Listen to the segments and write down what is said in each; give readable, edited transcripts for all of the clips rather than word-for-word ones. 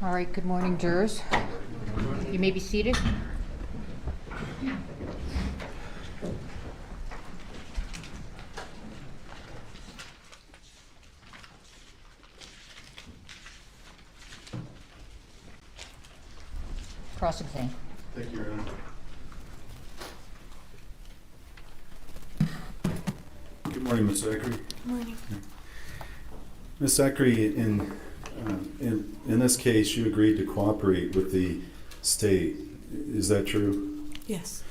All right, good morning, jurors. You may be seated. Cross-exam. Thank you, Your Honor. Good morning, Ms. Zachary. Good morning. Ms. Zachary, in this case, you agreed to cooperate with the state. Is that true? Yes.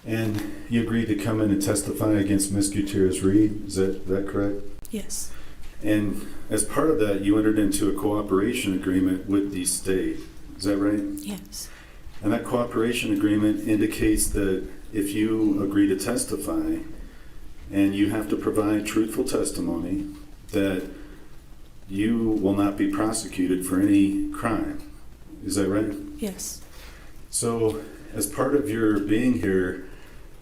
And you agreed to come in and testify against Ms. Gutierrez Reed. Is that correct? Yes. And as part of that, you entered into a cooperation agreement with the state. Is that right? Yes. And that cooperation agreement indicates that if you agree to testify and you have to provide truthful testimony, that you will not be prosecuted for any crime. Is that right? Yes. So, as part of your being here,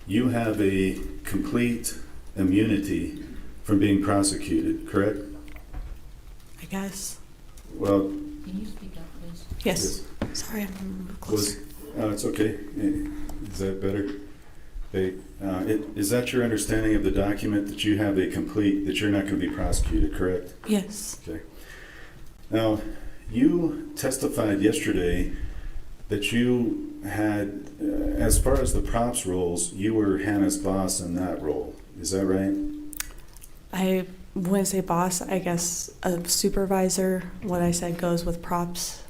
you have a complete immunity from being prosecuted, correct? I guess. Well, Can you speak up, please? Yes. Sorry, I'm closer. it's okay. Is that better? Is that your understanding of the document, that you have that you're not going to be prosecuted, correct? Yes. Okay. Now, you testified yesterday that you had, as far as the props roles, you were Hannah's boss in that role. Is that right? I wouldn't say boss, I guess a supervisor. What I said goes with props.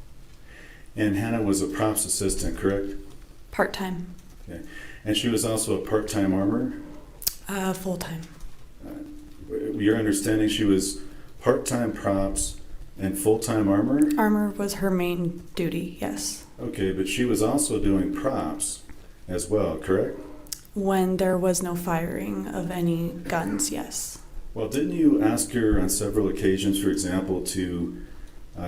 And Hannah was a props assistant, correct? Part-time. Okay. And she was also a part-time armorer? Full-time. Your understanding, she was part-time props and full-time armorer? Armor was her main duty, yes. Okay, but she was also doing props as well, correct? When there was no firing of any guns, yes. Well, didn't you ask her on several occasions, for example, to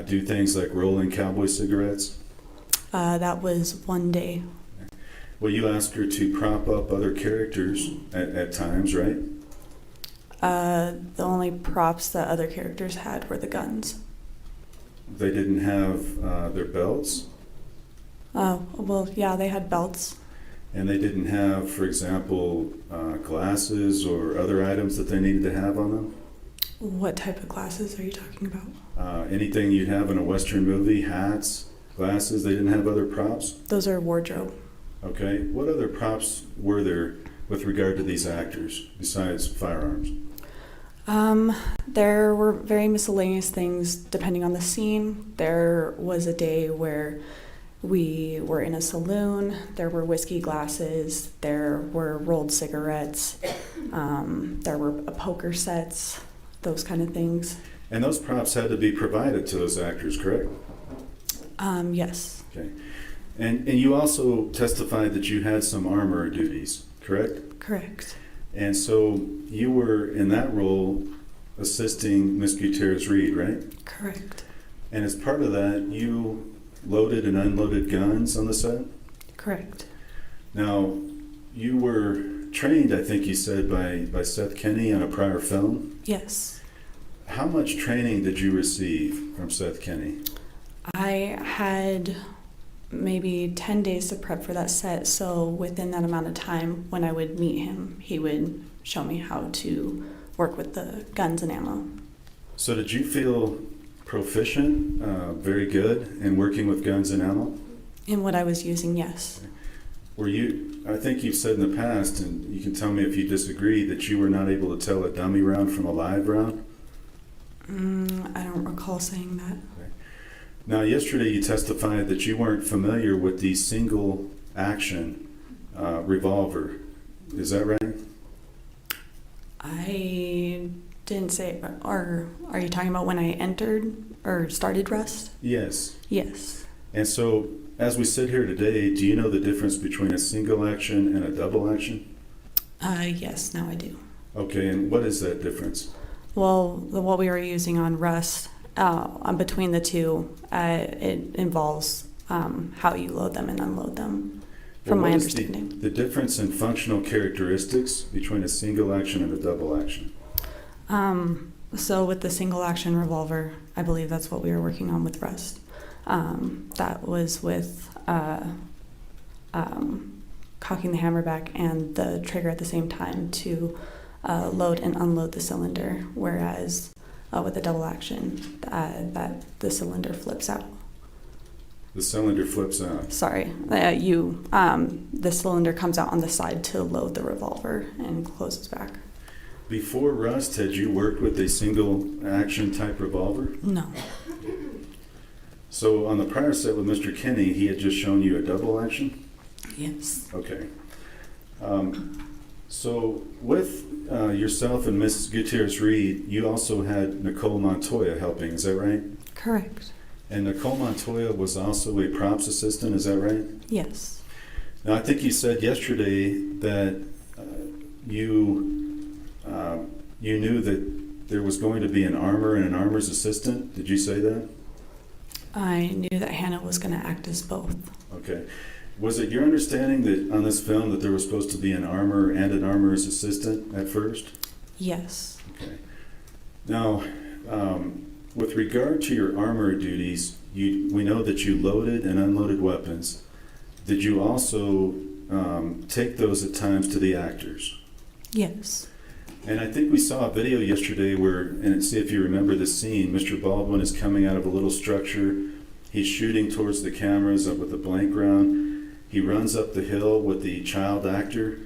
do things like rolling cowboy cigarettes? That was one day. Well, you asked her to prop up other characters at times, right? The only props that other characters had were the guns. They didn't have their belts, Well, yeah, they had belts. and they didn't have, for example, glasses or other items that they needed to have on them? What type of glasses are you talking about? Anything you'd have in a Western movie, hats, glasses, they didn't have other props? Those are wardrobe. Okay, what other props were there with regard to these actors besides firearms? There were very miscellaneous things depending on the scene. There was a day where we were in a saloon. There were whiskey glasses. There were rolled cigarettes. There were poker sets, those kind of things. And those props had to be provided to those actors, correct? Yes. Okay. And you also testified that you had some armor duties, correct? Correct. And so you were in that role assisting Ms. Gutierrez Reed, right? Correct. And as part of that, you loaded and unloaded guns on the set? Correct. Now, you were trained, I think you said, by Seth Kenny on a prior film. Yes. How much training did you receive from Seth Kenny? I had maybe 10 days to prep for that set, so within that amount of time, when I would meet him, he would show me how to work with the guns and ammo. So did you feel proficient, very good in working with guns and ammo? In what I was using, yes. Were you, I think you've said in the past, and you can tell me if you disagree, that you were not able to tell a dummy round from a live round? I don't recall saying that. Now, yesterday you testified that you weren't familiar with the single action revolver. Is that right? I didn't say, or are you talking about when I entered or started Rust? Yes. Yes. And so, as we sit here today, do you know the difference between a single action and a double action? Yes, now I do. Okay, and what is that difference? Well, what we were using on Rust, between the two, it involves how you load them and unload them, from my understanding. The difference in functional characteristics between a single action and a double action? So with the single action revolver, I believe that's what we were working on with Rust. That was with cocking the hammer back and the trigger at the same time to load and unload the cylinder, whereas with a double action, that the cylinder flips out. The cylinder flips out. Sorry, the cylinder comes out on the side to load the revolver and closes back. Before Rust, had you worked with a single action type revolver? No. So on the prior set with Mr. Kinney, he had just shown you a double action? Yes. Okay. So with yourself and Mrs. Gutierrez Reed, you also had Nicole Montoya helping, is that right? Correct. And Nicole Montoya was also a props assistant, is that right? Yes. Now, I think you said yesterday that you knew that there was going to be an armor and an armor's assistant. Did you say that? I knew that Hannah was going to act as both. Okay. Was it your understanding that on this film that there was supposed to be an armor and an armor's assistant at first? Yes. Okay. Now, with regard to your armor duties, we know that you loaded and unloaded weapons. Did you also take those at times to the actors? Yes. And I think we saw a video yesterday where, and see if you remember this scene, Mr. Baldwin is coming out of a little structure. He's shooting towards the cameras with a blank round. He runs up the hill with the child actor,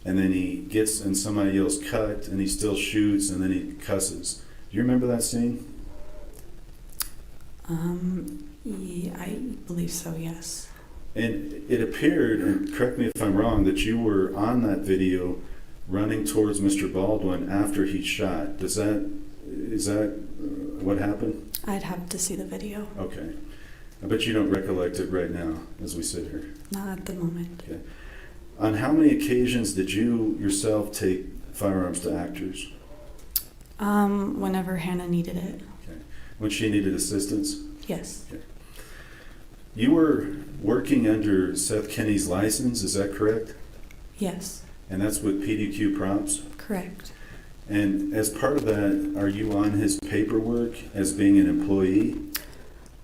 and then he gets, and somebody yells cut, and he still shoots, and then he cusses. Do you remember that scene? Yeah, I believe so, yes. And it appeared, and correct me if I'm wrong, that you were on that video running towards Mr. Baldwin after he shot. Is that what happened? I'd have to see the video. Okay. I bet you don't recollect it right now as we sit here. Not at the moment. Okay. On how many occasions did you yourself take firearms to actors? Whenever Hannah needed it. Okay. When she needed assistance? Yes. Okay. You were working under Seth Kinney's license, is that correct? Yes. And that's with PDQ Props? Correct. And as part of that, are you on his paperwork as being an employee?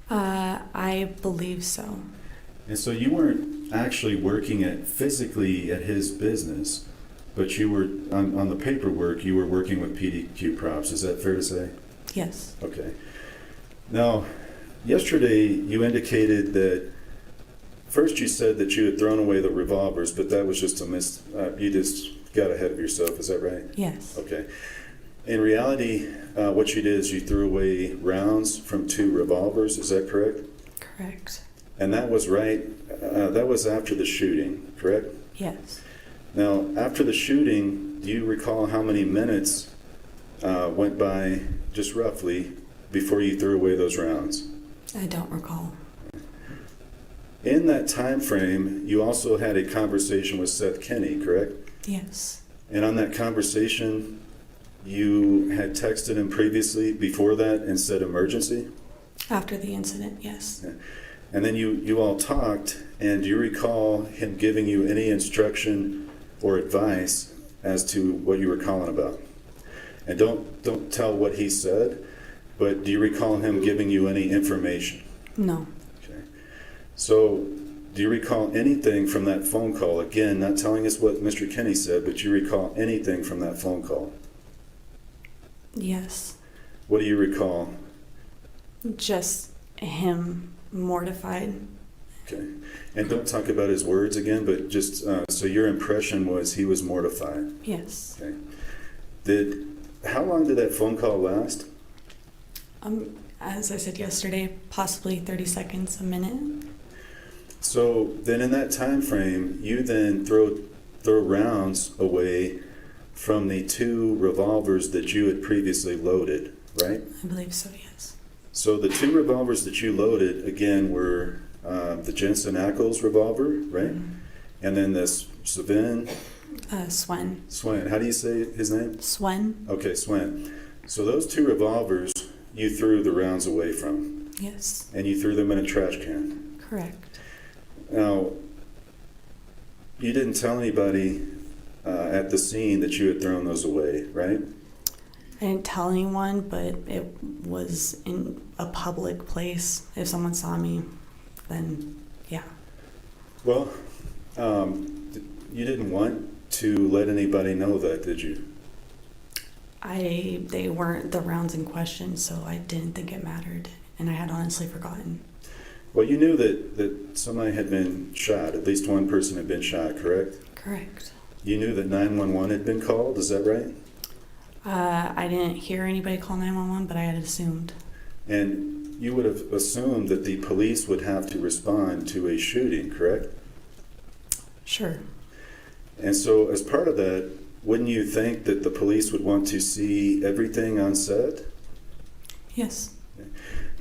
I believe so. And so you weren't actually working physically at his business, but you were, on the paperwork, you were working with PDQ Props. Is that fair to say? Yes. Okay. Now, yesterday you indicated that, first you said that you had thrown away the revolvers, but that was just you just got ahead of yourself. Is that right? Yes. Okay. In reality, what you did is you threw away rounds from 2 revolvers. Is that correct? Correct. And that was right. That was after the shooting, correct? Yes. Now, after the shooting, do you recall how many minutes went by, just roughly, before you threw away those rounds? I don't recall. In that time frame, you also had a conversation with Seth Kinney, correct? Yes. And on that conversation, you had texted him previously before that and said emergency? After the incident, yes. Yeah. And then you all talked, and do you recall him giving you any instruction or advice as to what you were calling about? And don't tell what he said, but do you recall him giving you any information? No. Okay. So, do you recall anything from that phone call? Again, not telling us what Mr. Kinney said, but do you recall anything from that phone call? Yes. What do you recall? Just him mortified. Okay. And don't talk about his words again, but just, so your impression was he was mortified. Yes. Okay. How long did that phone call last? As I said yesterday, possibly 30 seconds, a minute. So then in that time frame, you then throw rounds away from the 2 revolvers that you had previously loaded, right? I believe so, yes. So the 2 revolvers that you loaded, again, were the Jensen Ackles revolver, right? Mm-hmm. And then this Sven. Swen. How do you say his name? Swen. Okay, Swen. So those 2 revolvers you threw the rounds away from. Yes. And you threw them in a trash can. Correct. Now, you didn't tell anybody at the scene that you had thrown those away, right? I didn't tell anyone, but it was in a public place. If someone saw me, then yeah. Well, you didn't want to let anybody know that, did you? They weren't the rounds in question, so I didn't think it mattered, and I had honestly forgotten. Well, you knew that somebody had been shot, at least one person had been shot, correct? Correct. You knew that 911 had been called, is that right? I didn't hear anybody call 911, but I had assumed. And you would have assumed that the police would have to respond to a shooting, correct? Sure. And so as part of that, wouldn't you think that the police would want to see everything on set? Yes.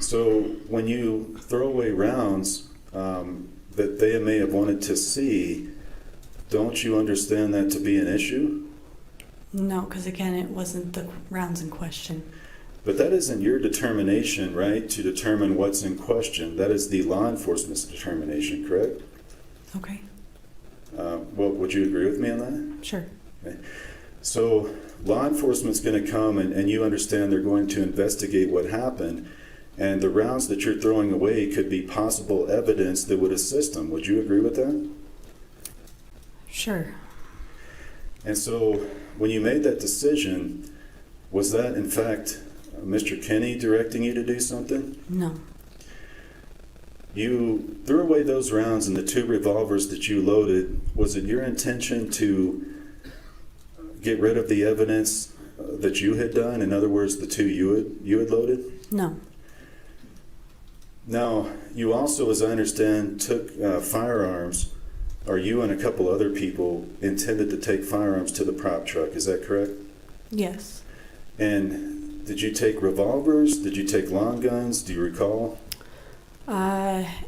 So when you throw away rounds that they may have wanted to see, don't you understand that to be an issue? No, because again, it wasn't the rounds in question. But that isn't your determination, right, to determine what's in question. That is the law enforcement's determination, correct? Okay. Well, would you agree with me on that? Sure. Okay. So law enforcement's going to come and you understand they're going to investigate what happened, and the rounds that you're throwing away could be possible evidence that would assist them. Would you agree with that? Sure. And so when you made that decision, was that in fact Mr. Kenny directing you to do something? No. You threw away those rounds and the 2 revolvers that you loaded. Was it your intention to get rid of the evidence that you had done? In other words, the 2 you had loaded? No. Now, you also, as I understand, took firearms, or you and a couple other people intended to take firearms to the prop truck. Is that correct? Yes. And did you take revolvers? Did you take long guns? Do you recall?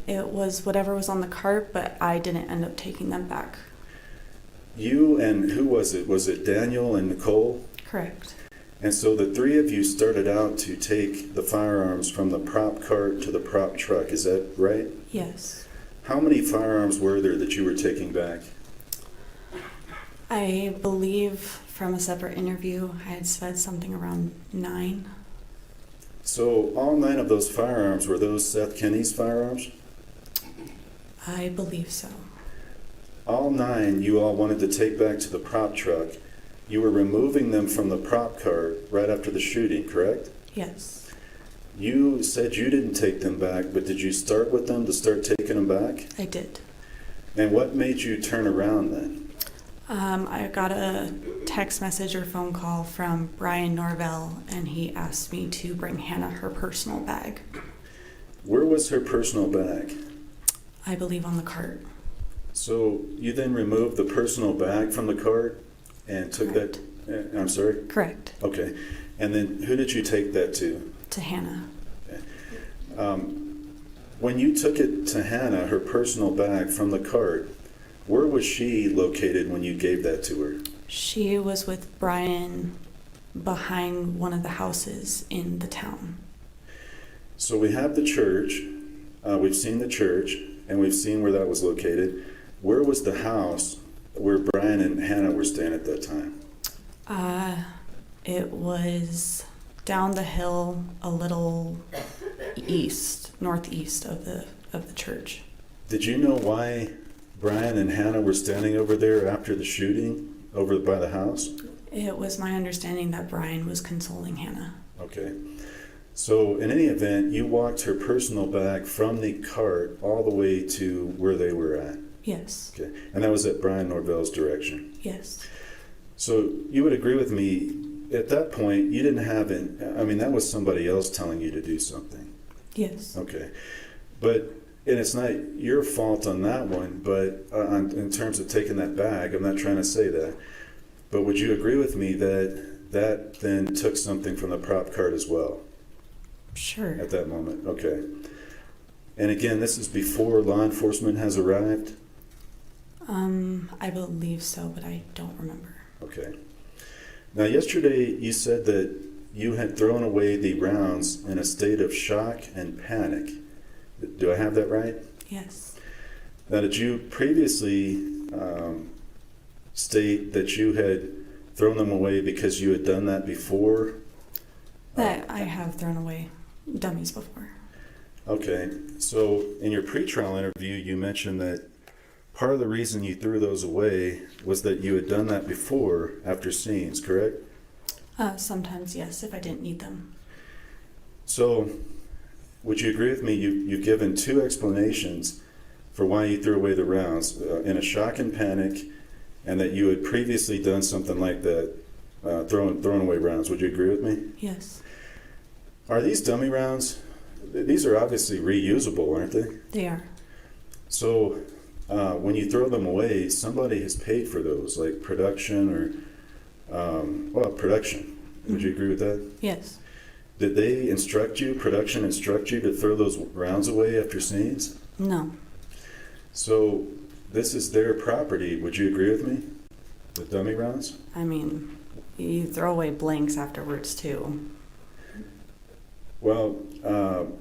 It was whatever was on the cart, but I didn't end up taking them back. You and who was it? Was it Daniel and Nicole? Correct. And so the 3 of you started out to take the firearms from the prop cart to the prop truck. Is that right? Yes. How many firearms were there that you were taking back? I believe from a separate interview, I had said something around 9. So all 9 of those firearms, were those Seth Kenny's firearms? I believe so. All 9 you all wanted to take back to the prop truck. You were removing them from the prop cart right after the shooting, correct? Yes. You said you didn't take them back, but did you start with them to start taking them back? I did. And what made you turn around then? I got a text message or phone call from Brian Norvell, and he asked me to bring Hannah her personal bag. Where was her personal bag? I believe on the cart. So you then removed the personal bag from the cart and took Correct. that, I'm sorry? Correct. Okay. And then who did you take that to? To Hannah. When you took it to Hannah, her personal bag from the cart, where was she located when you gave that to her? She was with Brian behind one of the houses in the town. So we have the church, we've seen the church, and we've seen where that was located. Where was the house where Brian and Hannah were staying at that time? It was down the hill a little northeast of the church. Did you know why Brian and Hannah were standing over there after the shooting, over by the house? It was my understanding that Brian was consoling Hannah. Okay. So in any event, you walked her personal bag from the cart all the way to where they were at. Yes. Okay. And that was at Brian Norvell's direction. Yes. So you would agree with me, at that point, you didn't have that was somebody else telling you to do something. Yes. Okay. But, and it's not your fault on that one, but in terms of taking that bag, I'm not trying to say that. But would you agree with me that that then took something from the prop cart as well? Sure. At that moment, okay. And again, this is before law enforcement has arrived? I believe so, but I don't remember. Okay. Now, yesterday you said that you had thrown away the rounds in a state of shock and panic. Do I have that right? Yes. Now, did you previously state that you had thrown them away because you had done that before That I have thrown away dummies before. Okay, so in your pretrial interview, you mentioned that part of the reason you threw those away was that you had done that before after scenes, correct? Sometimes, yes, if I didn't need them. So, would you agree with me? You've given two explanations for why you threw away the rounds, in a shock and panic, and that you had previously done something like that, throwing away rounds. Would you agree with me? Yes, Are these dummy rounds? These are obviously reusable, aren't they? they are. So, when you throw them away, somebody has paid for those, like production or, production. Would you agree with that? Yes. Did they production instruct you to throw those rounds away after scenes? No. So, this is their property. Would you agree with me? The dummy rounds? I mean, you throw away blanks afterwards too. Well,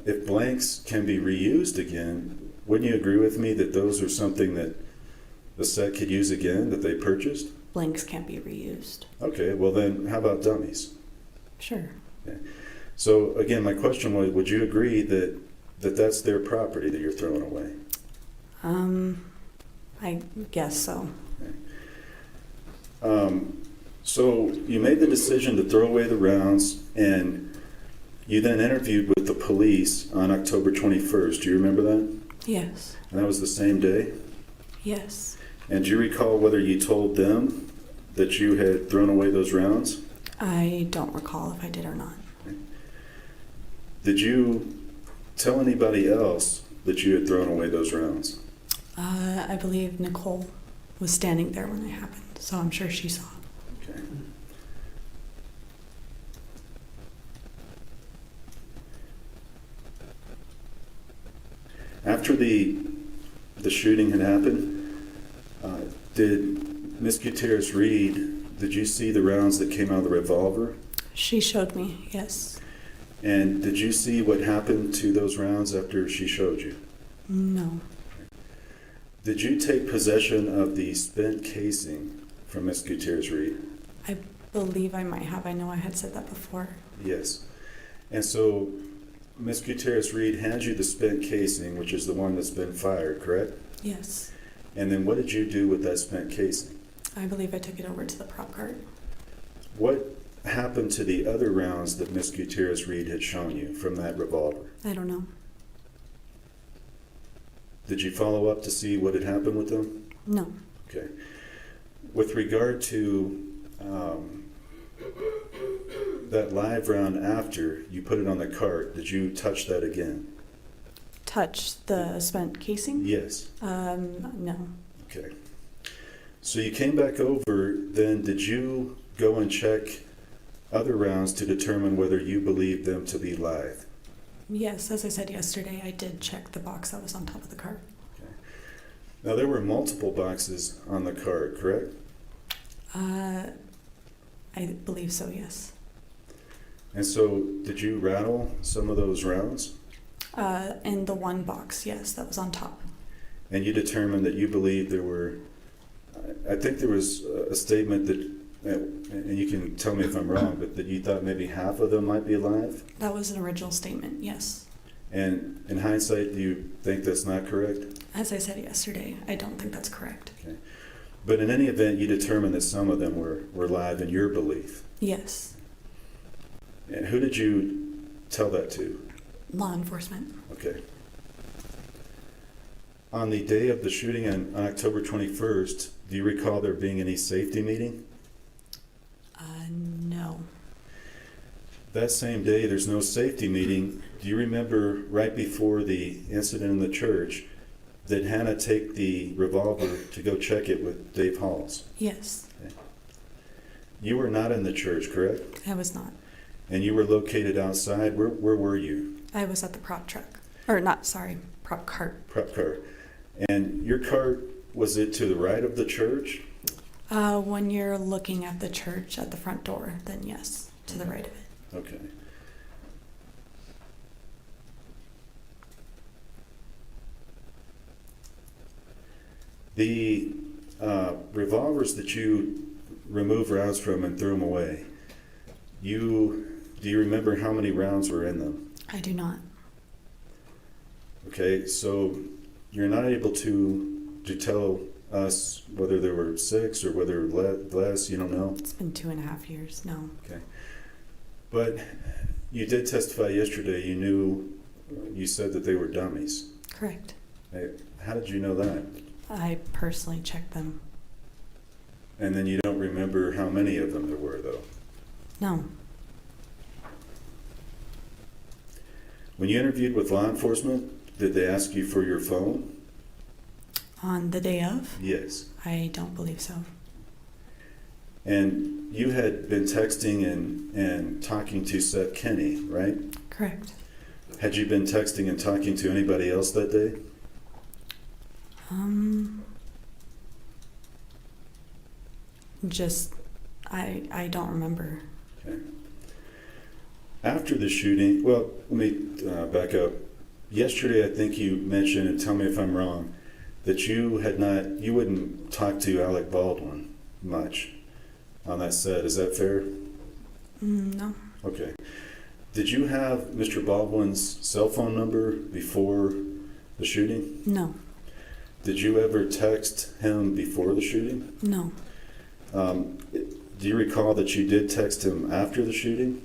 if blanks can be reused again, wouldn't you agree with me that those are something that the set could use again, that they purchased? Blanks can't be reused. Okay, well then, how about dummies? Sure. So again, my question was, would you agree that that's their property that you're throwing away? I guess so. So you made the decision to throw away the rounds, and you then interviewed with the police on October 21st. Do you remember that? Yes. And that was the same day? Yes. And do you recall whether you told them that you had thrown away those rounds? I don't recall if I did or not. Did you tell anybody else that you had thrown away those rounds? I believe Nicole was standing there when it happened, so I'm sure she saw. Okay. After the shooting had happened, did Miss Gutierrez Reed, did you see the rounds that came out of the revolver? She showed me, yes. And did you see what happened to those rounds after she showed you? No. Did you take possession of the spent casing from Miss Gutierrez Reed? I believe I might have. I know I had said that before. Yes. And so Miss Gutierrez Reed hands you the spent casing, which is the one that's been fired, correct? Yes. And then what did you do with that spent casing? I believe I took it over to the prop cart. What happened to the other rounds that Miss Gutierrez Reed had shown you from that revolver? I don't know. Did you follow up to see what had happened with them? No. Okay. With regard to that live round after you put it on the cart, did you touch that again? Touch the spent casing? Yes. No. Okay. So you came back over, then did you go and check other rounds to determine whether you believed them to be live? Yes, as I said yesterday, I did check the box that was on top of the cart. Okay. Now there were multiple boxes on the cart, correct? I believe so, yes. And so did you rattle some of those rounds? In the one box, yes, that was on top. And you determined that you believed there were, I think there was a statement that, and you can tell me if I'm wrong, but that you thought maybe half of them might be alive? That was an original statement, yes. And in hindsight, do you think that's not correct? As I said yesterday, I don't think that's correct. Okay. But in any event, you determined that some of them were live in your belief. Yes. And who did you tell that to? Law enforcement. Okay. On the day of the shooting on October 21st, do you recall there being any safety meeting? No. That same day, there's no safety meeting. Do you remember right before the incident in the church that Hannah take the revolver to go check it with Dave Halls? Yes. Okay. You were not in the church, correct? I was not. And you were located outside. Where were you? I was at the prop truck. Or not, sorry, prop cart. Prep cart. And your cart, was it to the right of the church? When you're looking at the church at the front door, then yes, to the right of it. Okay. The revolvers that you remove rounds from and threw them away, you Do you remember how many rounds were in them? I do not. Okay, so you're not able to tell us whether there were 6 or whether less, you don't know? It's been 2.5 years. No. Okay. But you did testify yesterday, you said that they were dummies. Correct. Hey, how did you know that? I personally checked them. And then you don't remember how many of them there were, though? No. When you interviewed with law enforcement, did they ask you for your phone? On the day of? Yes. I don't believe so. And you had been texting and talking to Seth Kenny, right? Correct. Had you been texting and talking to anybody else that day? Just, I don't remember. Okay. After the shooting, well, let me back up. Yesterday, I think you mentioned, and tell me if I'm wrong, that you wouldn't talk to Alec Baldwin much on that set. Is that fair? No. Okay. Did you have Mr. Baldwin's cell phone number before the shooting? No. Did you ever text him before the shooting? No. Do you recall that you did text him after the shooting?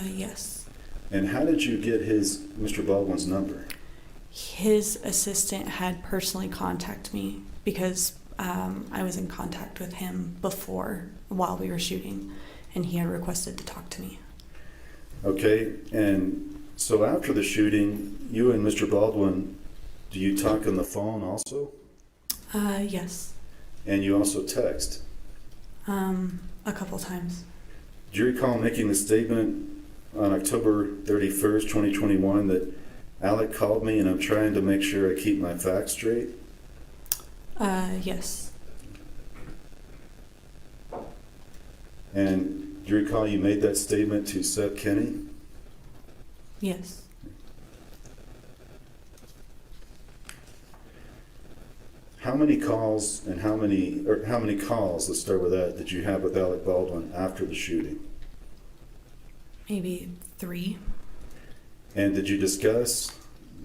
Yes. And how did you get Mr. Baldwin's number? His assistant had personally contacted me because I was in contact with him before, while we were shooting, and he had requested to talk to me. Okay, and so after the shooting, you and Mr. Baldwin, do you talk on the phone also? Yes. And you also text? A couple times. Do you recall making the statement on October 31st, 2021 that Alec called me and I'm trying to make sure I keep my facts straight? Yes. And do you recall you made that statement to Seth Kenny? Yes. How many calls, let's start with that, did you have with Alec Baldwin after the shooting? Maybe 3. And did you discuss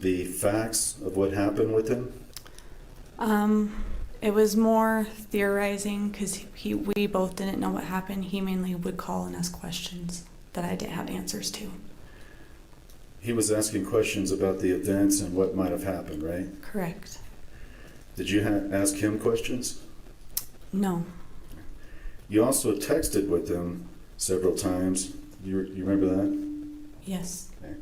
the facts of what happened with him? It was more theorizing because we both didn't know what happened. He mainly would call and ask questions that I didn't have answers to. He was asking questions about the events and what might have happened, right? Correct. Did you ask him questions? No. You also texted with him several times. You remember that? Yes. Okay.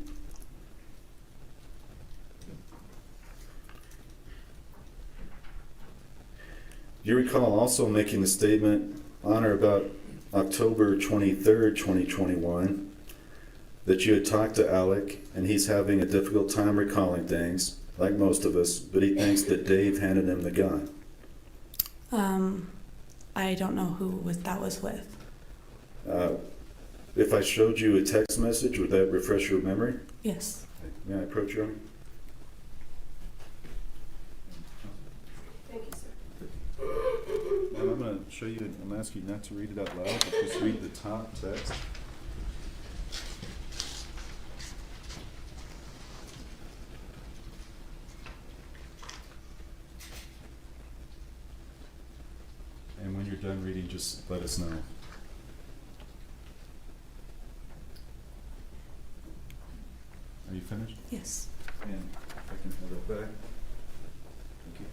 Do you recall also making the statement on or about October 23rd, 2021, that you had talked to Alec and he's having a difficult time recalling things, like most of us, but he thinks that Dave handed him the gun? I don't know who that was with. If I showed you a text message, would that refresh your memory? Yes. May I approach you? Thank you, sir. And I'm going to show you, I'm asking you not to read it out loud, but just read the top text. And when you're done reading, just let us know. Are you finished? Yes. And if I can have that back. Thank you.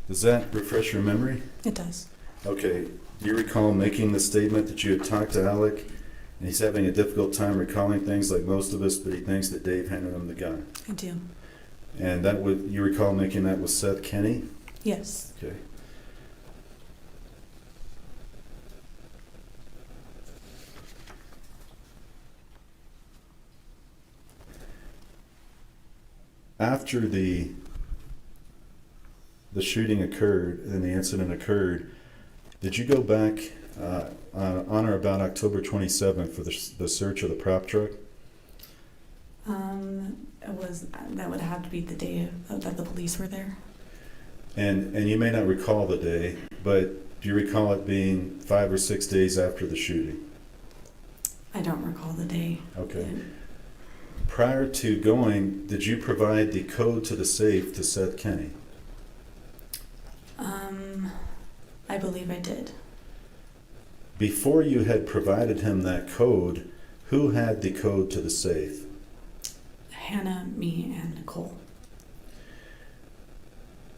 Does that refresh your memory? It does. Okay. Do you recall making the statement that you had talked to Alec and he's having a difficult time recalling things like most of us, but he thinks that Dave handed him the gun? I do. And you recall making that with Seth Kenny? Yes. Okay. After the shooting occurred and the incident occurred, did you go back on or about October 27th for the search of the prop truck? That would have to be the day that the police were there. And you may not recall the day, but do you recall it being 5 or 6 days after the shooting? I don't recall the day. Okay. Prior to going, did you provide the code to the safe to Seth Kenny? I believe I did. Before you had provided him that code, who had the code to the safe? Hannah, me, and Nicole.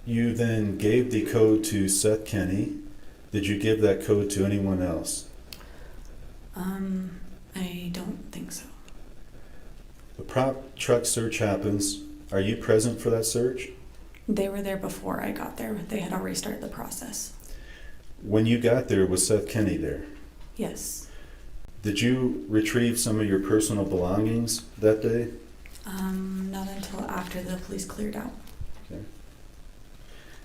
You then gave the code to Seth Kenny. Did you give that code to anyone else? I don't think so. The prop truck search happens. Are you present for that search? They were there before I got there. They had already started the process. When you got there, was Seth Kenny there? Yes. Did you retrieve some of your personal belongings that day? Not until after the police cleared out. Okay.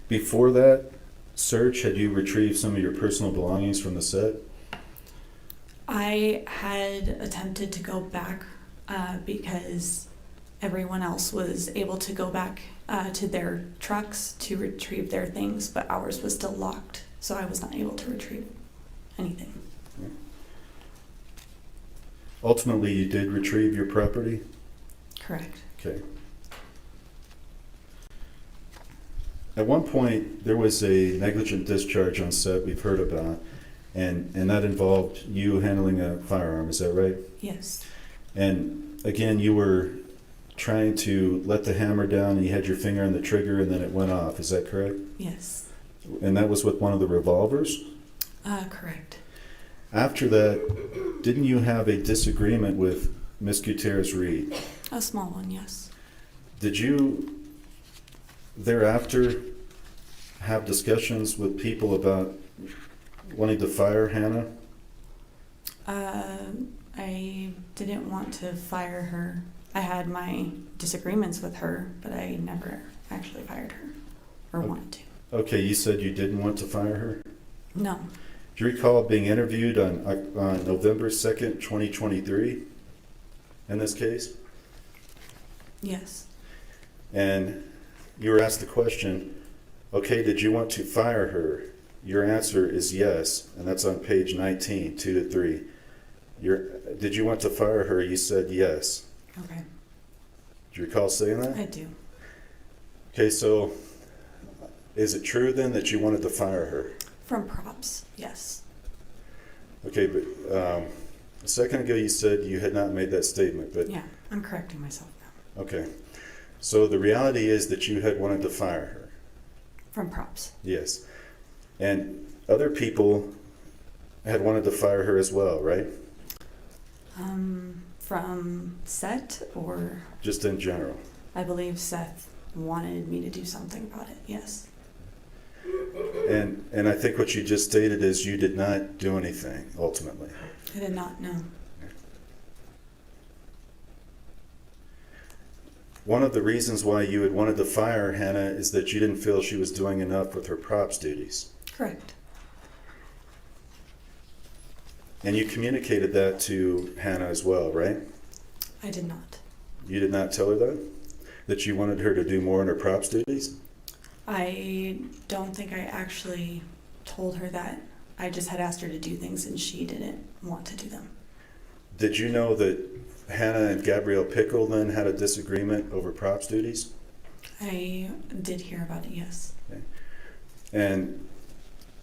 Before that search, had you retrieved some of your personal belongings from the set? I had attempted to go back because everyone else was able to go back to their trucks to retrieve their things, but ours was still locked, so I was not able to retrieve anything. Ultimately, you did retrieve your property? Correct. Okay. At one point, there was a negligent discharge on set we've heard about, and that involved you handling a firearm, is that right? Yes. And again, you were trying to let the hammer down and you had your finger on the trigger and then it went off, is that correct? Yes. And that was with one of the revolvers? Correct. After that, didn't you have a disagreement with Miss Gutierrez Reed? A small one, yes. Did you thereafter have discussions with people about wanting to fire Hannah? I didn't want to fire her. I had my disagreements with her, but I never actually fired her or wanted to. Okay, you said you didn't want to fire her? No. Do you recall being interviewed on November 2nd, 2023 in this case? Yes. And you were asked the question, okay, did you want to fire her? Your answer is yes, and that's on page 19, 2 to 3. Did you want to fire her? You said yes. Okay. Do you recall saying that? I do. Okay, so is it true then that you wanted to fire her? From props, yes. Okay, but a second ago you said you had not made that statement, but Yeah, I'm correcting myself now. okay. So the reality is that you had wanted to fire her. From props. Yes. And other people had wanted to fire her as well, right? From Seth, or Just in general. I believe Seth wanted me to do something about it, yes. And I think what you just stated is you did not do anything, ultimately. I did not know. One of the reasons why you had wanted to fire Hannah is that you didn't feel she was doing enough with her props duties. Correct. And you communicated that to Hannah as well, right? I did not. You did not tell her that? That you wanted her to do more in her props duties? I don't think I actually told her that. I just had asked her to do things and she didn't want to do them. Did you know that Hannah and Gabrielle Pickle then had a disagreement over props duties? I did hear about it, yes. Okay. And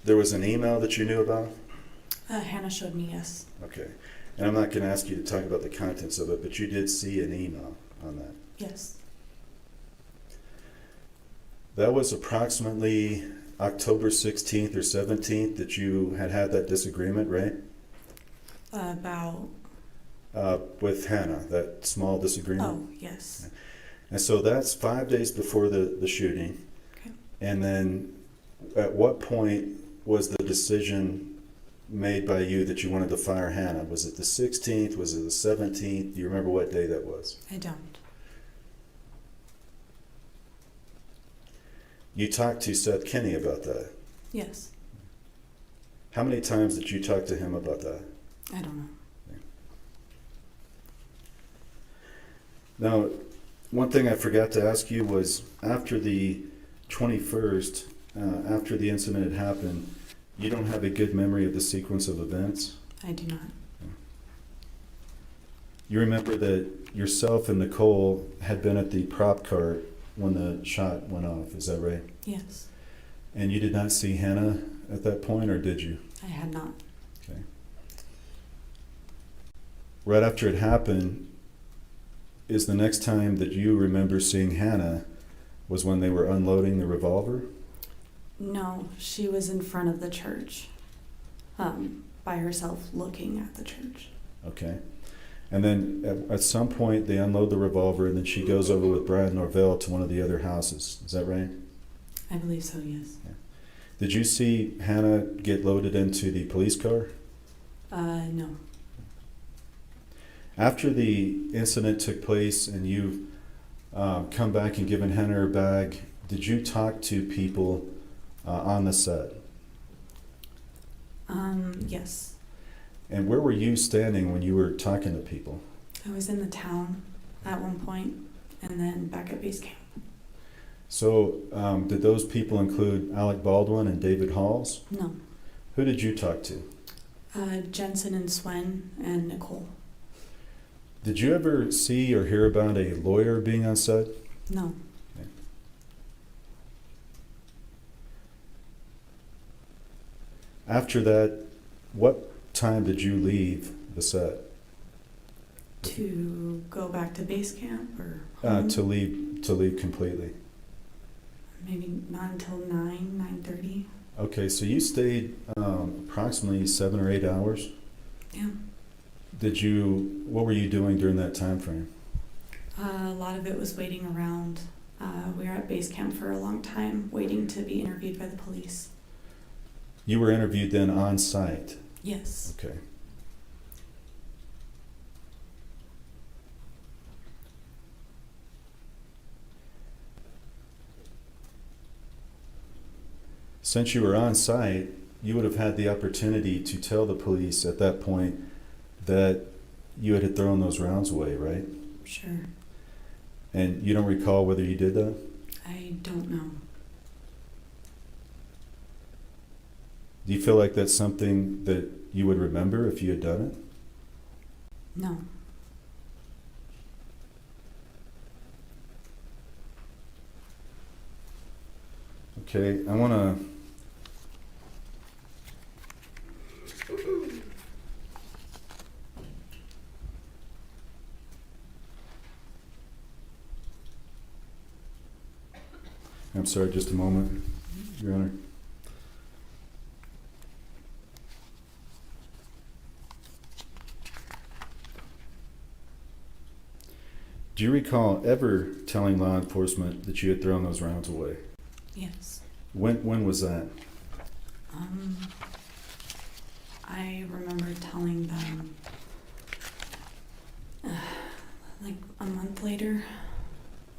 there was an email that you knew about? Hannah showed me, yes. Okay. And I'm not going to ask you to talk about the contents of it, but you did see an email on that. Yes. That was approximately October 16th or 17th that you had that disagreement, right? About... With Hannah, that small disagreement. Oh, yes. And so that's 5 days before the shooting. Okay. And then at what point was the decision made by you that you wanted to fire Hannah? Was it the 16th? Was it the 17th? Do you remember what day that was? I don't. You talked to Seth Kenny about that. Yes. How many times did you talk to him about that? I don't know. Now, one thing I forgot to ask you was after the 21st, after the incident had happened, you don't have a good memory of the sequence of events? I do not. You remember that yourself and Nicole had been at the prop cart when the shot went off, is that right? Yes. And you did not see Hannah at that point, or did you? I had not. Okay. Right after it happened, is the next time that you remember seeing Hannah was when they were unloading the revolver? No, she was in front of the church, by herself looking at the church. Okay. And then at some point they unload the revolver and then she goes over with Brian Norvell to one of the other houses. Is that right? I believe so, yes. Yeah. Did you see Hannah get loaded into the police car? No. After the incident took place and you've come back and given Hannah her bag, did you talk to people on the set? Yes. And where were you standing when you were talking to people? I was in the town at one point, and then back at base camp. So did those people include Alec Baldwin and David Halls? No. Who did you talk to? Jensen and Swen and Nicole. Did you ever see or hear about a lawyer being on set? No. Okay. After that, what time did you leave the set? To go back to base camp or home? To leave completely. Maybe not until 9:30. Okay, so you stayed approximately 7 or 8 hours. Yeah. What were you doing during that time frame? A lot of it was waiting around. We were at base camp for a long time, waiting to be interviewed by the police. You were interviewed then on site. Yes. Okay. Since you were on site, you would have had the opportunity to tell the police at that point that you had thrown those rounds away, right? Sure. And you don't recall whether you did that? I don't know. Do you feel like that's something that you would remember if you had done it? No. Okay, I want to... I'm sorry, just a moment, Your Honor. Do you recall ever telling law enforcement that you had thrown those rounds away? Yes. When was that? I remember telling them like a month later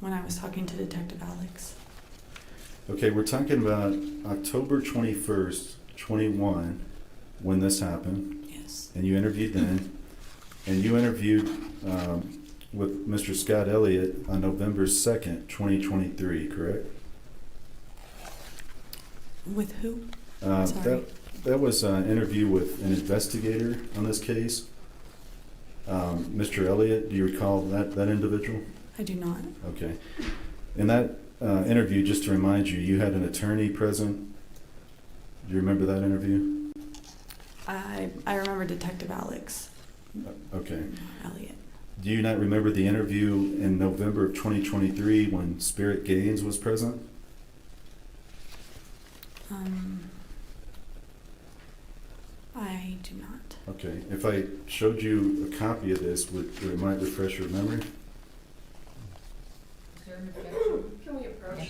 when I was talking to Detective Alex. Okay, we're talking about October 21st, 21, when this happened, Yes. and you interviewed then, and you interviewed with Mr. Scott Elliott on November 2nd, 2023, correct? With who? That, Sorry. that was an interview with an investigator on this case. Mr. Elliott, do you recall that individual? I do not. Okay. In that interview, just to remind you, you had an attorney present. Do you remember that interview? I remember Detective Alex. Okay. Not Elliot. Do you not remember the interview in November of 2023 when Spirit Gaines was present? I do not. Okay. If I showed you a copy of this, would it might refresh your memory? Is there an objection? Can we approach?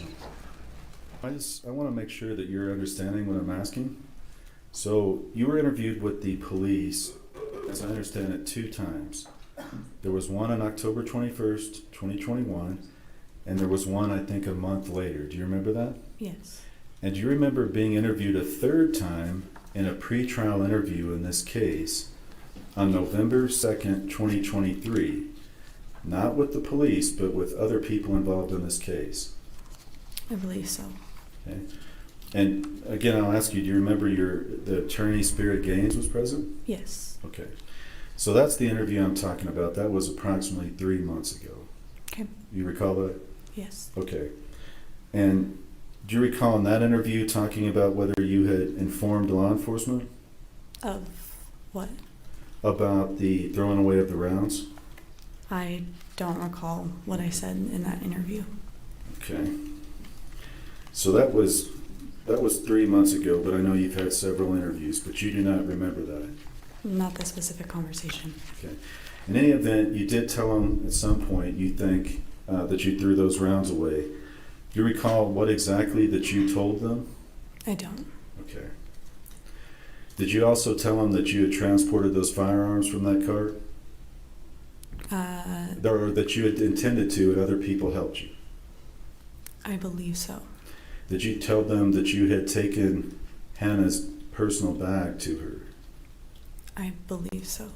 I want to make sure that you're understanding what I'm asking. So you were interviewed with the police, as I understand it, 2 times. There was one on October 21st, 2021, and there was one, I think, a month later. Do you remember that? Yes. And do you remember being interviewed a 3rd time in a pretrial interview in this case on November 2nd, 2023? Not with the police, but with other people involved in this case. I believe so. Okay. And again, I'll ask you, do you remember the attorney Spirit Gaines was present? Yes. Okay. So that's the interview I'm talking about. That was approximately 3 months ago. Okay. You recall that? Yes. Okay. And do you recall in that interview talking about whether you had informed law enforcement Of what? about the throwing away of the rounds? I don't recall what I said in that interview. Okay. So that was 3 months ago, but I know you've had several interviews, but you do not remember that. Not the specific conversation. Okay. In any event, you did tell them at some point you think that you threw those rounds away. Do you recall what exactly that you told them? I don't. Okay. Did you also tell them that you had transported those firearms from that cart? Or that you had intended to and other people helped you? I believe so. Did you tell them that you had taken Hannah's personal bag to her? I believe so.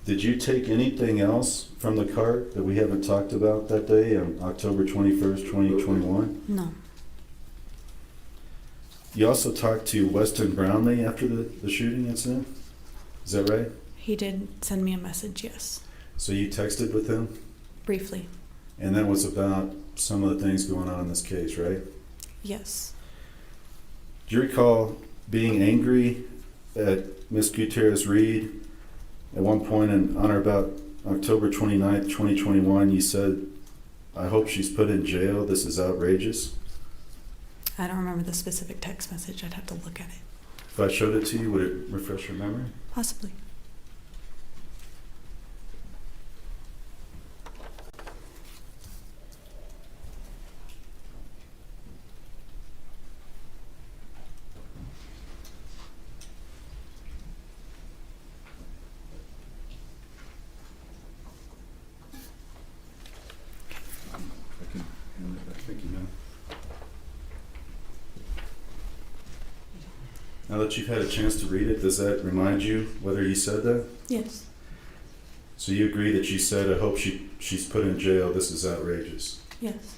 Did you take anything else from the cart that we haven't talked about that day on October 21st, 2021? No. You also talked to Weston Brownlee after the shooting incident? Is that right? He did send me a message, yes. So you texted with him? Briefly. And that was about some of the things going on in this case, right? Yes. Do you recall being angry at Miss Gutierrez Reed at one point on or about October 29th, 2021? You said, "I hope she's put in jail. This is outrageous." I don't remember the specific text message. I'd have to look at it. If I showed it to you, would it refresh your memory? Possibly. I can hand it back. Thank you, ma'am. Now that you've had a chance to read it, does that remind you whether you said that? Yes. So you agree that you said, "I hope she's put in jail. This is outrageous." Yes.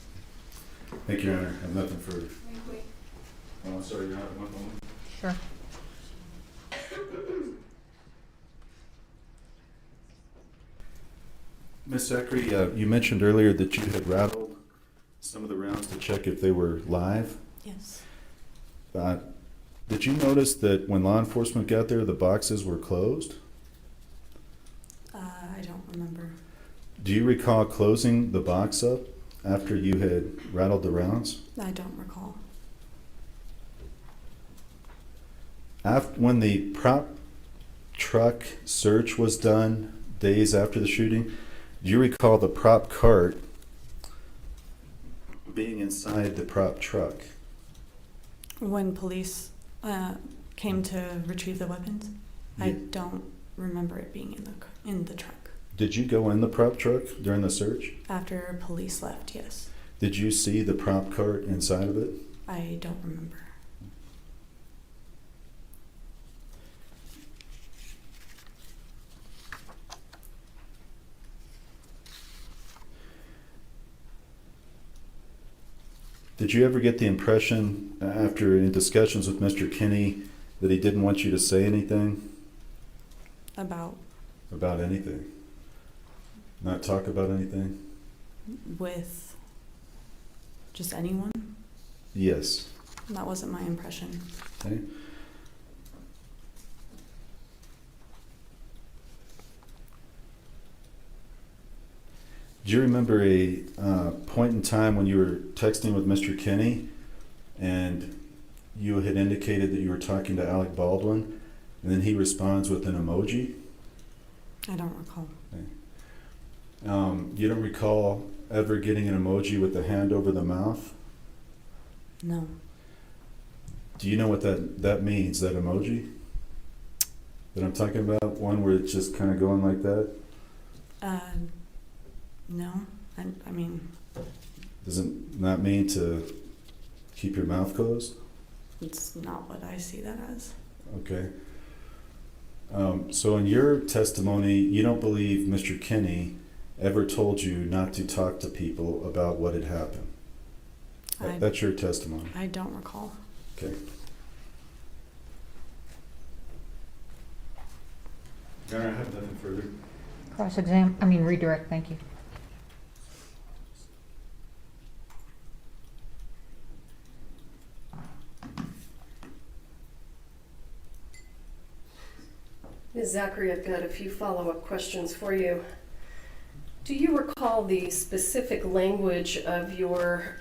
Thank you, Your Honor. I have nothing further. Oh, I'm sorry, Your Honor. One moment. Sure. Ms. Zachary, you mentioned earlier that you had rattled some of the rounds to check if they were live. Yes. Did you notice that when law enforcement got there, the boxes were closed? I don't remember. Do you recall closing the box up after you had rattled the rounds? I don't recall. When the prop truck search was done days after the shooting, do you recall the prop cart being inside the prop truck? When police came to retrieve the weapons, I Yeah. don't remember it being in the truck. Did you go in the prop truck during the search? After police left, yes. Did you see the prop cart inside of it? I don't remember. Did you ever get the impression after in discussions with Mr. Kinney that he didn't want you to say anything About anything? Not talk about anything? with just anyone? Yes. That wasn't my impression. Okay. Do you remember a point in time when you were texting with Mr. Kinney and you had indicated that you were talking to Alec Baldwin and then he responds with an emoji? I don't recall. You don't recall ever getting an emoji with the hand over the mouth? No. Do you know what that means, that emoji? That I'm talking about? One where it's just kind of going like that? No. I mean, Doesn't that mean to keep your mouth closed? it's not what I see that as. Okay. So in your testimony, you don't believe Mr. Kinney ever told you not to talk to people about what had happened? That's your testimony. I don't recall. Okay. Your Honor, I have nothing further. Redirect, thank you. Ms. Zachary, I've got a few follow-up questions for you. Do you recall the specific language of your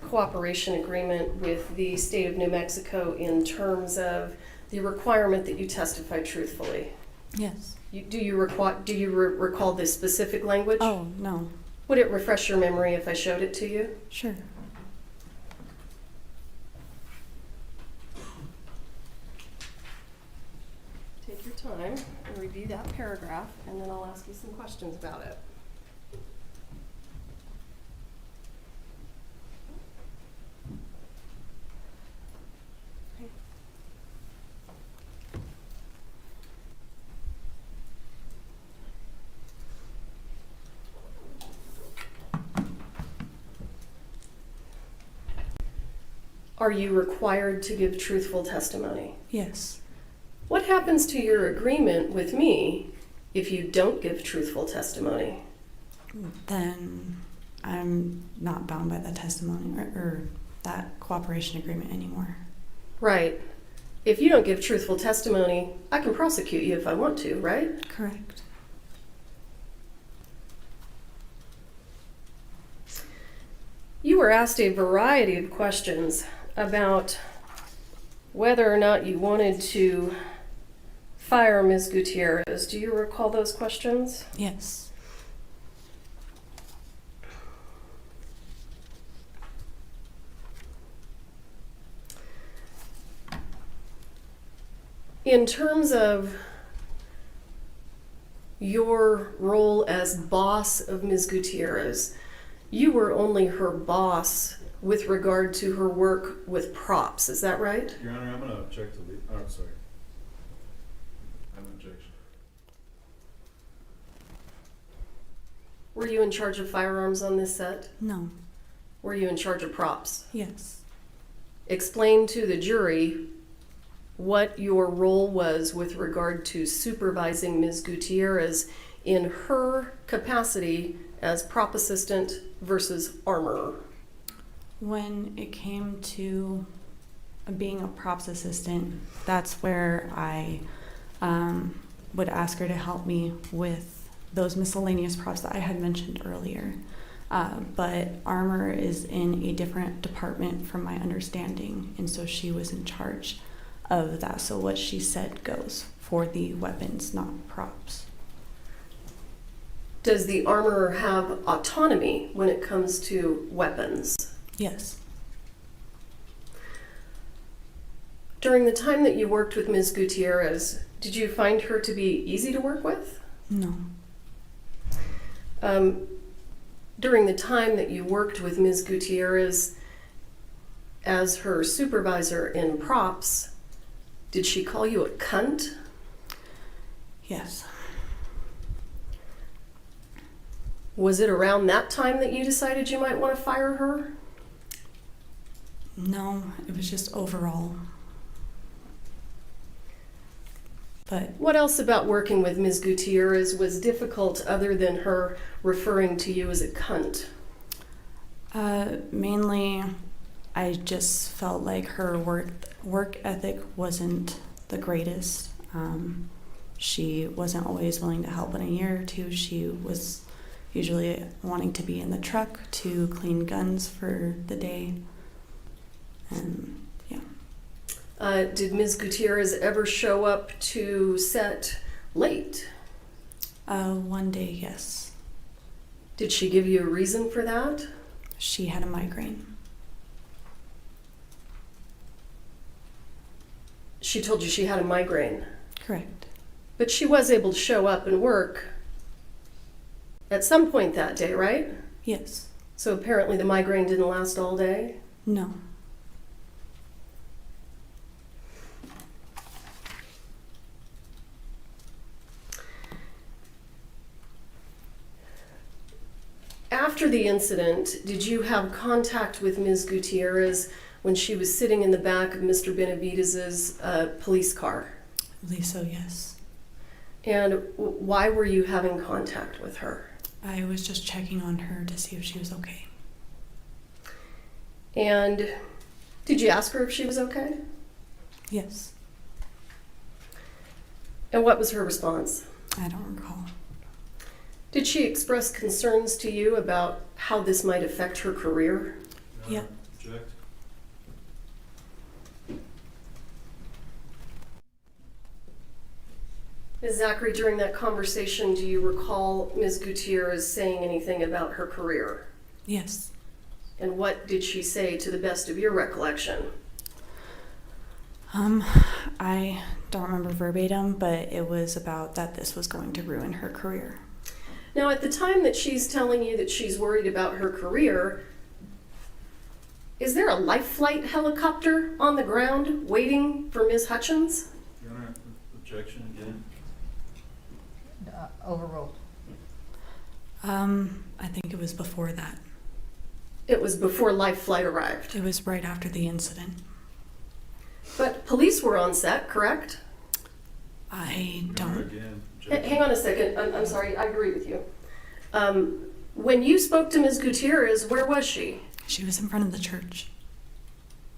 cooperation agreement with the state of New Mexico in terms of the requirement that you testify truthfully? Yes. Do you recall this specific language? Oh, no. Would it refresh your memory if I showed it to you? Sure. Take your time and review that paragraph, and then I'll ask you some questions about it. Are you required to give truthful testimony? Yes. What happens to your agreement with me if you don't give truthful testimony? Then I'm not bound by that testimony or that cooperation agreement anymore. Right. If you don't give truthful testimony, I can prosecute you if I want to, right? Correct. You were asked a variety of questions about whether or not you wanted to fire Ms. Gutierrez. Do you recall those questions? Yes. In terms of your role as boss of Ms. Gutierrez, you were only her boss with regard to her work with props, is that right? Your Honor, I'm going to object to leave. Oh, sorry. I have an objection. Were you in charge of firearms on this set? No. Were you in charge of props? Yes. Explain to the jury what your role was with regard to supervising Ms. Gutierrez in her capacity as prop assistant versus armorer. When it came to being a props assistant, that's where I would ask her to help me with those miscellaneous props that I had mentioned earlier. But armor is in a different department from my understanding, and so she was in charge of that. So what she said goes for the weapons, not props. Does the armorer have autonomy when it comes to weapons? Yes. During the time that you worked with Ms. Gutierrez, did you find her to be easy to work with? No. During the time that you worked with Ms. Gutierrez as her supervisor in props, did she call you a cunt? Yes. Was it around that time that you decided you might want to fire her? No, it was just overall. But What else about working with Ms. Gutierrez was difficult other than her referring to you as a cunt? mainly, I just felt like her work ethic wasn't the greatest. She wasn't always willing to help in a year or two. She was usually wanting to be in the truck to clean guns for the day. And yeah. Did Ms. Gutierrez ever show up to set late? One day, yes. Did she give you a reason for that? She had a migraine. She told you she had a migraine, Correct. but she was able to show up and work at some point that day, right? Yes. So apparently the migraine didn't last all day? No. After the incident, did you have contact with Ms. Gutierrez when she was sitting in the back of Mr. Benavidez's police car? I believe so, yes. And why were you having contact with her? I was just checking on her to see if she was okay. And did you ask her if she was okay? Yes. And what was her response? I don't recall. Did she express concerns to you about how this might affect her career? Yeah. Object. Ms. Zachary, during that conversation, do you recall Ms. Gutierrez saying anything about her career? Yes. And what did she say to the best of your recollection? I don't remember verbatim, but it was about that this was going to ruin her career. Now, at the time that she's telling you that she's worried about her career, is there a life flight helicopter on the ground waiting for Ms. Hutchins? Your Honor, objection again. Overruled. I think it was before that. It was before life flight arrived. It was right after the incident. But police were on set, correct? I don't. Again. Hang on a second. I'm sorry. I agree with you. When you spoke to Ms. Gutierrez, where was she? She was in front of the church.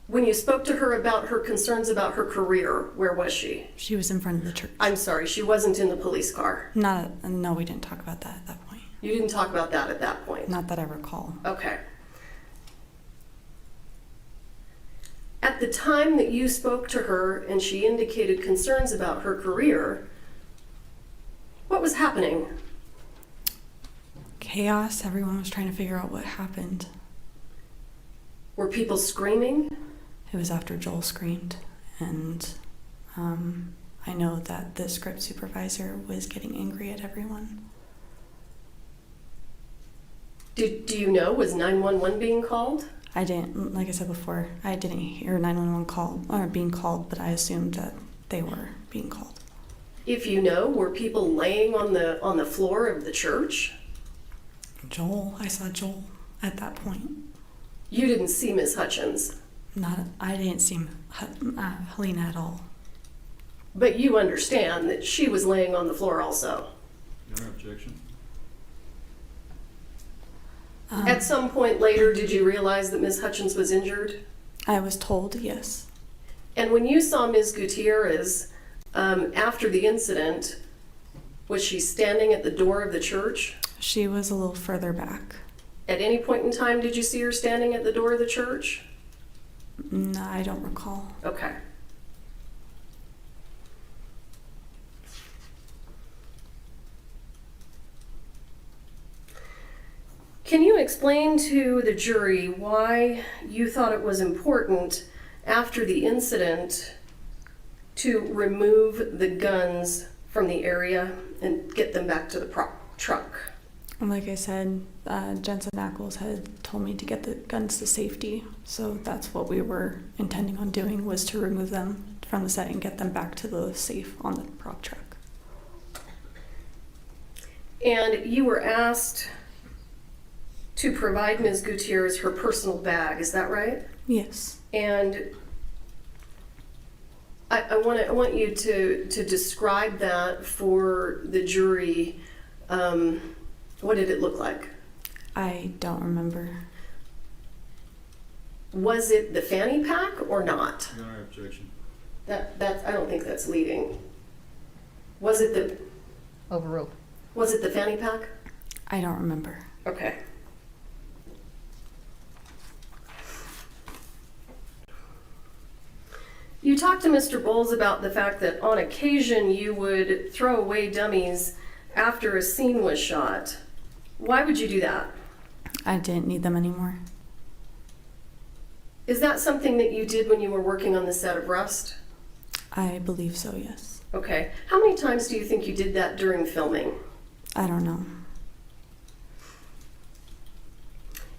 When you spoke to her about her concerns about her career, where was she? She was in front of the church. I'm sorry, she wasn't in the police car. No, we didn't talk about that at that point. You didn't talk about that at that point. Not that I recall. Okay. At the time that you spoke to her and she indicated concerns about her career, what was happening? Chaos. Everyone was trying to figure out what happened. Were people screaming? It was after Joel screamed, and I know that the script supervisor was getting angry at everyone. Do you know, was 911 being called? I didn't, like I said before, I didn't hear 911 call or being called, but I assumed that they were being called. If you know, were people laying on the floor of the church? I saw Joel at that point. You didn't see Miss Hutchins, I didn't see Helena at all. but you understand that she was laying on the floor also. Your Honor, objection. At some point later, did you realize that Miss Hutchins was injured? I was told, yes. And when you saw Ms. Gutierrez after the incident, was she standing at the door of the church? She was a little further back. At any point in time, did you see her standing at the door of the church? No, I don't recall. Okay. Can you explain to the jury why you thought it was important after the incident to remove the guns from the area and get them back to the truck? Like I said, Jensen Ackles had told me to get the guns to safety, so that's what we were intending on doing, was to remove them from the set and get them back to the safe on the prop truck. And you were asked to provide Ms. Gutierrez her personal bag, is that right? Yes. And I want you to describe that for the jury. What did it look like? I don't remember. Was it the fanny pack or not? Your Honor, objection. That I don't think that's leading. Was it the Overruled. fanny pack? I don't remember. Okay. You talked to Mr. Bowles about the fact that on occasion you would throw away dummies after a scene was shot. Why would you do that? I didn't need them anymore. Is that something that you did when you were working on the set of Rust? I believe so, yes. Okay. How many times do you think you did that during filming? I don't know.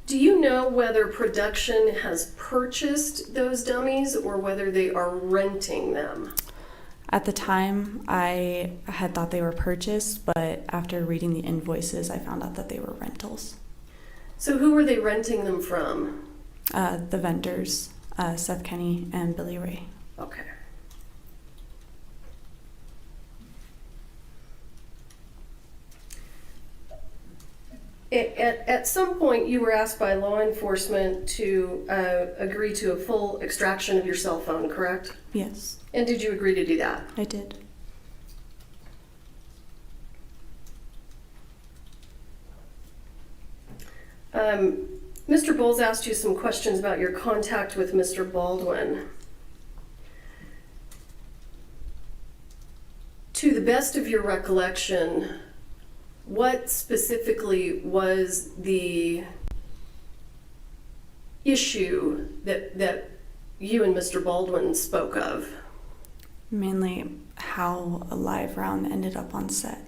Do you know whether production has purchased those dummies or whether they are renting them? At the time, I had thought they were purchased, but after reading the invoices, I found out that they were rentals. So who were they renting them from? The vendors, Seth Kenny and Billy Ray. Okay. At some point, you were asked by law enforcement to agree to a full extraction of your cell phone, correct? Yes, And did you agree to do that? I did. Mr. Bowles asked you some questions about your contact with Mr. Baldwin. To the best of your recollection, what specifically was the issue that you and Mr. Baldwin spoke of? Mainly how a live round ended up on set.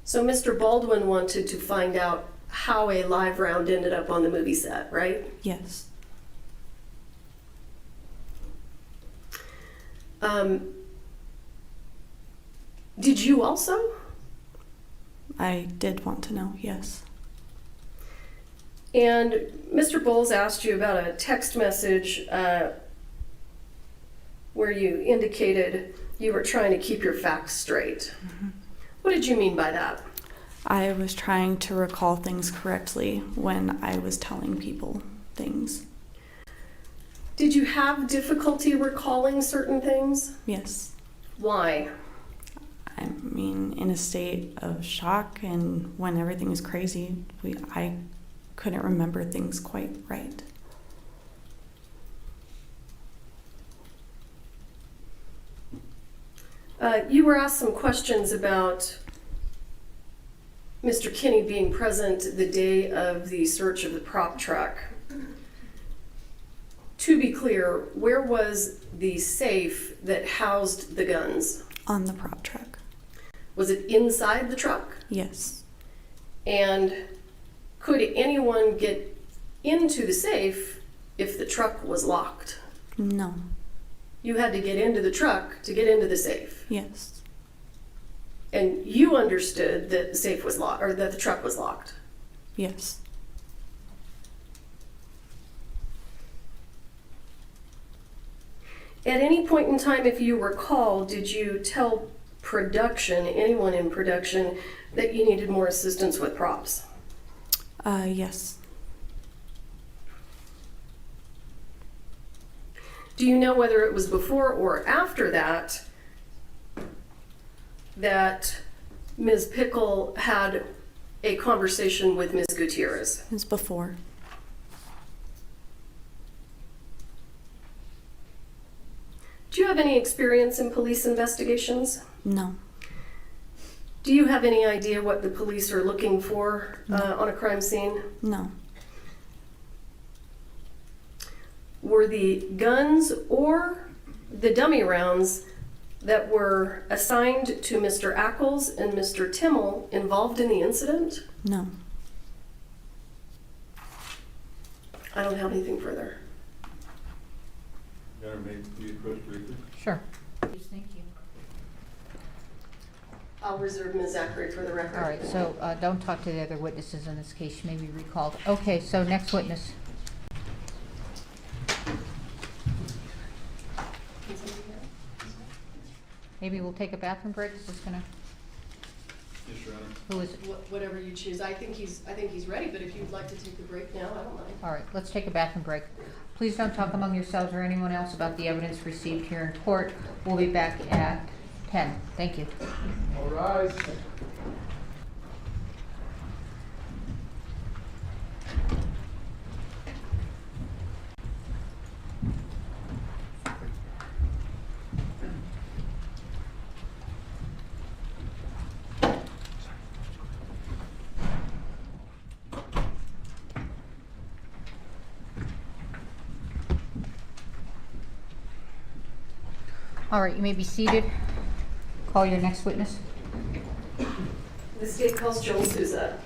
So Mr. Baldwin wanted to find out how a live round ended up on the movie set, right? Yes, Did you also? I did want to know, yes. And Mr. Bowles asked you about a text message where you indicated you were trying to keep your facts straight. What did you mean by that? I was trying to recall things correctly when I was telling people things. Did you have difficulty recalling certain things? Yes. Why? I mean, in a state of shock, and when everything is crazy, I couldn't remember things quite right. You were asked some questions about Mr. Kinney being present the day of the search of the prop truck. To be clear, where was the safe that housed the guns? On the prop truck. Was it inside the truck? Yes. And could anyone get into the safe if the truck was locked? No. You had to get into the truck to get into the safe. Yes. And you understood that the safe was locked, or that the truck was locked. Yes. At any point in time, if you recall, did you tell production, anyone in production, that you needed more assistance with props? Yes. Do you know whether it was before or after that that Ms. Pickle had a conversation with Ms. Gutierrez? It was before. Do you have any experience in police investigations? No. Do you have any idea what the police are looking for on a crime scene? No. Were the guns or the dummy rounds that were assigned to Mr. Ackles and Mr. Timmel involved in the incident? No. I don't have anything further. Mayor, may we approach briefly? Sure. Thank you. I'll reserve Ms. Zachary for the record. All right, so don't talk to the other witnesses in this case. She may be recalled. Okay, so next witness. Maybe we'll take a bathroom break. Is this gonna? Yes, Your Honor. Who is? Whatever you choose. I think he's ready, but if you'd like to take the break now, I don't mind. All right, let's take a bathroom break. Please don't talk among yourselves or anyone else about the evidence received here in court. We'll be back at 10. Thank you. All rise. All right, you may be seated. Call your next witness. The state calls Joel Souza.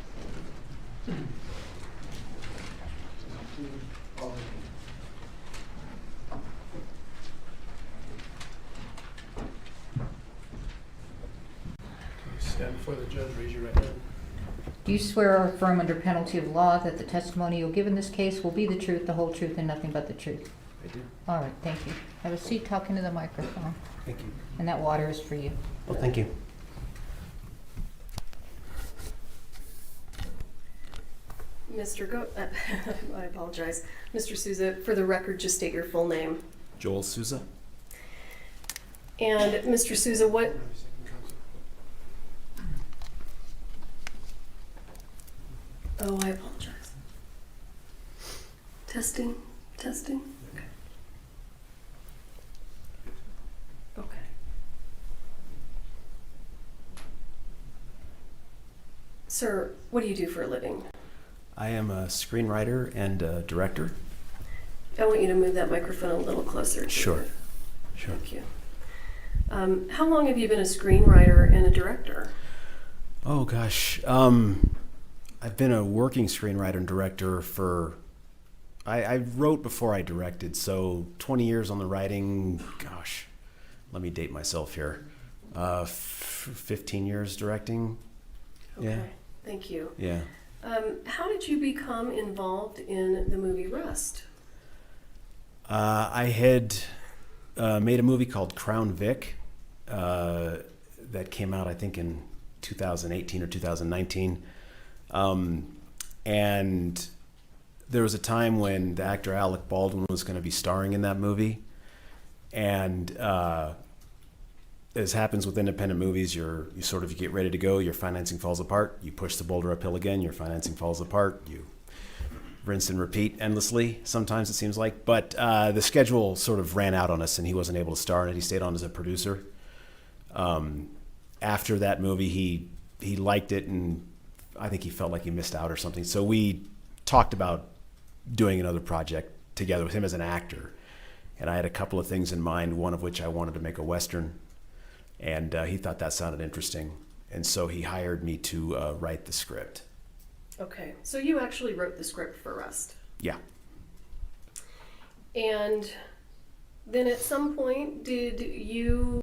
Stand before the judge, raise your right hand. Do you swear or affirm under penalty of law that the testimony you'll give in this case will be the truth, the whole truth, and nothing but the truth? I do. All right, thank you. Have a seat, talk into the microphone. Thank you. And that water is for you. Well, thank you. I apologize. Mr. Souza, for the record, just state your full name. Joel Souza. And Mr. Souza, what, oh, I apologize. Testing, testing. Okay. Okay. Sir, what do you do for a living? I am a screenwriter and a director. I want you to move that microphone a little closer. To Sure. you. Sure. Thank you. How long have you been a screenwriter and a director? Oh gosh, I've been a working screenwriter and director for. I wrote before I directed, so 20 years on the writing. Gosh, let me date myself here. 15 years directing. Okay. Yeah. Thank you. Yeah. How did you become involved in the movie Rust? I had made a movie called Crown Vic that came out, I think, in 2018 or 2019. And there was a time when the actor Alec Baldwin was going to be starring in that movie. And as happens with independent movies, you get ready to go, your financing falls apart, you push the boulder uphill again, your financing falls apart, you rinse and repeat endlessly, sometimes it seems like. But the schedule sort of ran out on us and he wasn't able to star in it. He stayed on as a producer. After that movie, he liked it and I think he felt like he missed out or something. So we talked about doing another project together with him as an actor. And I had a couple of things in mind, one of which I wanted to make a Western. And he thought that sounded interesting. And so he hired me to write the script. Okay, so you actually wrote the script for Rust. Yeah. And then at some point, did you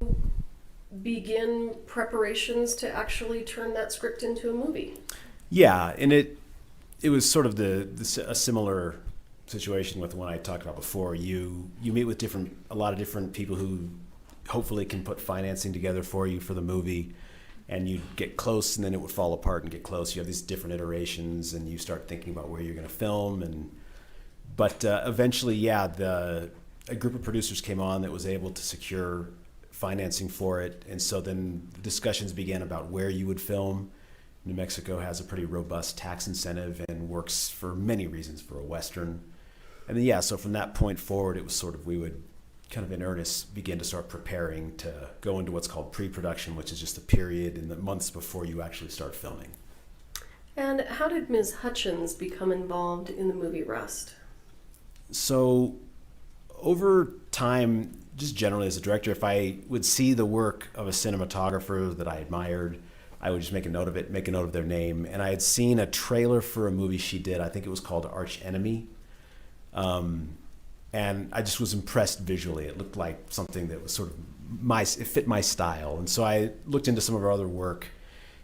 begin preparations to actually turn that script into a movie? Yeah, and it was sort of a similar situation with the one I talked about before. You meet with a lot of different people who hopefully can put financing together for you for the movie, and you get close and then it would fall apart and get close. You have these different iterations and you start thinking about where you're going to film. But eventually, yeah, a group of producers came on that was able to secure financing for it. And so then the discussions began about where you would film. New Mexico has a pretty robust tax incentive and works for many reasons for a Western. And then, yeah, so from that point forward, it was sort of, we would kind of in earnest begin to start preparing to go into what's called pre-production, which is just a period in the months before you actually start filming. And how did Ms. Hutchins become involved in the movie Rust? So over time, just generally as a director, if I would see the work of a cinematographer that I admired, I would just make a note of it, make a note of their name. And I had seen a trailer for a movie she did, I think it was called Arch Enemy. And I just was impressed visually. It looked like something that was sort of it fit my style. And so I looked into some of her other work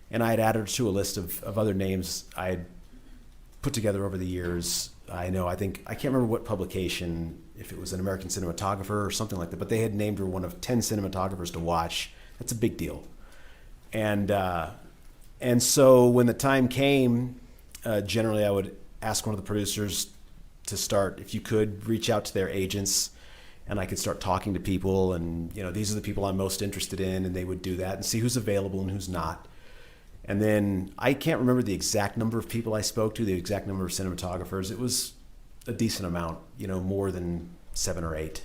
and I had added her to a list of other names I had put together over the years. I can't remember what publication, if it was an American cinematographer or something like that, but they had named her one of 10 cinematographers to watch. That's a big deal. And so when the time came, generally I would ask one of the producers to start, if you could, reach out to their agents and I could start talking to people and, these are the people I'm most interested in, and they would do that and see who's available and who's not. And then I can't remember the exact number of people I spoke to, the exact number of cinematographers. It was a decent amount, more than 7 or 8.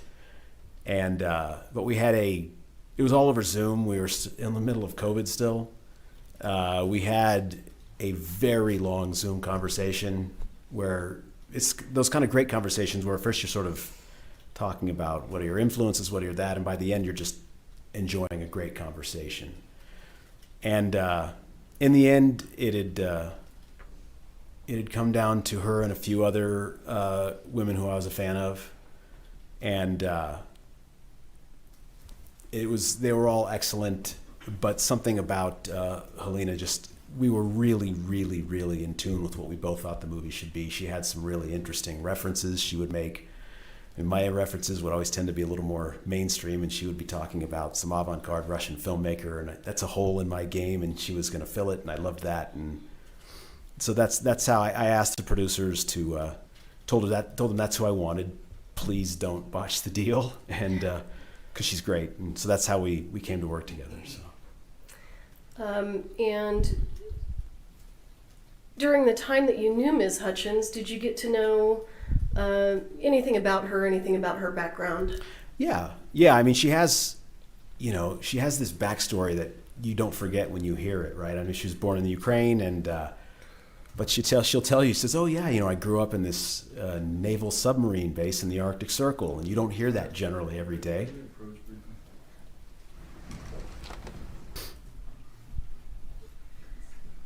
And, but we had it was all over Zoom. We were in the middle of COVID still. We had a very long Zoom conversation where it's those kind of great conversations where first you're sort of talking about what are your influences, what are your that, and by the end you're just enjoying a great conversation. And in the end, it had come down to her and a few other women who I was a fan of, and they were all excellent, but something about Helena we were really, really, really in tune with what we both thought the movie should be. She had some really interesting references she would make. And my references would always tend to be a little more mainstream, and she would be talking about some avant-garde Russian filmmaker, and that's a hole in my game, and she was going to fill it, and I loved that. so that's how I asked the producers to told them that's who I wanted. Please don't botch the deal, and because she's great, and so that's how we came to work together. So. And during the time that you knew Ms. Hutchins, did you get to know anything about her background? Yeah. I mean, she has this backstory that you don't forget when you hear it, right? I mean, she was born in the Ukraine, and but she'll tell you, she says, "Oh yeah, I grew up in this naval submarine base in the Arctic Circle," and you don't hear that generally every day.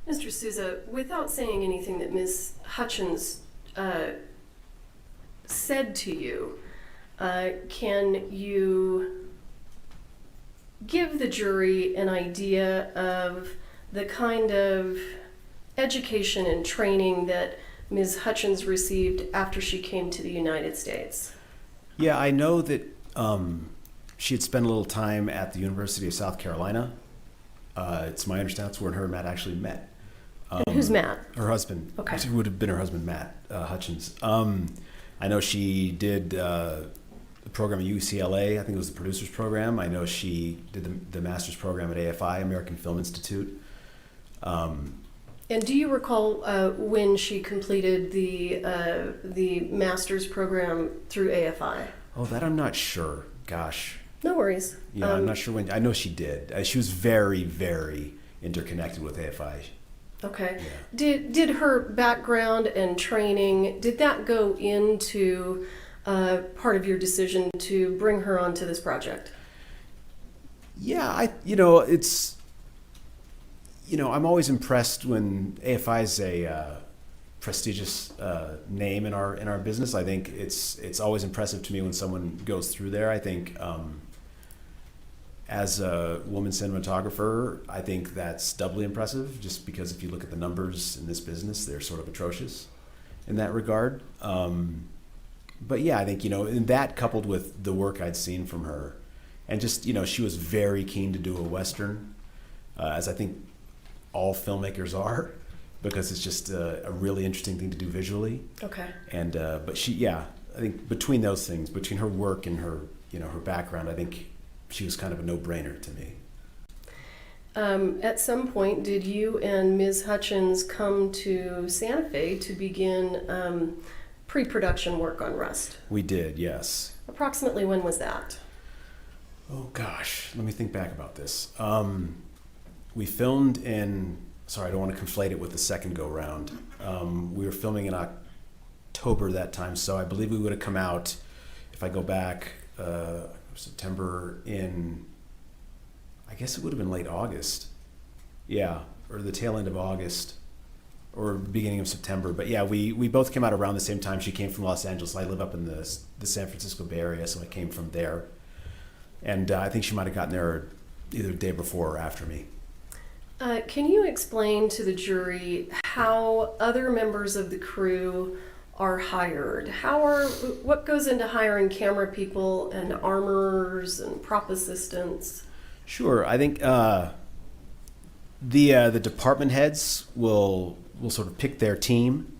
Mr. Souza, without saying anything that Ms. Hutchins said to you, can you give the jury an idea of the kind of education and training that Ms. Hutchins received after she came to the United States? Yeah, I know that she had spent a little time at the University of South Carolina. It's my understanding that's where her and Matt actually met. And who's Matt? Her husband. Okay. It would have been her husband, Matt Hutchins. I know she did the program at UCLA. I think it was the producer's program. I know she did the master's program at AFI, American Film Institute. And do you recall when she completed the master's program through AFI? Oh, that I'm not sure. Gosh. No worries. Yeah, I'm not sure when. I know she did. She was very, very interconnected with AFI. Okay. Yeah. Did her background and training, did that go into part of your decision to bring her onto this project? Yeah, it's, I'm always impressed when AFI is a prestigious name in our business. I think it's always impressive to me when someone goes through there. I think as a woman cinematographer, I think that's doubly impressive, just because if you look at the numbers in this business, they're sort of atrocious in that regard. But yeah, I think, and that coupled with the work I'd seen from her, and just, she was very keen to do a Western, as I think all filmmakers are, because it's just a really interesting thing to do visually. Okay. And, but I think between those things, between her work and her, her background, I think she was kind of a no-brainer to me. At some point, did you and Ms. Hutchins come to Santa Fe to begin pre-production work on Rust? We did, yes. Approximately when was that? Oh gosh, let me think back about this. We filmed sorry, I don't want to conflate it with the second go-round. We were filming in October that time, so I believe we would have come out, if I go back, September I guess it would have been late August. Yeah, or the tail end of August or beginning of September. But yeah, we both came out around the same time. She came from Los Angeles. I live up in the San Francisco Bay Area, so I came from there. And I think she might have gotten there either the day before or after me. Can you explain to the jury how other members of the crew are hired? What goes into hiring camera people and armorers and prop assistants? Sure, I think the department heads will sort of pick their team.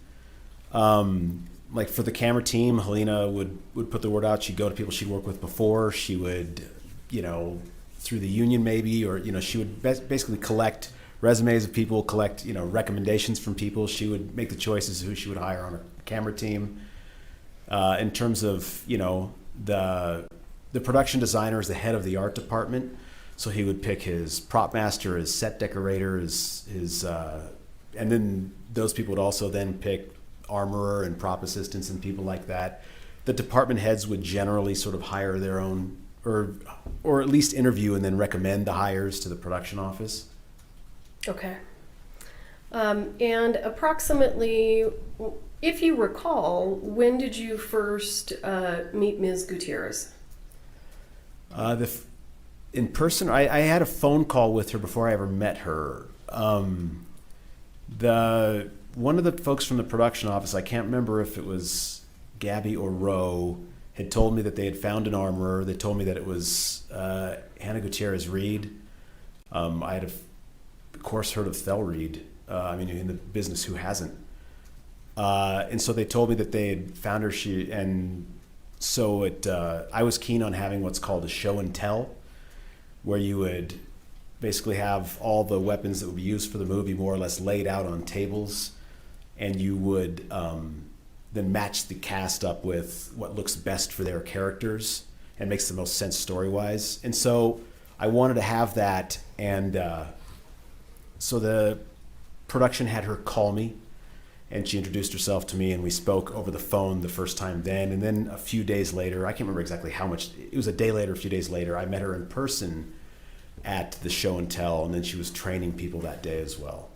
Like for the camera team, Helena would put the word out. She'd go to people she'd worked with before. She would, through the union maybe, or she would basically collect resumes of people, collect recommendations from people. She would make the choices of who she would hire on her camera team. In terms of the production designer is the head of the art department, so he would pick his prop master, his set decorator, his and then those people would also then pick armorer and prop assistants and people like that. The department heads would generally sort of hire their own, or at least interview and then recommend the hires to the production office. Okay. And approximately, if you recall, when did you first meet Ms. Gutierrez? In person, I had a phone call with her before I ever met her. One of the folks from the production office, I can't remember if it was Gabby or Roe, had told me that they had found an armorer. They told me that it was Hannah Gutierrez Reed. I had, of course, heard of Thel Reed In the business, who hasn't? And so they told me that they had found her. I was keen on having what's called a show and tell, where you would basically have all the weapons that would be used for the movie more or less laid out on tables, and you would then match the cast up with what looks best for their characters and makes the most sense story-wise. And so I wanted to have that, and so the production had her call me, and she introduced herself to me, and we spoke over the phone the first time then. And then a few days later, I can't remember exactly how much, it was a day later, a few days later, I met her in person at the show and tell, and then she was training people that day as well.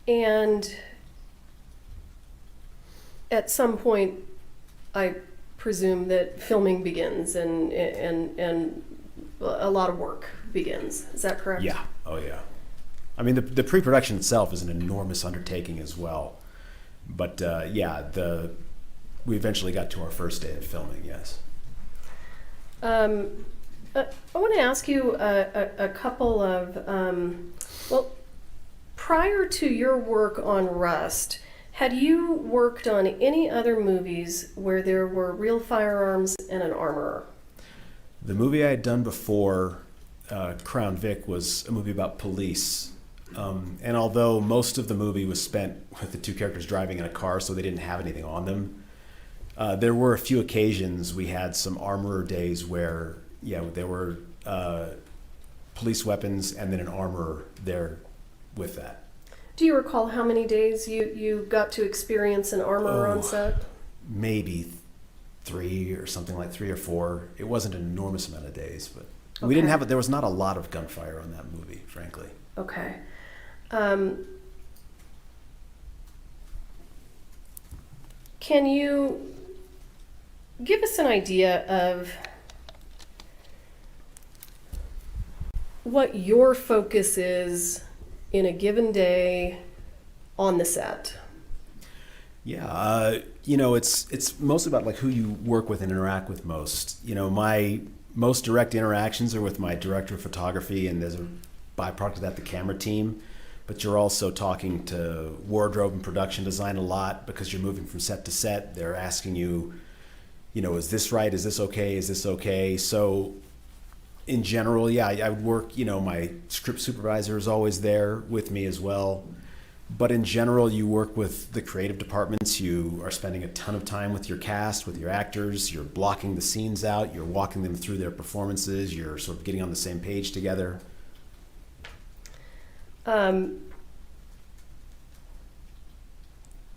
And at some point, I presume that filming begins and a lot of work begins. Is that correct? Yeah. Oh, yeah. I mean, the pre-production itself is an enormous undertaking as well. But we eventually got to our first day of filming, yes. I want to ask you a couple of, prior to your work on Rust, had you worked on any other movies where there were real firearms and an armorer? The movie I had done before, Crown Vic, was a movie about police. And although most of the movie was spent with the two characters driving in a car, so they didn't have anything on them, there were a few occasions we had some armorer days where, there were police weapons and then an armorer there with that. Do you recall how many days you got to experience an armorer on set? Maybe 3 or something, like 3 or 4. It wasn't an enormous amount of days, but Okay. we didn't have it. There was not a lot of gunfire on that movie, frankly. Okay. Can you give us an idea of what your focus is in a given day on the set? Yeah, it's mostly about like who you work with and interact with most. My most direct interactions are with my director of photography, and there's a byproduct of that, the camera team. But you're also talking to wardrobe and production design a lot because you're moving from set to set. They're asking you, is this right? Is this okay? Is this okay? So in general, I would work, my script supervisor is always there with me as well. But in general, you work with the creative departments. You are spending a ton of time with your cast, with your actors. You're blocking the scenes out. You're walking them through their performances. You're sort of getting on the same page together.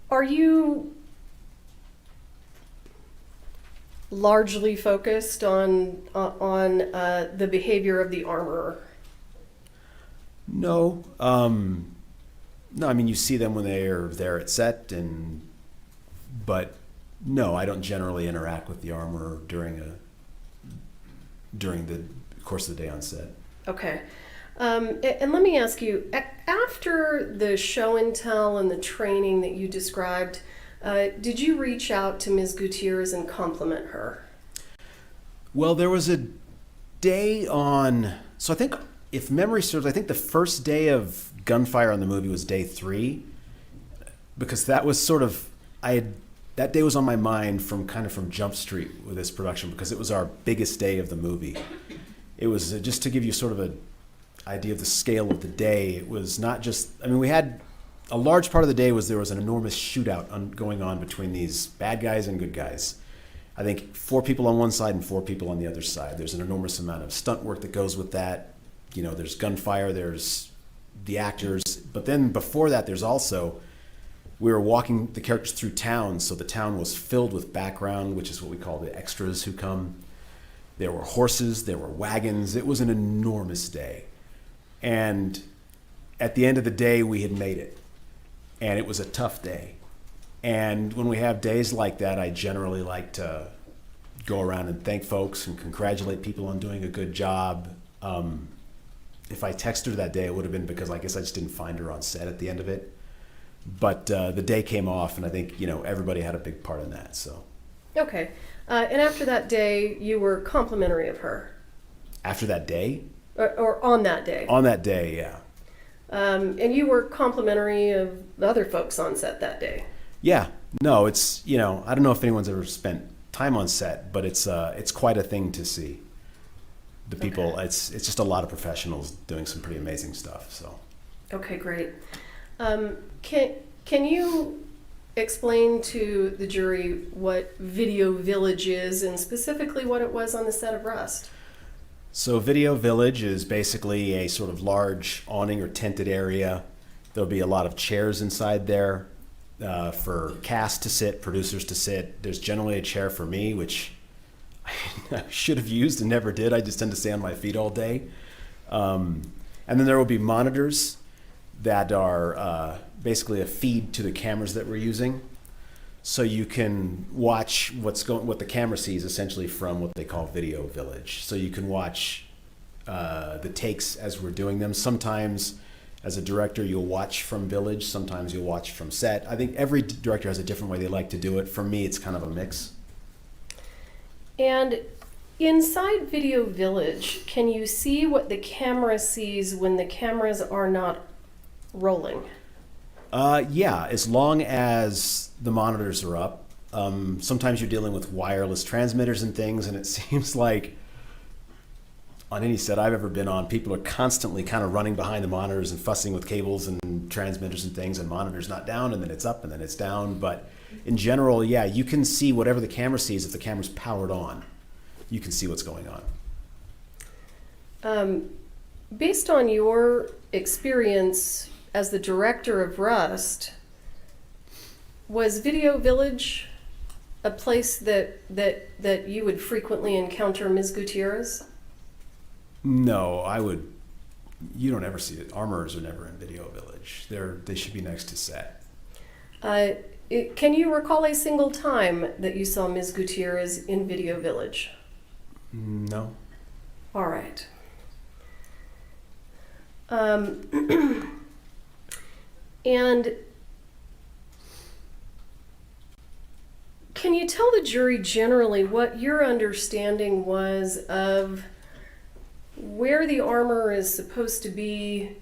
Are you largely focused on the behavior of the armorer? No. No, I mean, you see them when they are there at set, but no, I don't generally interact with the armorer during the course of the day on set. Okay. And let me ask you, after the show and tell and the training that you described, did you reach out to Ms. Gutierrez and compliment her? Well, there was a day so I think, if memory serves, I think the first day of gunfire on the movie was day 3, because that was sort of, that day was on my mind from Jump Street with this production, because it was our biggest day of the movie. It was, just to give you sort of an idea of the scale of the day, it was not just, we had, a large part of the day there was an enormous shootout going on between these bad guys and good guys. I think 4 people on one side and 4 people on the other side. There's an enormous amount of stunt work that goes with that. There's gunfire, there's the actors, but then before that, there's also, we were walking the characters through town, so the town was filled with background, which is what we call the extras who come. There were horses, there were wagons. It was an enormous day. And at the end of the day, we had made it. And it was a tough day. And when we have days like that, I generally like to go around and thank folks and congratulate people on doing a good job. If I texted her that day, it would have been because I guess I just didn't find her on set at the end of it. But the day came off, and I think, everybody had a big part in that. So. Okay. And after that day, you were complimentary of her? After that day? Or on that day? On that day, yeah. And you were complimentary of the other folks on set that day. Yeah, no, it's, you know, I don't know if anyone's ever spent time on set, but it's quite a thing to see. The people, Okay. it's just a lot of professionals doing some pretty amazing stuff. So Okay, great. Can you explain to the jury what Video Village is and specifically what it was on the set of Rust? So Video Village is basically a sort of large awning or tented area. There'll be a lot of chairs inside there for cast to sit, producers to sit. There's generally a chair for me, which I should have used and never did. I just tend to stay on my feet all day. And then there will be monitors that are basically a feed to the cameras that we're using. So you can watch what the camera sees essentially from what they call Video Village. So you can watch the takes as we're doing them. Sometimes as a director, you'll watch from Village. Sometimes you'll watch from set. I think every director has a different way they like to do it. For me, it's kind of a mix. And inside Video Village, can you see what the camera sees when the cameras are not rolling? Yeah, as long as the monitors are up. Sometimes you're dealing with wireless transmitters and things, and it seems like on any set I've ever been on, people are constantly kind of running behind the monitors and fussing with cables and transmitters and things, and monitors not down, and then it's up, and then it's down. But in general, yeah, you can see whatever the camera sees. If the camera's powered on, you can see what's going on. Based on your experience as the director of Rust, was Video Village a place that you would frequently encounter Ms. Gutierrez? No, I would. You don't ever see it. Armorers are never in Video Village. They should be next to set. Can you recall a single time that you saw Ms. Gutierrez in Video Village? No. All right. And can you tell the jury generally what your understanding was of where the armor is supposed to be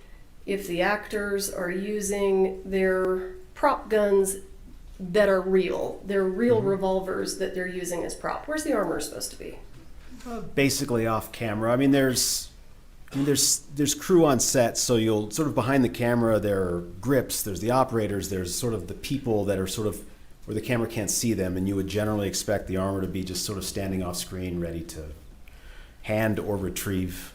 if the actors are using their prop guns that are real? They're real revolvers that they're using as prop. Where's the armor supposed to be? Basically off camera. I mean, there's crew on set, so you'll sort of behind the camera, there are grips, there's the operators, there's sort of the people that are sort of where the camera can't see them, and you would generally expect the armor to be just sort of standing off screen, ready to hand or retrieve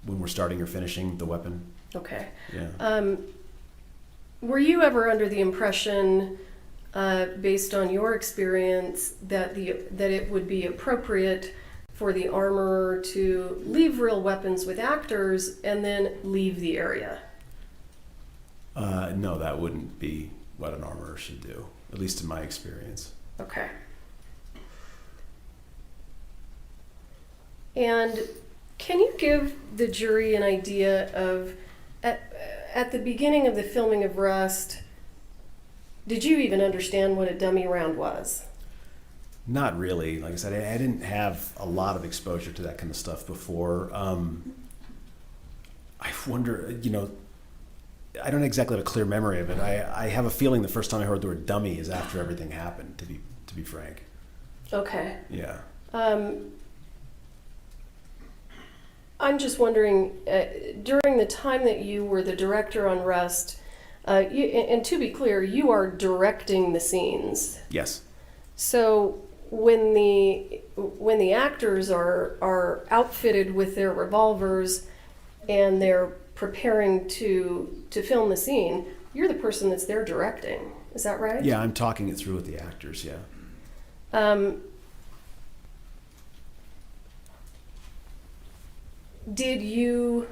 when we're starting or finishing the weapon. Okay. Yeah. Were you ever under the impression, based on your experience, that it would be appropriate for the armorer to leave real weapons with actors and then leave the area? No, that wouldn't be what an armorer should do, at least in my experience. Okay. And can you give the jury an idea of, at the beginning of the filming of Rust, did you even understand what a dummy round was? Not really. Like I said, I didn't have a lot of exposure to that kind of stuff before. I wonder, I don't exactly have a clear memory of it. I have a feeling the first time I heard the word dummy is after everything happened, to be frank. Okay. Yeah. I'm just wondering, during the time that you were the director on Rust, and to be clear, you are directing the scenes. Yes. So when the actors are outfitted with their revolvers and they're preparing to film the scene, you're the person that's there directing. Is that right? Yeah, I'm talking it through with the actors, yeah. Did you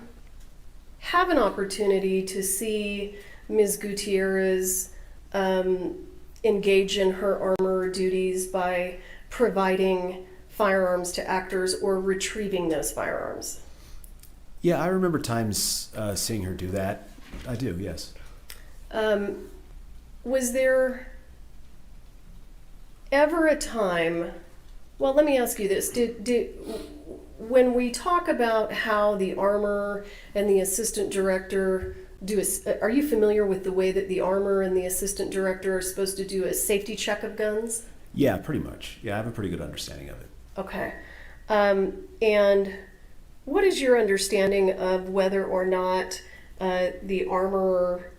have an opportunity to see Ms. Gutierrez engage in her armor duties by providing firearms to actors or retrieving those firearms? Yeah, I remember times seeing her do that. I do, yes. Was there ever a time, well, let me ask you this, when we talk about how the armorer and the assistant director are you familiar with the way that the armor and the assistant director are supposed to do a safety check of guns? Yeah, pretty much. Yeah, I have a pretty good understanding of it. Okay. And what is your understanding of whether or not the armorer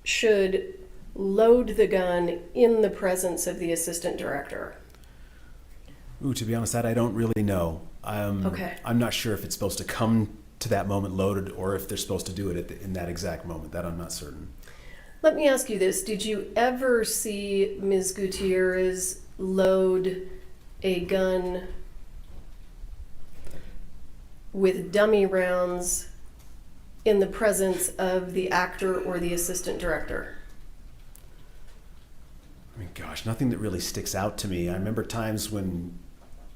should load the gun in the presence of the assistant director? Ooh, to be honest, that I don't really know. Okay. I'm not sure if it's supposed to come to that moment loaded or if they're supposed to do it in that exact moment. That I'm not certain. Let me ask you this. Did you ever see Ms. Gutierrez load a gun with dummy rounds in the presence of the actor or the assistant director? I mean, gosh, nothing that really sticks out to me. I remember times when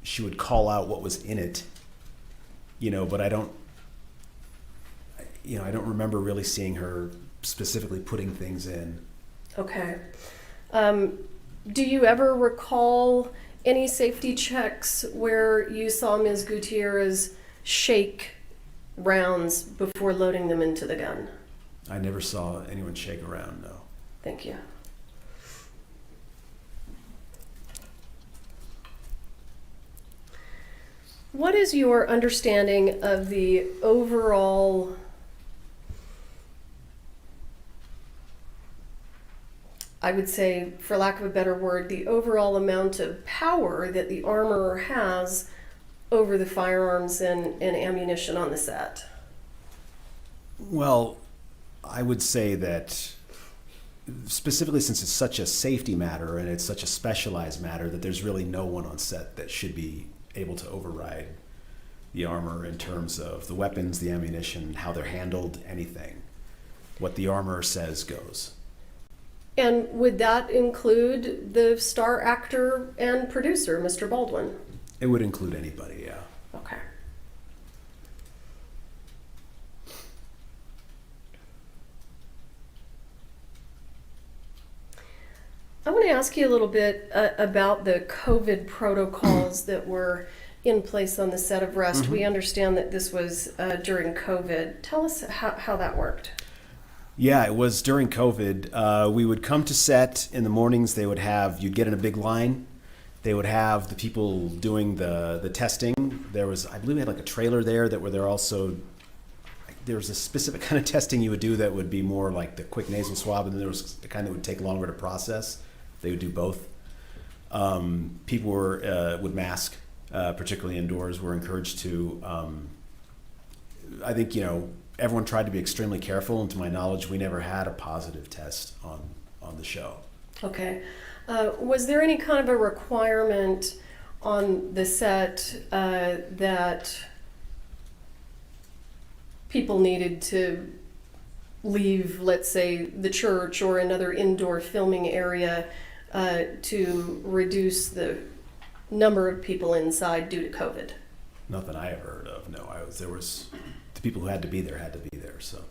she would call out what was in it, but I don't remember really seeing her specifically putting things in. Okay. Do you ever recall any safety checks where you saw Ms. Gutierrez shake rounds before loading them into the gun? I never saw anyone shake around, no. Thank you. What is your understanding of the overall I would say, for lack of a better word, the overall amount of power that the armorer has over the firearms and ammunition on the set? Well, I would say that specifically since it's such a safety matter and it's such a specialized matter that there's really no one on set that should be able to override the armor in terms of the weapons, the ammunition, how they're handled, anything. What the armorer says goes. And would that include the star actor and producer, Mr. Baldwin? It would include anybody, yeah. Okay. I want to ask you a little bit about the COVID protocols that were in place on the set of Rust. We understand that this was during COVID. Tell us how that worked. Yeah, it was during COVID. We would come to set in the mornings. You'd get in a big line. They would have the people doing the testing. There was, I believe, we had like a trailer there there was a specific kind of testing you would do that would be more like the quick nasal swab, and then there was the kind that would take longer to process. They would do both. People would mask, particularly indoors, were encouraged to. I think, everyone tried to be extremely careful, and to my knowledge, we never had a positive test on the show. Okay. Was there any kind of a requirement on the set that people needed to leave, let's say, the church or another indoor filming area to reduce the number of people inside due to COVID? Nothing I ever heard of. No, there was the people who had to be there. So.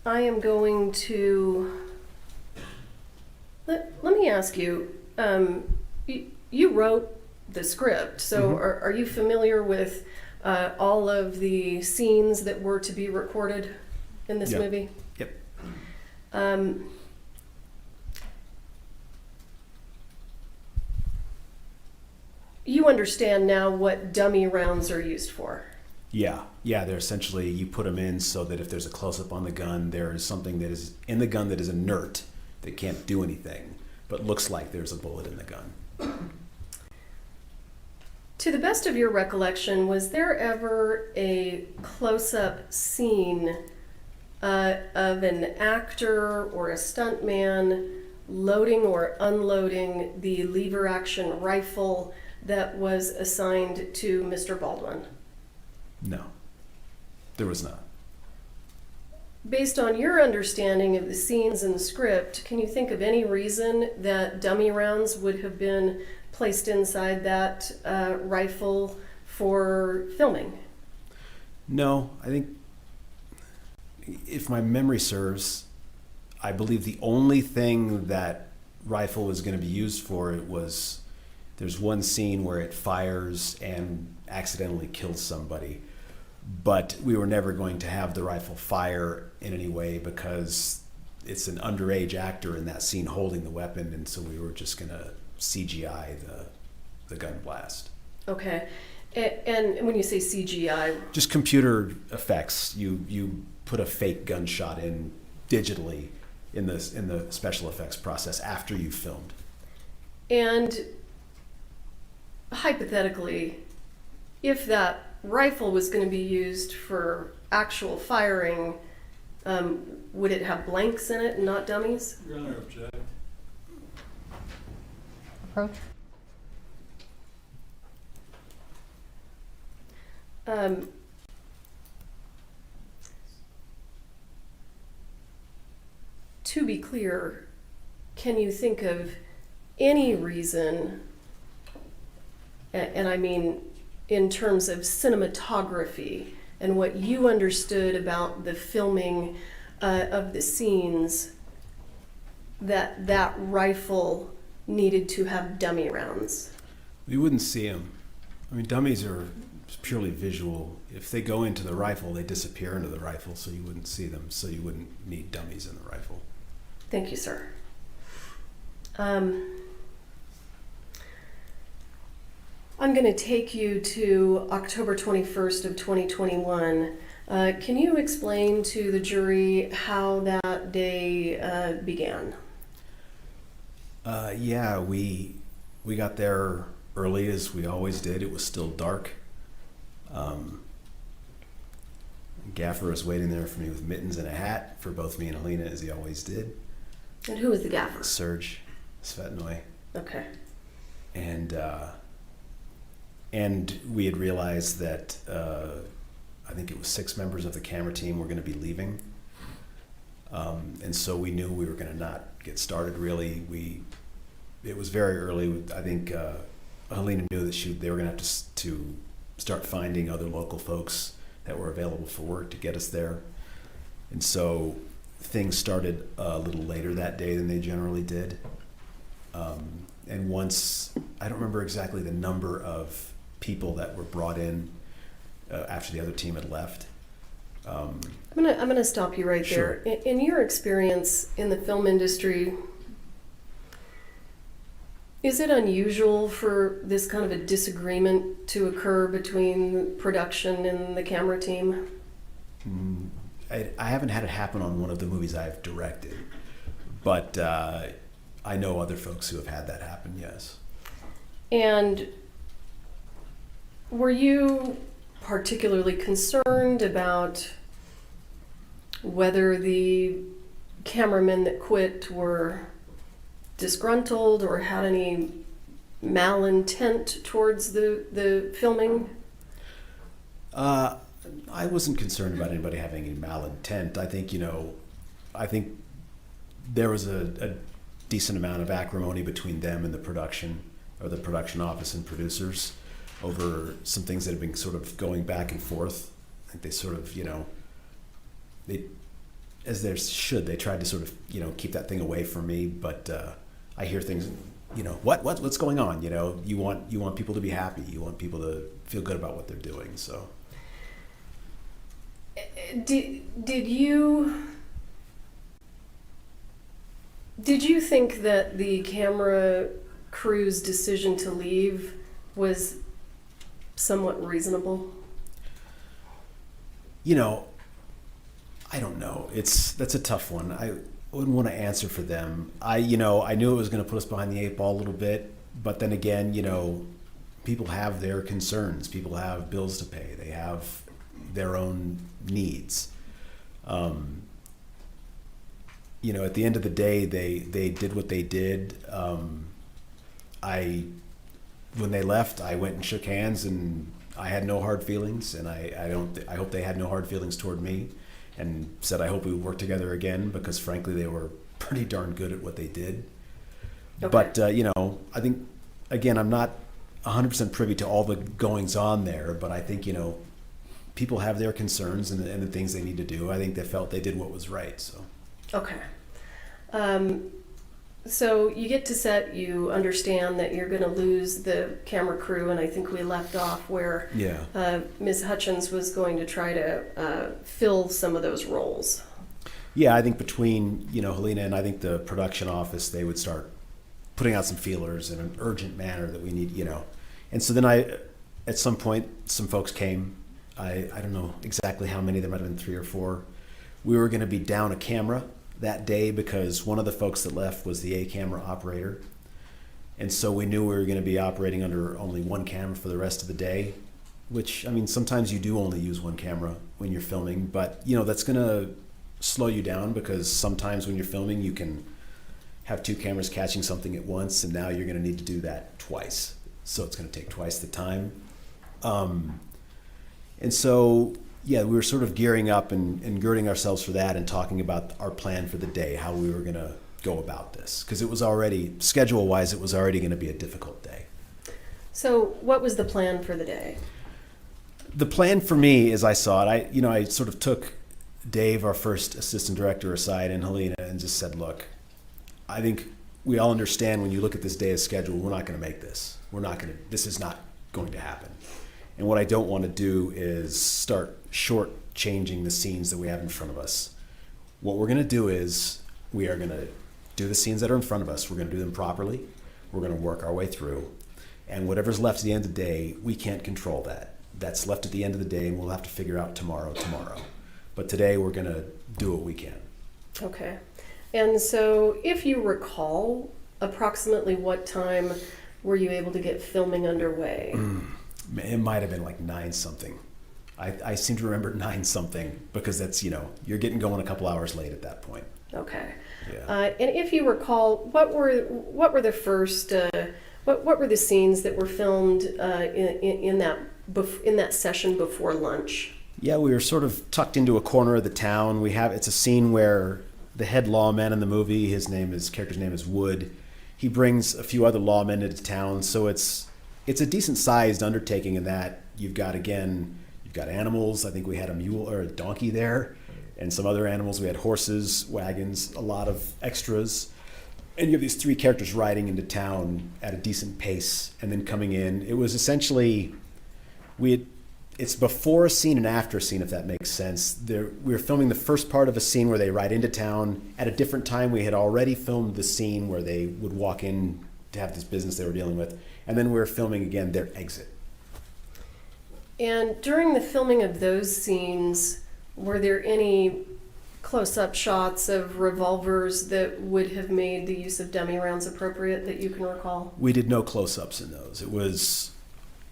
I am going to let me ask you. You wrote the script, so are you familiar with all of the scenes that were to be recorded in this movie? Yep. You understand now what dummy rounds are used for? Yeah. They're essentially, you put them in so that if there's a close-up on the gun, there is something that is in the gun that is inert, that can't do anything, but looks like there's a bullet in the gun. To the best of your recollection, was there ever a close-up scene of an actor or a stuntman loading or unloading the lever-action rifle that was assigned to Mr. Baldwin? No, there was not. Based on your understanding of the scenes in the script, can you think of any reason that dummy rounds would have been placed inside that rifle for filming? No, I think if my memory serves, I believe the only thing that rifle was going to be used for, there's one scene where it fires and accidentally kills somebody. But we were never going to have the rifle fire in any way because it's an underage actor in that scene holding the weapon, and so we were just going to CGI the gun blast. Okay. And when you say CGI, Just computer effects. You put a fake gunshot in digitally in the special effects process after you've filmed. and hypothetically, if that rifle was going to be used for actual firing, would it have blanks in it and not dummies? Your Honor, object. Approach? To be clear, can you think of any reason, and I mean in terms of cinematography and what you understood about the filming of the scenes, that rifle needed to have dummy rounds? You wouldn't see them. I mean, dummies are purely visual. If they go into the rifle, they disappear into the rifle, so you wouldn't see them. So you wouldn't need dummies in the rifle. Thank you, sir. I'm going to take you to October 21st of 2021. Can you explain to the jury how that day began? Yeah, we got there early as we always did. It was still dark. Gaffer was waiting there for me with mittens and a hat for both me and Helena, as he always did. And who was the gaffer? Serge Svetnoy. Okay. And we had realized that I think it was 6 members of the camera team were going to be leaving. And so we knew we were going to not get started really. It was very early. I think Helena knew that they were going to have to start finding other local folks that were available for work to get us there. And so things started a little later that day than they generally did. And once, I don't remember exactly the number of people that were brought in after the other team had left. I'm gonna stop you right Sure. there. In your experience in the film industry, is it unusual for this kind of a disagreement to occur between production and the camera team? I haven't had it happen on one of the movies I've directed, but I know other folks who have had that happen, yes. And were you particularly concerned about whether the cameramen that quit were disgruntled or had any malintent towards the filming? I wasn't concerned about anybody having any malintent. I think there was a decent amount of acrimony between them and the production office and producers over some things that have been sort of going back and forth. I think they sort of, as there should, they tried to sort of, keep that thing away from me. But I hear things, what's going on? You want people to be happy. You want people to feel good about what they're doing. So. Did you think that the camera crew's decision to leave was somewhat reasonable? I don't know. That's a tough one. I wouldn't want to answer for them. I knew it was going to put us behind the 8 ball a little bit, but then again, people have their concerns. People have bills to pay. They have their own needs. At the end of the day, they did what they did. When they left, I went and shook hands, and I had no hard feelings, and I hope they had no hard feelings toward me, and said I hope we would work together again, because frankly they were pretty darn good at what they did. Okay. But I think, again, I'm not 100% privy to all the goings on there, but I think people have their concerns and the things they need to do. I think they felt they did what was right. So. Okay. So you get to set, you understand that you're going to lose the camera crew, and I think we left off where Yeah. Ms. Hutchins was going to try to fill some of those roles. Yeah, I think between, Helena and I think the production office, they would start putting out some feelers in an urgent manner that we need, And so then at some point, some folks came. I don't know exactly how many, there might have been 3 or 4. We were going to be down a camera that day because one of the folks that left was the A camera operator. And so we knew we were going to be operating under only one camera for the rest of the day, which, sometimes you do only use one camera when you're filming, but, that's going to slow you down because sometimes when you're filming, you can have 2 cameras catching something at once, and now you're going to need to do that twice. So it's going to take twice the time. And so, yeah, we were sort of gearing up and girding ourselves for that and talking about our plan for the day, how we were going to go about this. Because it was already, schedule-wise, it was already going to be a difficult day. So what was the plan for the day? The plan for me, as I saw it, I sort of took Dave, our first assistant director, aside, and Helena, and just said, look, I think we all understand when you look at this day as scheduled, we're not going to make this. This is not going to happen. And what I don't want to do is start short-changing the scenes that we have in front of us. What we're going to do is we are going to do the scenes that are in front of us. We're going to do them properly. We're going to work our way through. And whatever's left at the end of the day, we can't control that. That's left at the end of the day, and we'll have to figure out tomorrow. But today we're going to do what we can. Okay. And so if you recall, approximately what time were you able to get filming underway? It might have been like 9-something. I seem to remember 9-something because that's, you're getting going a couple hours late at that point. Okay. Yeah. And if you recall, what were the first, what were the scenes that were filmed in that session before lunch? Yeah, we were sort of tucked into a corner of the town. It's a scene where the head lawman in the movie, character's name is Wood. He brings a few other lawmen into town, so it's a decent sized undertaking in that you've got animals. I think we had a mule or a donkey there, and some other animals. We had horses, wagons, a lot of extras. And you have these 3 characters riding into town at a decent pace and then coming in. It was essentially, it's before a scene and after a scene, if that makes sense. We were filming the first part of a scene where they ride into town. At a different time, we had already filmed the scene where they would walk in to have this business they were dealing with. And then we were filming again their exit. And during the filming of those scenes, were there any close-up shots of revolvers that would have made the use of dummy rounds appropriate that you can recall? We did no close-ups in those. It was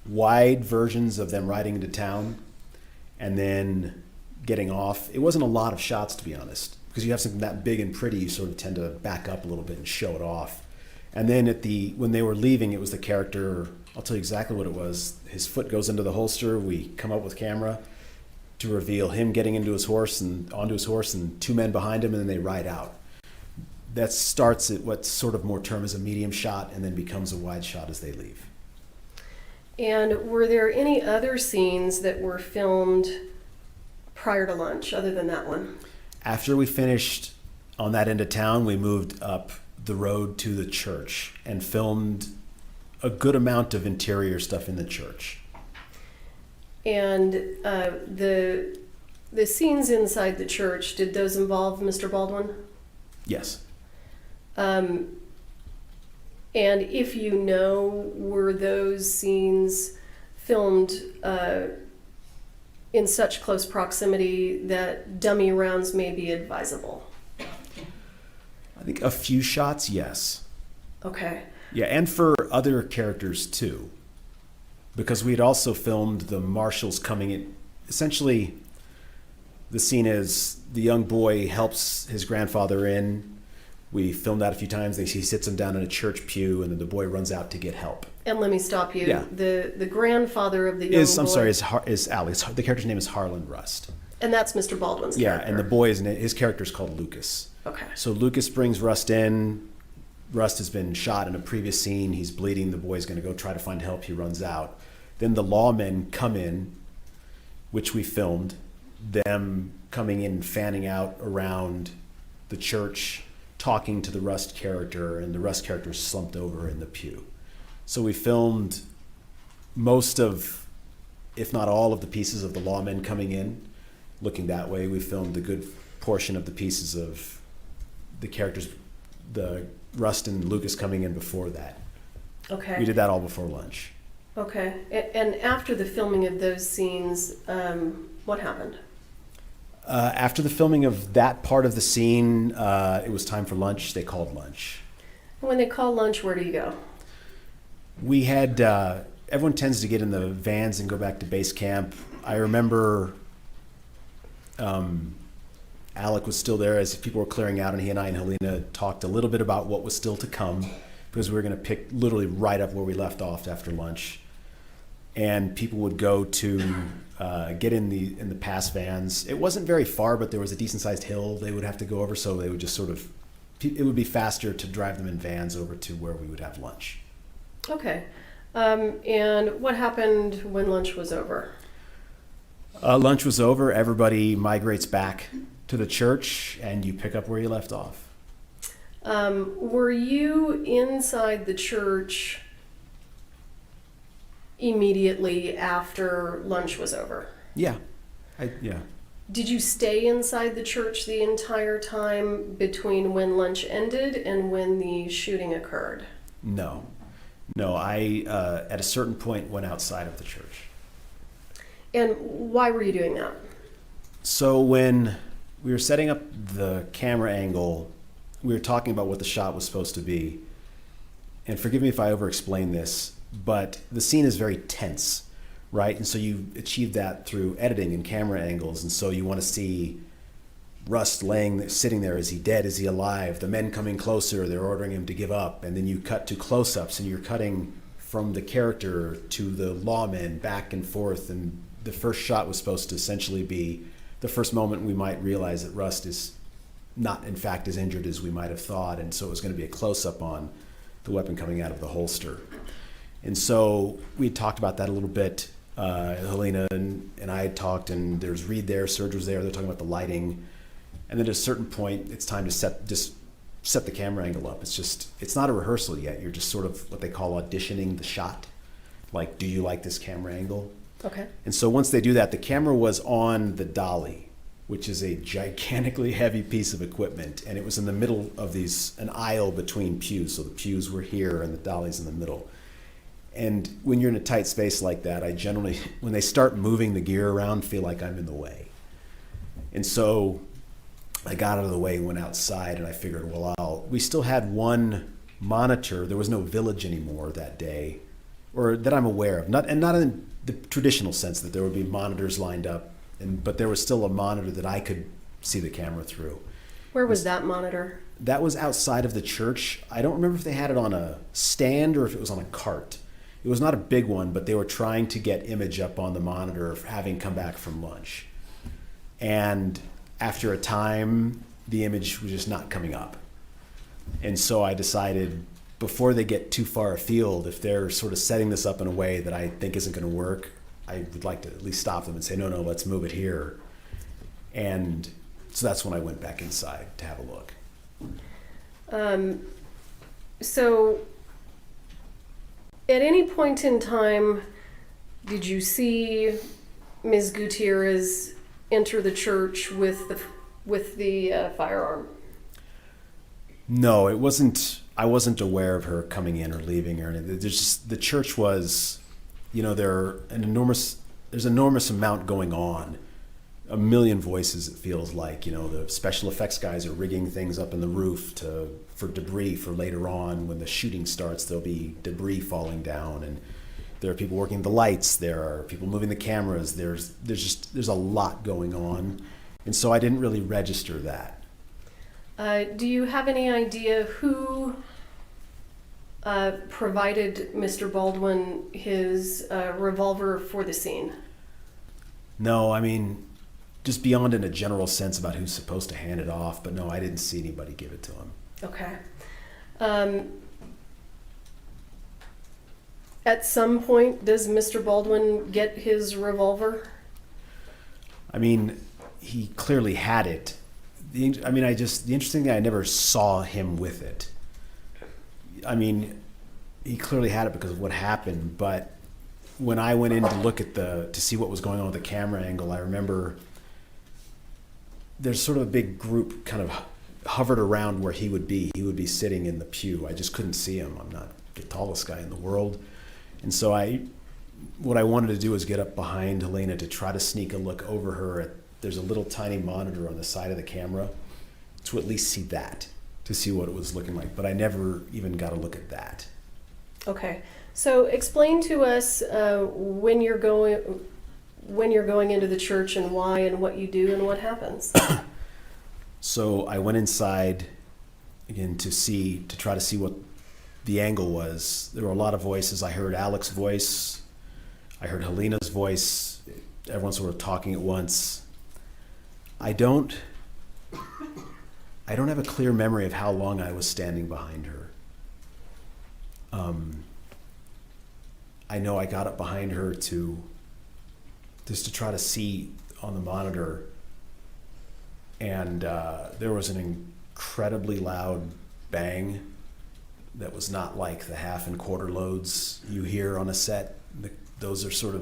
wide versions of them riding into town and then getting off. It wasn't a lot of shots, to be honest, because you have something that big and pretty, you sort of tend to back up a little bit and show it off. And then when they were leaving, it was the character, I'll tell you exactly what it was. His foot goes into the holster. We come up with camera to reveal him getting onto his horse and 2 men behind him, and then they ride out. That starts at what's sort of more termed as a medium shot and then becomes a wide shot as they leave. And were there any other scenes that were filmed prior to lunch other than that one? After we finished on that end of town, we moved up the road to the church and filmed a good amount of interior stuff in the church. And the scenes inside the church, did those involve Mr. Baldwin? Yes. And if you know, were those scenes filmed in such close proximity that dummy rounds may be advisable? I think a few shots, yes. Okay. Yeah, and for other characters too. Because we had also filmed the marshals coming in. Essentially, the scene is the young boy helps his grandfather in. We filmed that a few times. He sits him down in a church pew, and then the boy runs out to get help. And let me stop you. Yeah. The grandfather of the young boy. I'm sorry, is Alex. The character's name is Harlan Rust. And that's Mr. Baldwin's Yeah, character. and the boy his character's called Lucas. Okay. So Lucas brings Rust in. Rust has been shot in a previous scene. He's bleeding. The boy's going to go try to find help. He runs out. Then the lawmen come in, which we filmed, them coming in, fanning out around the church, talking to the Rust character, and the Rust character is slumped over in the pew. So we filmed most of, if not all of the pieces of the lawmen coming in, looking that way. We filmed a good portion of the pieces of the characters, the Rust and Lucas coming in before that. Okay. We did that all before lunch. Okay. And after the filming of those scenes, what happened? After the filming of that part of the scene, it was time for lunch. They called lunch. When they call lunch, where do you go? We had, everyone tends to get in the vans and go back to base camp. I remember Alec was still there as people were clearing out, and he and I and Helena talked a little bit about what was still to come, because we were going to pick literally right up where we left off after lunch. And people would go to get in the pass vans. It wasn't very far, but there was a decent sized hill they would have to go over, so they would just sort of, it would be faster to drive them in vans over to where we would have lunch. Okay. And what happened when lunch was over? Lunch was over, everybody migrates back to the church, and you pick up where you left off. Were you inside the church immediately after lunch was over? Yeah. Yeah. Did you stay inside the church the entire time between when lunch ended and when the shooting occurred? No. I at a certain point went outside of the church. And why were you doing that? So when we were setting up the camera angle, we were talking about what the shot was supposed to be. And forgive me if I over-explain this, but the scene is very tense, right? And so you achieve that through editing and camera angles. And so you want to see Rust sitting there. Is he dead? Is he alive? The men coming closer, they're ordering him to give up. And then you cut to close-ups, and you're cutting from the character to the lawmen back and forth. And the first shot was supposed to essentially be the first moment we might realize that Rust is not, in fact, as injured as we might have thought. And so it was going to be a close-up on the weapon coming out of the holster. And so we talked about that a little bit. Helena and I had talked, and there's Reed there, Serge was there. They're talking about the lighting. And then at a certain point, it's time to set the camera angle up. It's not a rehearsal yet. You're just sort of what they call auditioning the shot. Like, do you like this camera angle? Okay. And so once they do that, the camera was on the dolly, which is a gigantically heavy piece of equipment. And it was in the middle of an aisle between pews. So the pews were here and the dolly's in the middle. And when you're in a tight space like that, I generally, when they start moving the gear around, feel like I'm in the way. And so I got out of the way and went outside, and I figured, we still had one monitor. There was no village anymore that day, or that I'm aware of. Not in the traditional sense that there would be monitors lined up, but there was still a monitor that I could see the camera through. Where was that monitor? That was outside of the church. I don't remember if they had it on a stand or if it was on a cart. It was not a big one, but they were trying to get image up on the monitor having come back from lunch. And after a time, the image was just not coming up. And so I decided, before they get too far afield, if they're sort of setting this up in a way that I think isn't going to work, I would like to at least stop them and say, no, let's move it here. And so that's when I went back inside to have a look. So at any point in time, did you see Ms. Gutierrez enter the church with the firearm? No, it wasn't. I wasn't aware of her coming in or leaving or anything. There's just, the church was, there's an enormous amount going on. A million voices, it feels like. The special effects guys are rigging things up in the roof for debris for later on. When the shooting starts, there'll be debris falling down, and there are people working the lights. There are people moving the cameras. There's a lot going on, and so I didn't really register that. Do you have any idea who provided Mr. Baldwin his revolver for the scene? No, I mean, just beyond in a general sense about who's supposed to hand it off, but no, I didn't see anybody give it to him. Okay. At some point, does Mr. Baldwin get his revolver? I mean, he clearly had it. the interesting thing, I never saw him with it. I mean, he clearly had it because of what happened, but when I went in to look at to see what was going on with the camera angle, I remember there's sort of a big group kind of hovered around where he would be. He would be sitting in the pew. I just couldn't see him. I'm not the tallest guy in the world. And so what I wanted to do was get up behind Helena to try to sneak a look over her. There's a little tiny monitor on the side of the camera to at least see that, to see what it was looking like. But I never even got a look at that. Okay, so explain to us when you're going into the church and why and what you do and what happens. So I went inside again to try to see what the angle was. There were a lot of voices. I heard Alex's voice. I heard Helena's voice. Everyone's sort of talking at once. I don't have a clear memory of how long I was standing behind her. I know I got up behind her to try to see on the monitor, and there was an incredibly loud bang that was not like the half and quarter loads you hear on a set. Those are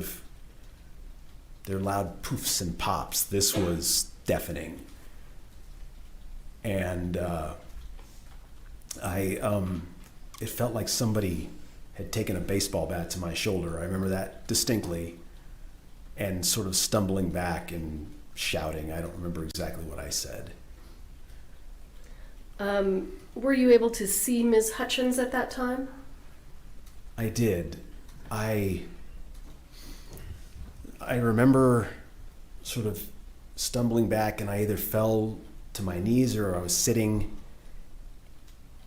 they're loud poofs and pops. This was deafening. And it felt like somebody had taken a baseball bat to my shoulder. I remember that distinctly, and sort of stumbling back and shouting. I don't remember exactly what I said. Were you able to see Ms. Hutchins at that time? I did. I remember sort of stumbling back, and I either fell to my knees or I was sitting,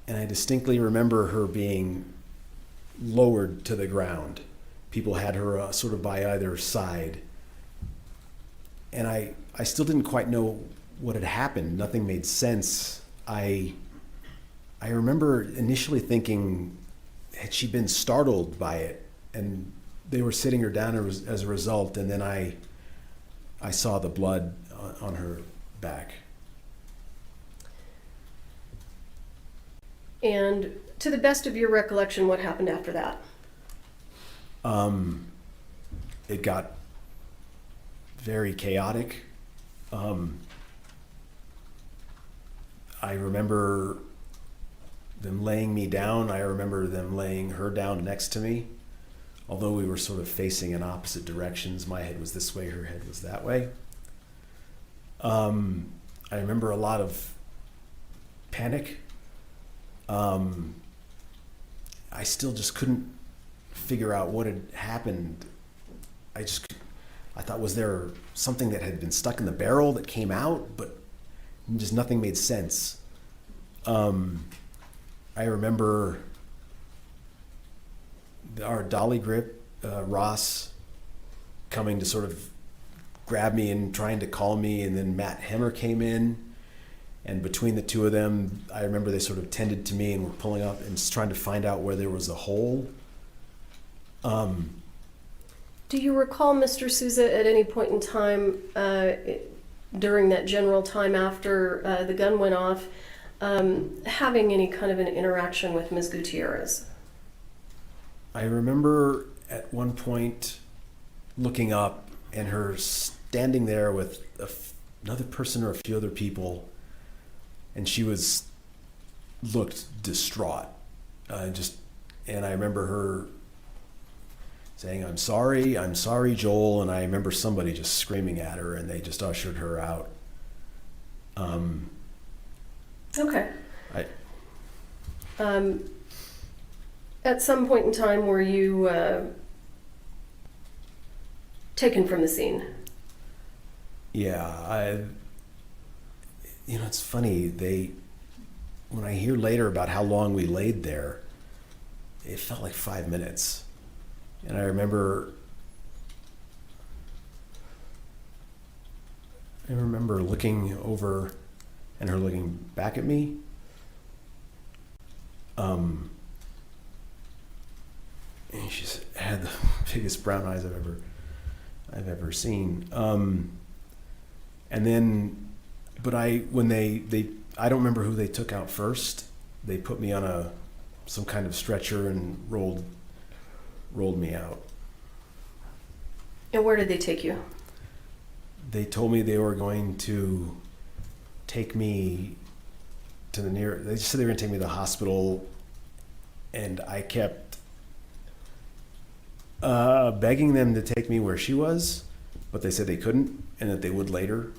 and I distinctly remember her being lowered to the ground. People had her sort of by either side, and I still didn't quite know what had happened. Nothing made sense. I remember initially thinking, had she been startled by it, and they were sitting her down as a result, and then I saw the blood on her back. And to the best of your recollection, what happened after that? It got very chaotic. I remember them laying me down. I remember them laying her down next to me. Although we were sort of facing in opposite directions, my head was this way, her head was that way. I remember a lot of panic. I still just couldn't figure out what had happened. I thought, was there something that had been stuck in the barrel that came out? But just nothing made sense. I remember our dolly grip, Ross, coming to sort of grab me and trying to call me, and then Matt Hemmer came in, and between the two of them, I remember they sort of tended to me and were pulling up and just trying to find out where there was a hole. Do you recall, Mr. Souza, at any point in time during that general time after the gun went off, having any kind of an interaction with Ms. Gutierrez? I remember at one point looking up and her standing there with another person or a few other people, and she looked distraught. And I remember her saying, I'm sorry, Joel," and I remember somebody just screaming at her, and they just ushered her out. Okay. At some point in time, were you taken from the scene? Yeah, it's funny, when I hear later about how long we laid there, it felt like 5 minutes. And I remember looking over and her looking back at me. And she had the biggest brown eyes I've ever seen. And then But when I don't remember who they took out first. They put me on some kind of stretcher and rolled me out. And where did they take you? They told me they were going to take me to they just said they were going to take me to the hospital, and I kept begging them to take me where she was, but they said they couldn't and that they would later.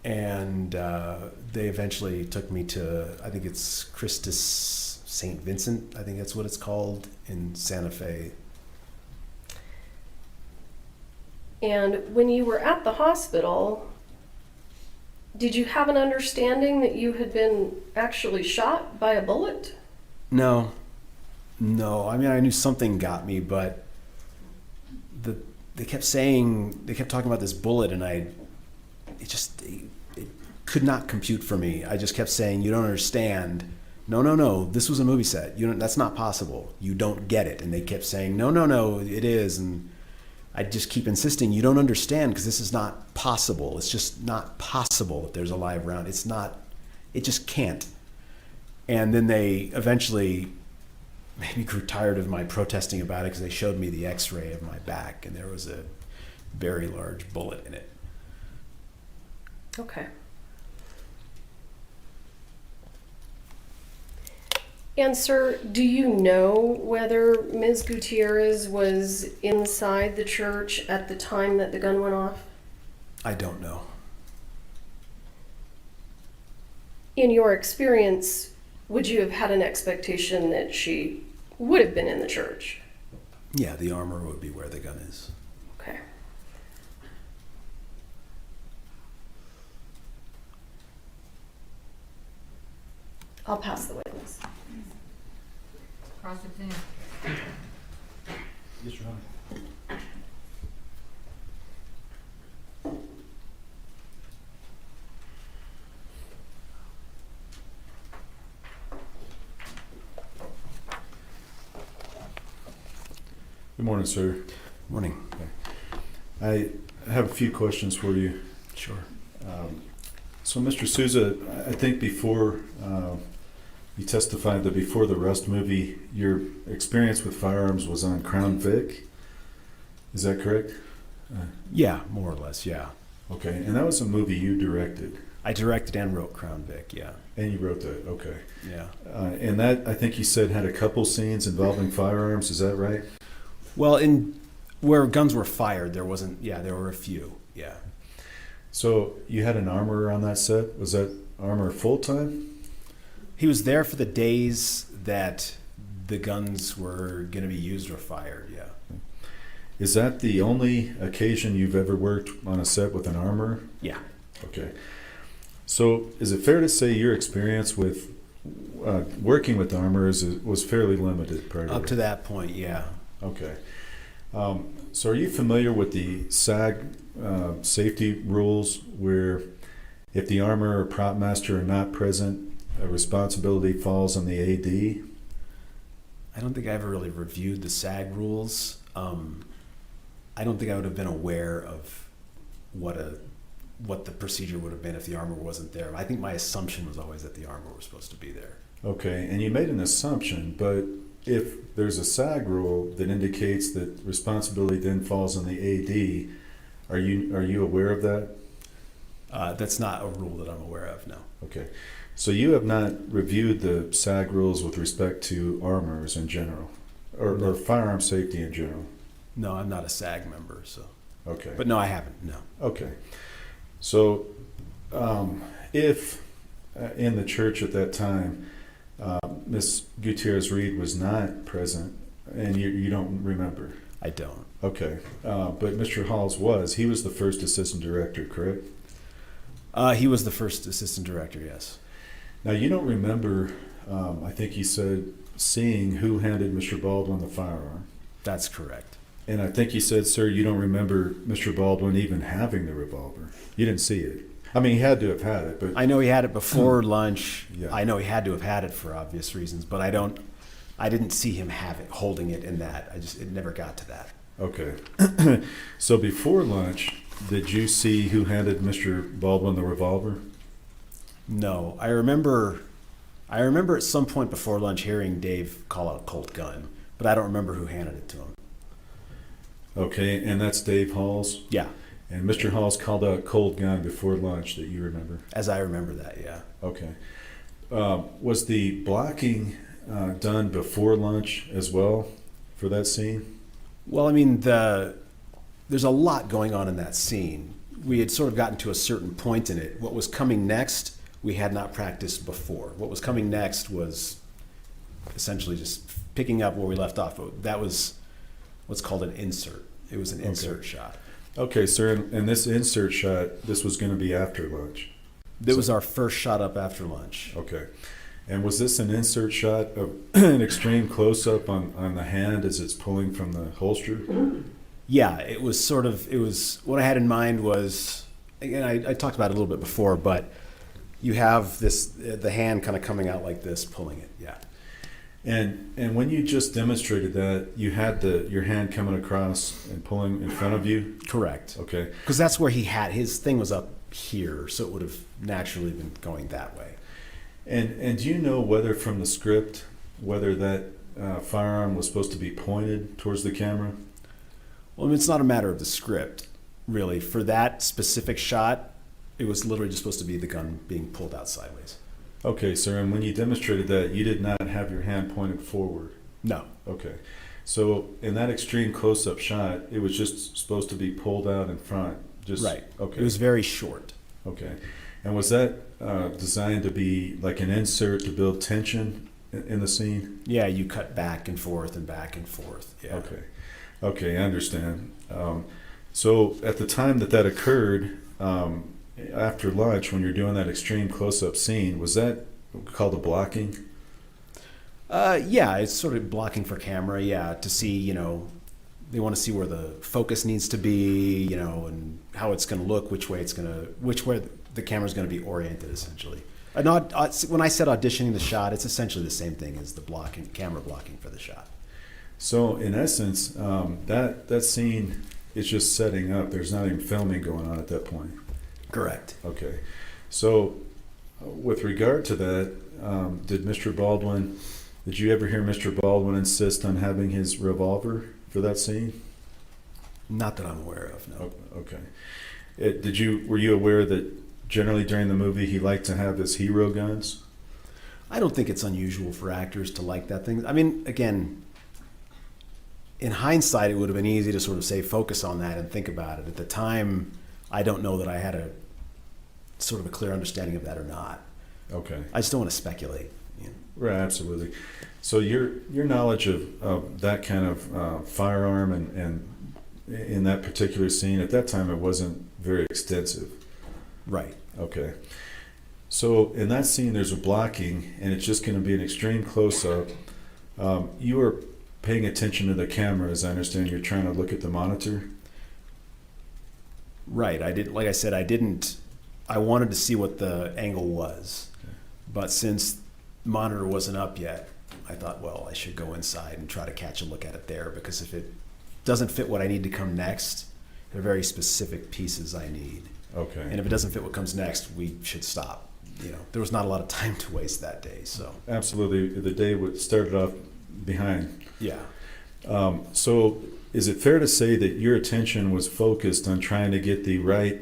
And they eventually took me to, I think it's Christus St. Vincent, I think that's what it's called, in Santa Fe. And when you were at the hospital, did you have an understanding that you had been actually shot by a bullet? No. I mean, I knew something got me, but they kept talking about this bullet, and it could not compute for me. I just kept saying, you don't understand. No, this was a movie set. That's not possible. You don't get it. And they kept saying, no, it is. And I just keep insisting, you don't understand, because this is not possible. It's just not possible that there's a live round. It just can't. And then they eventually maybe grew tired of my protesting about it, because they showed me the x-ray of my back, and there was a very large bullet in it. Okay. And sir, do you know whether Ms. Gutierrez was inside the church at the time that the gun went off? I don't know. In your experience, would you have had an expectation that she would have been in the church? Yeah, the armor would be where the gun is. Okay. I'll pass the witness. Cross-examine. Yes, Your Honor. Good morning, sir. Morning. I have a few questions for you. Sure. So, Mr. Souza, I think before you testified that before the Rust movie, your experience with firearms was on Crown Vic. Is that correct? Yeah, more or less, yeah. Okay, and that was a movie you directed. I directed and wrote Crown Vic, yeah. And you wrote that, okay. Yeah. And that, I think you said, had a couple scenes involving firearms, is that right? Well, in where guns were fired, there were a few, yeah. So you had an armorer on that set? Was that armorer full-time? He was there for the days that the guns were going to be used or fired, yeah. Is that the only occasion you've ever worked on a set with an armorer? Yeah. Okay. So is it fair to say your experience with working with armorers was fairly limited prior to Up to that point, yeah. Okay. So are you familiar with the SAG safety rules, where if the armorer or prop master are not present, a responsibility falls on the AD? I don't think I ever really reviewed the SAG rules. I don't think I would have been aware of what the procedure would have been if the armor wasn't there. I think my assumption was always that the armor was supposed to be there. Okay, and you made an assumption, but if there's a SAG rule that indicates that responsibility then falls on the AD, are you aware of that? That's not a rule that I'm aware of, no. Okay, so you have not reviewed the SAG rules with respect to armors in general, or firearm safety in general? No, I'm not a SAG member, so. Okay. But no, I haven't, no. Okay. So, if in the church at that time, Ms. Gutierrez Reed was not present, and you don't remember? I don't. Okay. But Mr. Halls was. He was the first assistant director, correct? He was the first assistant director, yes. Now, you don't remember, I think you said, seeing who handed Mr. Baldwin the firearm. That's correct. And I think you said, sir, you don't remember Mr. Baldwin even having the revolver. You didn't see it. I mean, he had to have had it, but I know he had it before lunch. Yeah. I know he had to have had it for obvious reasons, but I didn't see him holding it in that. It never got to that. okay. So before lunch, did you see who handed Mr. Baldwin the revolver? No, I remember at some point before lunch hearing Dave call out Colt gun, but I don't remember who handed it to him. Okay, and that's Dave Halls? Yeah, And Mr. Halls called out cold gun before lunch that you remember? as I remember that, yeah. Okay. Was the blocking done before lunch as well for that scene? Well, I mean, there's a lot going on in that scene. We had sort of gotten to a certain point in it. What was coming next, we had not practiced before. What was coming next was essentially just picking up where we left off. That was what's called an insert. It was an insert shot. Okay, sir, and this insert shot, this was going to be after lunch. That was our first shot up after lunch. Okay. And was this an insert shot of an extreme close-up on the hand as it's pulling from the holster? Yeah, it was what I had in mind was, again, I talked about it a little bit before, but you have the hand kind of coming out like this, pulling it, yeah. And when you just demonstrated that, you had your hand coming across and pulling in front of you? Correct. Okay. Because that's where his thing was up here, so it would have naturally been going that way. And do you know whether from the script, whether that firearm was supposed to be pointed towards the camera? Well, I mean, it's not a matter of the script, really. For that specific shot, it was literally just supposed to be the gun being pulled out sideways. Okay, sir, and when you demonstrated that, you did not have your hand pointed forward? No. Okay. So in that extreme close-up shot, it was just supposed to be pulled out in front? Right. Okay. It was very short. Okay. And was that designed to be like an insert to build tension in the scene? Yeah, you cut back and forth and back and forth. Yeah. Okay. Okay, I understand. So at the time that occurred, after lunch, when you're doing that extreme close-up scene, was that called a blocking? Yeah, it's sort of blocking for camera, yeah, to see, they want to see where the focus needs to be, and how it's going to look, which way the camera's going to be oriented, essentially. When I said auditioning the shot, it's essentially the same thing as the camera blocking for the shot. So in essence, that scene is just setting up. There's not even filming going on at that point. Correct. Okay. So with regard to that, did you ever hear Mr. Baldwin insist on having his revolver for that scene? Not that I'm aware of, no. Okay. Were you aware that generally during the movie he liked to have his hero guns? I don't think it's unusual for actors to like that thing. I mean, again, in hindsight, it would have been easy to sort of say focus on that and think about it. At the time, I don't know that I had a sort of a clear understanding of that or not. Okay. I just don't want to speculate. Right, absolutely. So your knowledge of that kind of firearm and in that particular scene, at that time it wasn't very extensive. Right. Okay. So in that scene there's a blocking and it's just going to be an extreme close-up. You were paying attention to the camera, as I understand. You're trying to look at the monitor? Right. I wanted to see what the angle was. Okay. But since the monitor wasn't up yet, I thought, well, I should go inside and try to catch a look at it there, because if it doesn't fit what I need to come next, there are very specific pieces I need. Okay. And if it doesn't fit what comes next, we should stop. There was not a lot of time to waste that day, so. Absolutely. The day started off behind. Yeah. So is it fair to say that your attention was focused on trying to get the right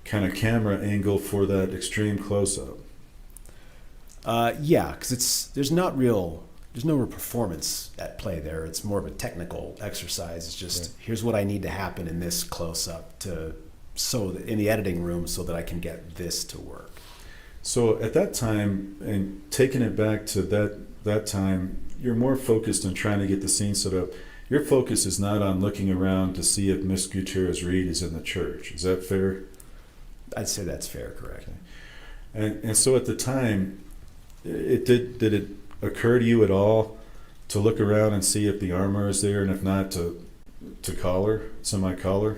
kind of camera angle for that extreme close-up? Yeah, because there's no real performance at play there. It's more of a technical exercise. It's just, Right. Here's what I need to happen in this close-up in the editing room so that I can get this to work. So at that time, and taking it back to that time, you're more focused on trying to get the scene set up. Your focus is not on looking around to see if Miss Gutierrez Reed is in the church. Is that fair? I'd say that's fair, correct. And so at the time, did it occur to you at all to look around and see if the armor is there, and if not, to semi-call her?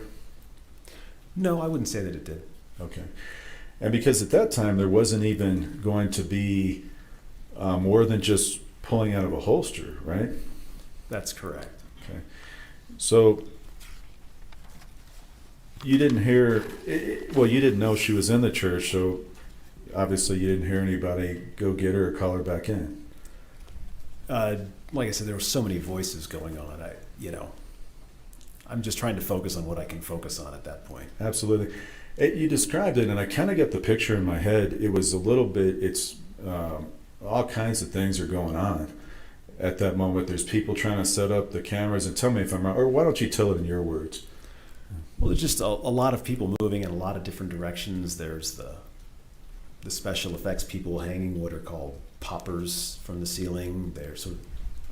No, I wouldn't say that it did. Okay. And because at that time there wasn't even going to be more than just pulling out of a holster, right? That's correct. Okay. So you didn't hear, well, you didn't know she was in the church, so obviously you didn't hear anybody go get her or call her back in. Like I said, there were so many voices going on. I'm just trying to focus on what I can focus on at that point. Absolutely. You described it, and I kind of get the picture in my head. It was a little bit, all kinds of things are going on at that moment. There's people trying to set up the cameras, and tell me if I'm wrong, or why don't you tell it in your words? Well, there's just a lot of people moving in a lot of different directions. There's the special effects people hanging what are called poppers from the ceiling. They're sort of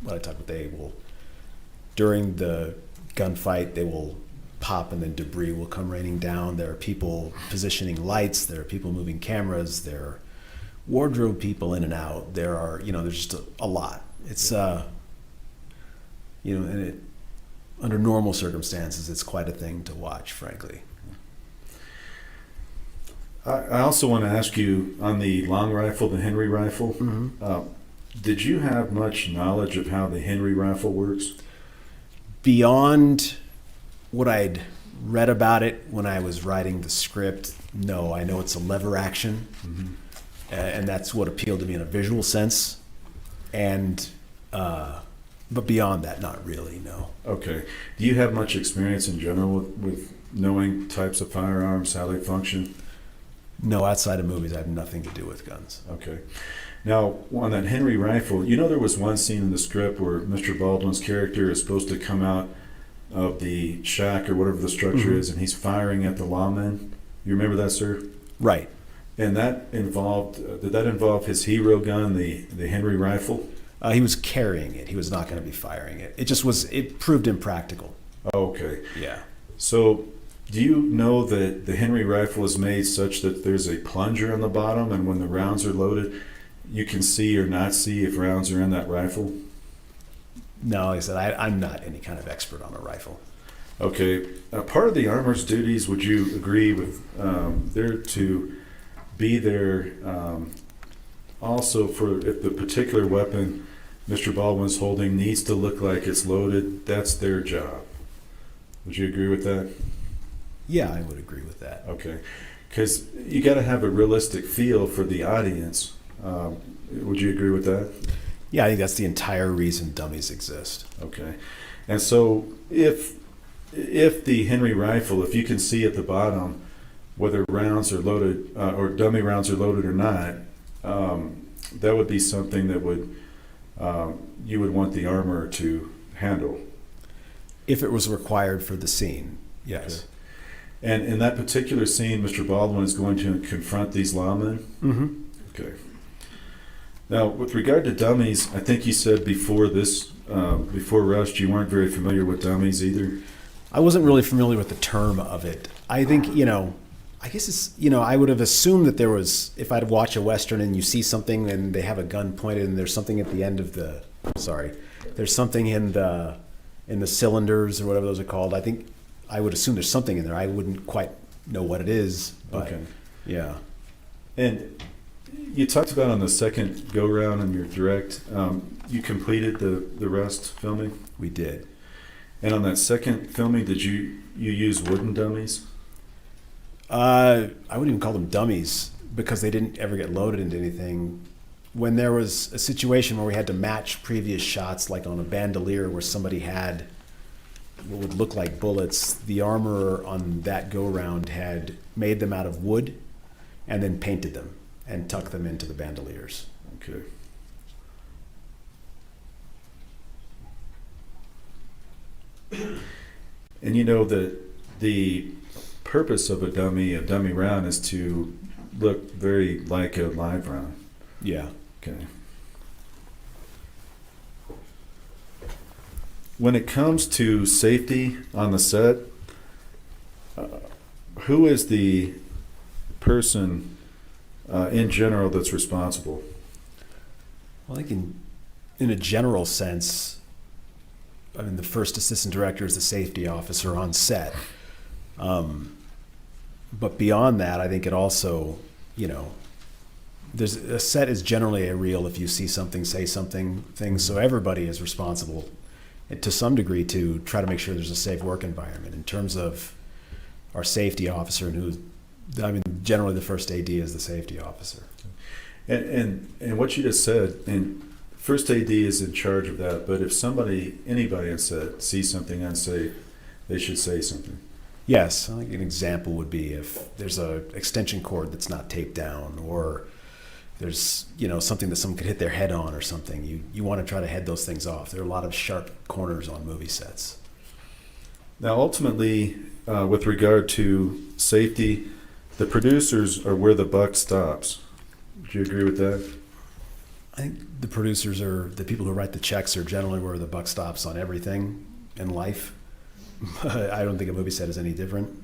what I talk about. They will, during the gunfight, they will pop and then debris will come raining down. There are people positioning lights. There are people moving cameras. There are wardrobe people in and out. There are, there's just a lot. It's, under normal circumstances, it's quite a thing to watch, frankly. I also want to ask you on the long rifle, the Henry rifle. Mm-hmm. Did you have much knowledge of how the Henry rifle works? Beyond what I'd read about it when I was writing the script, no. I know it's a lever action, and that's what appealed to me in a visual sense. And but beyond that, not really, no. Okay. Do you have much experience in general with knowing types of firearms, how they function? No, outside of movies, I have nothing to do with guns. Okay. Now, on that Henry rifle, there was one scene in the script where Mr. Baldwin's character is supposed to come out of the shack or whatever the structure is, and he's firing at the lawmen. You remember that, sir? Right. And that involved, did that involve his hero gun, the Henry rifle? He was carrying it. He was not going to be firing it. It proved impractical. Oh, okay. Yeah. So, do you know that the Henry rifle is made such that there's a plunger on the bottom, and when the rounds are loaded, you can see or not see if rounds are in that rifle? No, like I said, I'm not any kind of expert on a rifle. Okay. Part of the armor's duties, would you agree with, they're to be there also for if the particular weapon Mr. Baldwin's holding needs to look like it's loaded, that's their job. Would you agree with that? Yeah, I would agree with that. Okay. Because you got to have a realistic feel for the audience. Would you agree with that? Yeah, I think that's the entire reason dummies exist. Okay. And so if the Henry rifle, if you can see at the bottom whether rounds are loaded or dummy rounds are loaded or not, that would be something that you would want the armorer to handle. If it was required for the scene, yes. Okay. And in that particular scene, Mr. Baldwin is going to confront these lawmen? Mm-hmm. Okay. Now, with regard to dummies, I think you said before Rust, you weren't very familiar with dummies either. I wasn't really familiar with the term of it. I think, I guess it's, I would have assumed that there was, if I'd watch a Western and you see something and they have a gun pointed and there's something at the end of there's something in the cylinders or whatever those are called. I would assume there's something in there. I wouldn't quite know what it is, but Okay. yeah. And you talked about on the second go-round in your direct, you completed the Rust filming? We did. And on that second filming, did you use wooden dummies? I wouldn't even call them dummies because they didn't ever get loaded into anything. When there was a situation where we had to match previous shots, like on a bandolier where somebody had what would look like bullets, the armorer on that go-round had made them out of wood and then painted them and tucked them into the bandoliers. Okay. And that the purpose of a dummy round is to look very like a live round. Yeah. Okay. When it comes to safety on the set, who is the person in general that's responsible? Well, I think in a general sense, the first assistant director is the safety officer on set. But beyond that, I think it also, there's a set is generally a reel if you see something, say something, things. So everybody is responsible to some degree to try to make sure there's a safe work environment in terms of our safety officer, and generally the first AD is the safety officer. And what you just said, and first AD is in charge of that, but if anybody on set sees something unsafe, they should say something. Yes, I think an example would be if there's a extension cord that's not taped down, or there's something that someone could hit their head on or something. You want to try to head those things off. There are a lot of sharp corners on movie sets. Now, ultimately, with regard to safety, the producers are where the buck stops. Do you agree with that? I think the producers are the people who write the checks are generally where the buck stops on everything in life. I don't think a movie set is any different.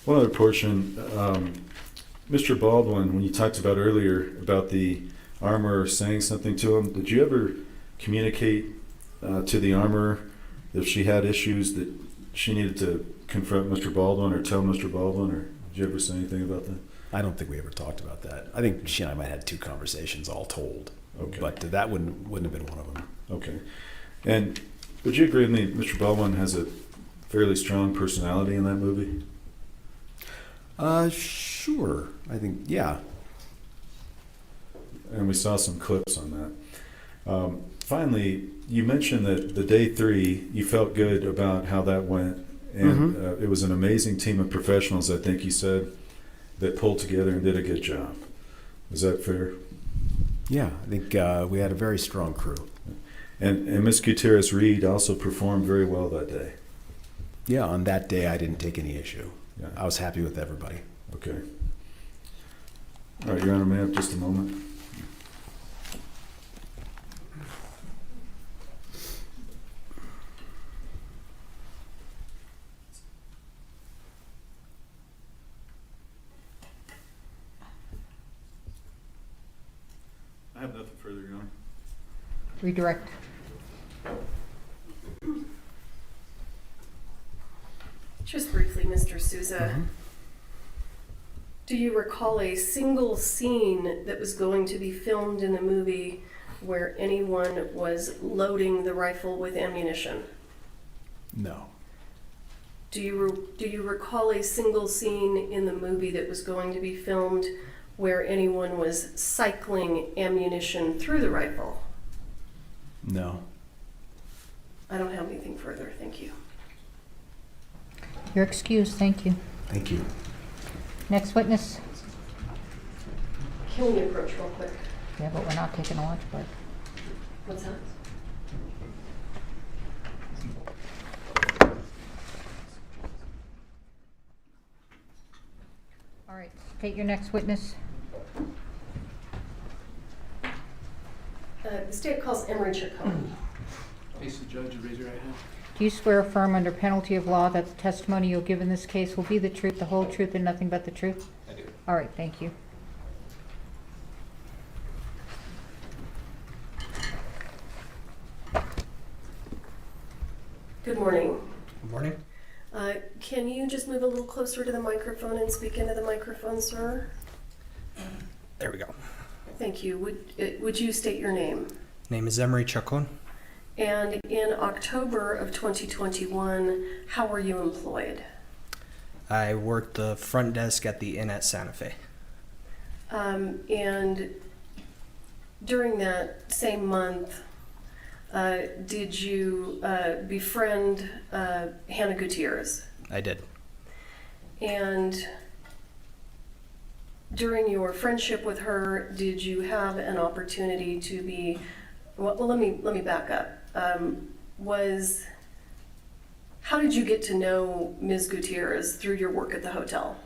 One other portion, Mr. Baldwin, when you talked about earlier about the armorer saying something to him, did you ever communicate to the armorer if she had issues that she needed to confront Mr. Baldwin or tell Mr. Baldwin, or did you ever say anything about that? I don't think we ever talked about that. I think she and I might have had 2 conversations all told. Okay. But that wouldn't have been one of them. Okay. And would you agree with me, Mr. Baldwin has a fairly strong personality in that movie? Sure. I think, yeah. And we saw some clips on that. Finally, you mentioned that the day 3, you felt good about how that went. And it was an amazing team of professionals, I think you said, that pulled together and did a good job. Is that fair? Yeah, I think we had a very strong crew. And Ms. Gutierrez Reed also performed very well that day. Yeah, on that day I didn't take any issue. Yeah. I was happy with everybody. Okay. All right, Your Honor, may I have just a moment? I have nothing further, Your Honor. Redirect. Just briefly, Mr. Souza, do you recall a single scene that was going to be filmed in the movie where anyone was loading the rifle with ammunition? No. Do you recall a single scene in the movie that was going to be filmed where anyone was cycling ammunition through the rifle? No. I don't have anything further, thank you. You're excused, thank you. Thank you. Next witness. Can we approach real quick? Yeah, but we're not taking a lunch break. What's that? All right, state your next witness. The state calls Emery Chacon. Face the judge and raise your right hand. Do you swear or affirm under penalty of law that the testimony you'll give in this case will be the truth, the whole truth, and nothing but the truth? I do. All right, thank you. Good morning. Good morning. Can you just move a little closer to the microphone and speak into the microphone, sir? There we go. Thank you. Would you state your name? Name is Emery Chacon. And in October of 2021, how were you employed? I worked the front desk at the Inn at Santa Fe. And during that same month, did you befriend Hannah Gutierrez? I did. And during your friendship with her, did you have an opportunity to be? Well, let me back up. How did you get to know Ms. Gutierrez through your work at the hotel?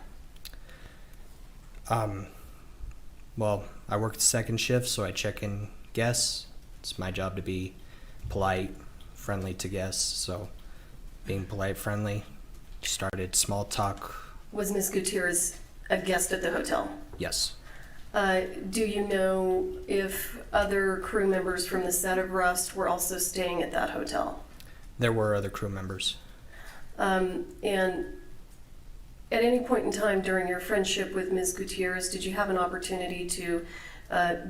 Well, I work the second shift, so I check in guests. It's my job to be polite, friendly to guests. So, being polite, friendly, started small talk. Was Ms. Gutierrez a guest at the hotel? Yes. Do you know if other crew members from the set of Rust were also staying at that hotel? There were other crew members. And at any point in time during your friendship with Ms. Gutierrez, did you have an opportunity to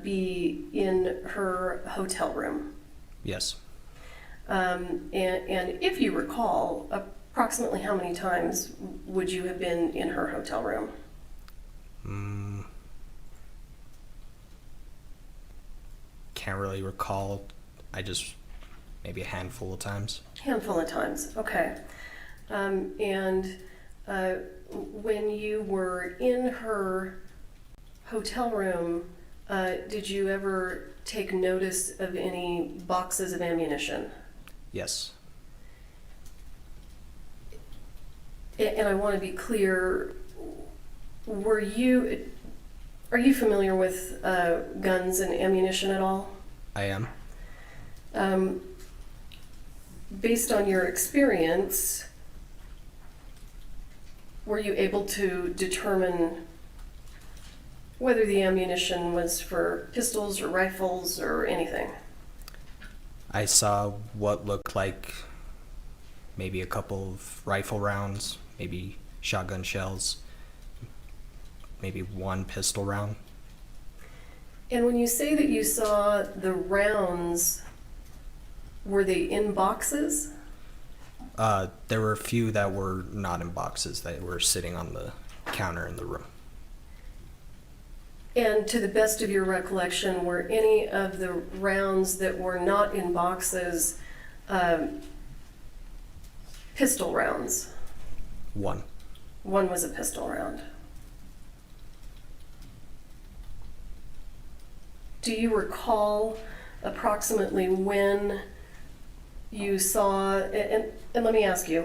be in her hotel room? Yes. And if you recall, approximately how many times would you have been in her hotel room? Can't really recall. Maybe a handful of times. Handful of times, okay. And when you were in her hotel room, did you ever take notice of any boxes of ammunition? Yes. And I want to be clear, are you familiar with guns and ammunition at all? I am. Based on your experience, were you able to determine whether the ammunition was for pistols or rifles or anything? I saw what looked like maybe a couple of rifle rounds, maybe shotgun shells, maybe one pistol round. And when you say that you saw the rounds, were they in boxes? There were a few that were not in boxes, that were sitting on the counter in the room. And to the best of your recollection, were any of the rounds that were not in boxes pistol rounds? One. One was a pistol round. Do you recall approximately when you saw, and let me ask you,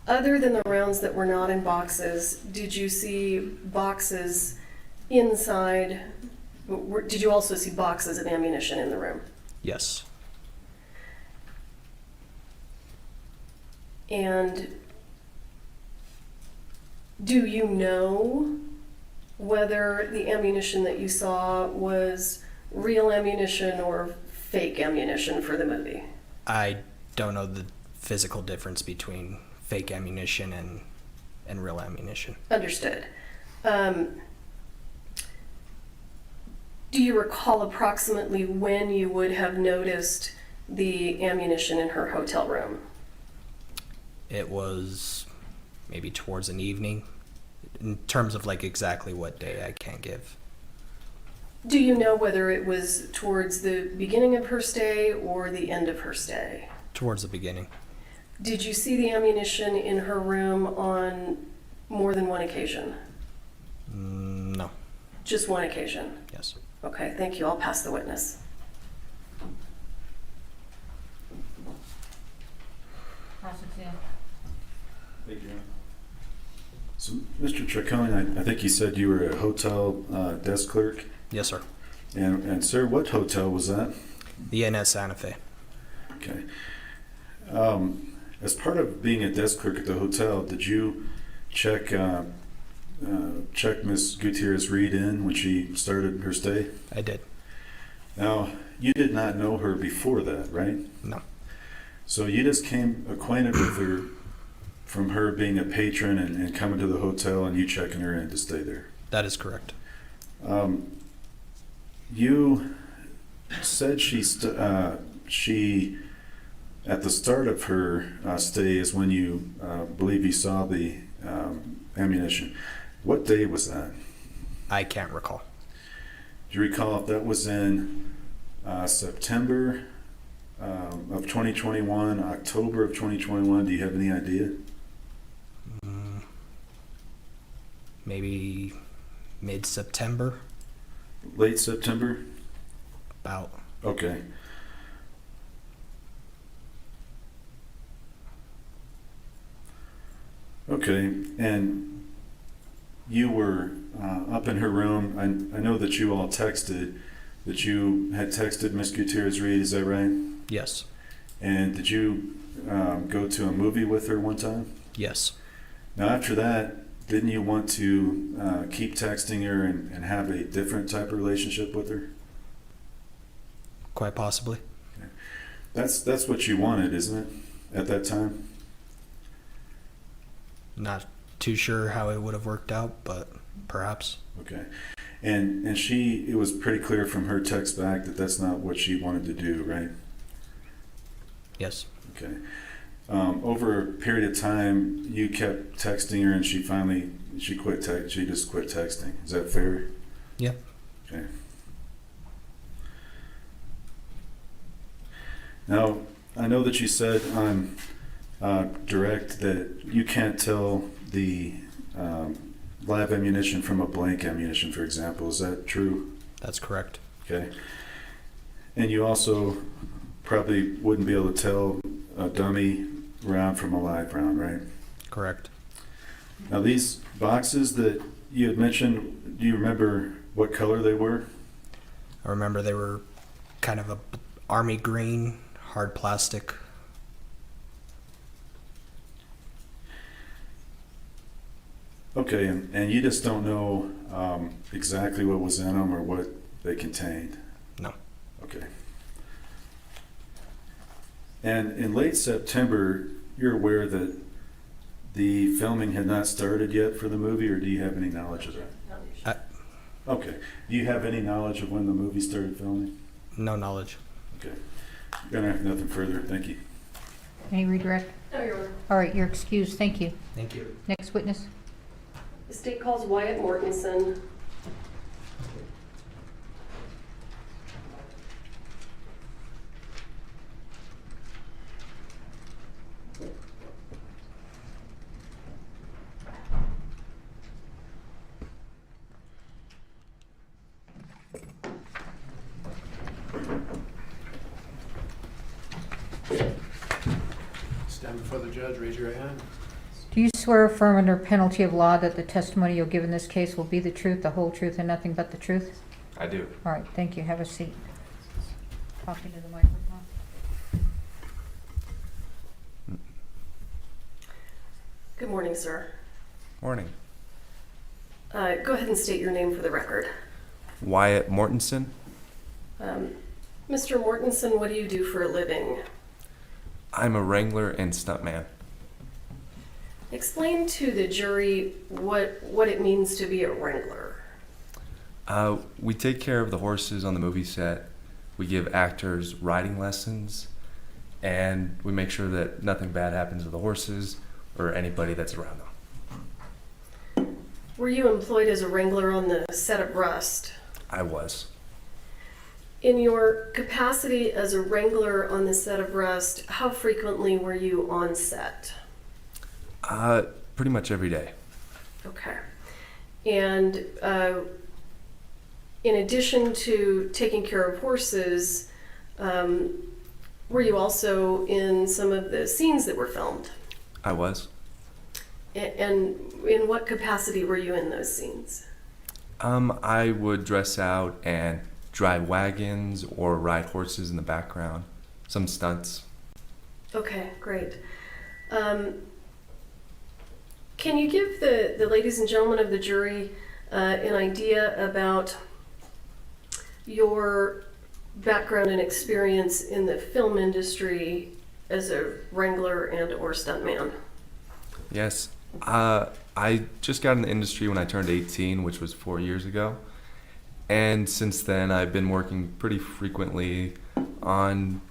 other than the rounds that were not in boxes, did you see boxes inside? Did you also see boxes of ammunition in the room? Yes. And do you know whether the ammunition that you saw was real ammunition or fake ammunition for the movie? I don't know the physical difference between fake ammunition and real ammunition. Understood. Do you recall approximately when you would have noticed the ammunition in her hotel room? It was maybe towards an evening. In terms of like exactly what day, I can't give. Do you know whether it was towards the beginning of her stay or the end of her stay? Towards the beginning. Did you see the ammunition in her room on more than one occasion? No. Just one occasion? Yes. Okay, thank you. I'll pass the witness. Pass it to Thank you. So, Mr. Tricone, I think you said you were a hotel desk clerk. Yes, sir. And sir, what hotel was that? The NS Santa Fe. Okay. As part of being a desk clerk at the hotel, did you check Miss Gutierrez Reed in when she started her stay? I did. Now, you did not know her before that, right? No. So you just came acquainted with her from her being a patron and coming to the hotel and you checking her in to stay there. That is correct. You said she at the start of her stay is when you believe you saw the ammunition. What day was that? I can't recall. Do you recall if that was in September of 2021, October of 2021? Do you have any idea? Maybe mid-September, Late September? about. Okay. Okay, and you were up in her room. I know that you all texted, that you had texted Miss Gutierrez Reed, is that right? Yes. And did you go to a movie with her one time? Yes. Now, after that, didn't you want to keep texting her and have a different type of relationship with her? Quite possibly. That's what you wanted, isn't it, at that time? Not too sure how it would have worked out, but perhaps. Okay. And it was pretty clear from her text back that that's not what she wanted to do, right? Yes. Okay. Over a period of time, you kept texting her, and she just quit texting. Is that fair? Yeah. Okay. Now, I know that you said on direct that you can't tell the live ammunition from a blank ammunition, for example. Is that true? That's correct. Okay. And you also probably wouldn't be able to tell a dummy round from a live round, right? Correct. Now, these boxes that you had mentioned, do you remember what color they were? I remember they were kind of a army green, hard plastic. Okay, and you just don't know exactly what was in them or what they contained? No. Okay. And in late September, you're aware that the filming had not started yet for the movie, or do you have any knowledge of that? Okay. Do you have any knowledge of when the movie started filming? No knowledge. Okay. You're gonna have nothing further. Thank you. Any redirect? No, Your Honor. All right, you're excused. Thank you. Thank you. Next witness. The state calls Wyatt Mortensen. Stand before the judge, raise your right hand. Do you swear or affirm under penalty of law that the testimony you'll give in this case will be the truth, the whole truth, and nothing but the truth? I do. All right, thank you. Have a seat. Talking to the microphone. Good morning, sir. Morning. Go ahead and state your name for the record. Wyatt Mortensen. Mr. Mortensen, what do you do for a living? I'm a wrangler and stuntman. Explain to the jury what it means to be a wrangler. We take care of the horses on the movie set. We give actors riding lessons, and we make sure that nothing bad happens to the horses or anybody that's around them. Were you employed as a wrangler on the set of Rust? I was. In your capacity as a wrangler on the set of Rust, how frequently were you on set? Pretty much every day. Okay. And in addition to taking care of horses, were you also in some of the scenes that were filmed? I was. And in what capacity were you in those scenes? I would dress out and drive wagons or ride horses in the background. Some stunts. Okay, great. Can you give the ladies and gentlemen of the jury an idea about your background and experience in the film industry as a wrangler and or stuntman? Yes. I just got in the industry when I turned 18, which was 4 years ago. And since then, I've been working pretty frequently on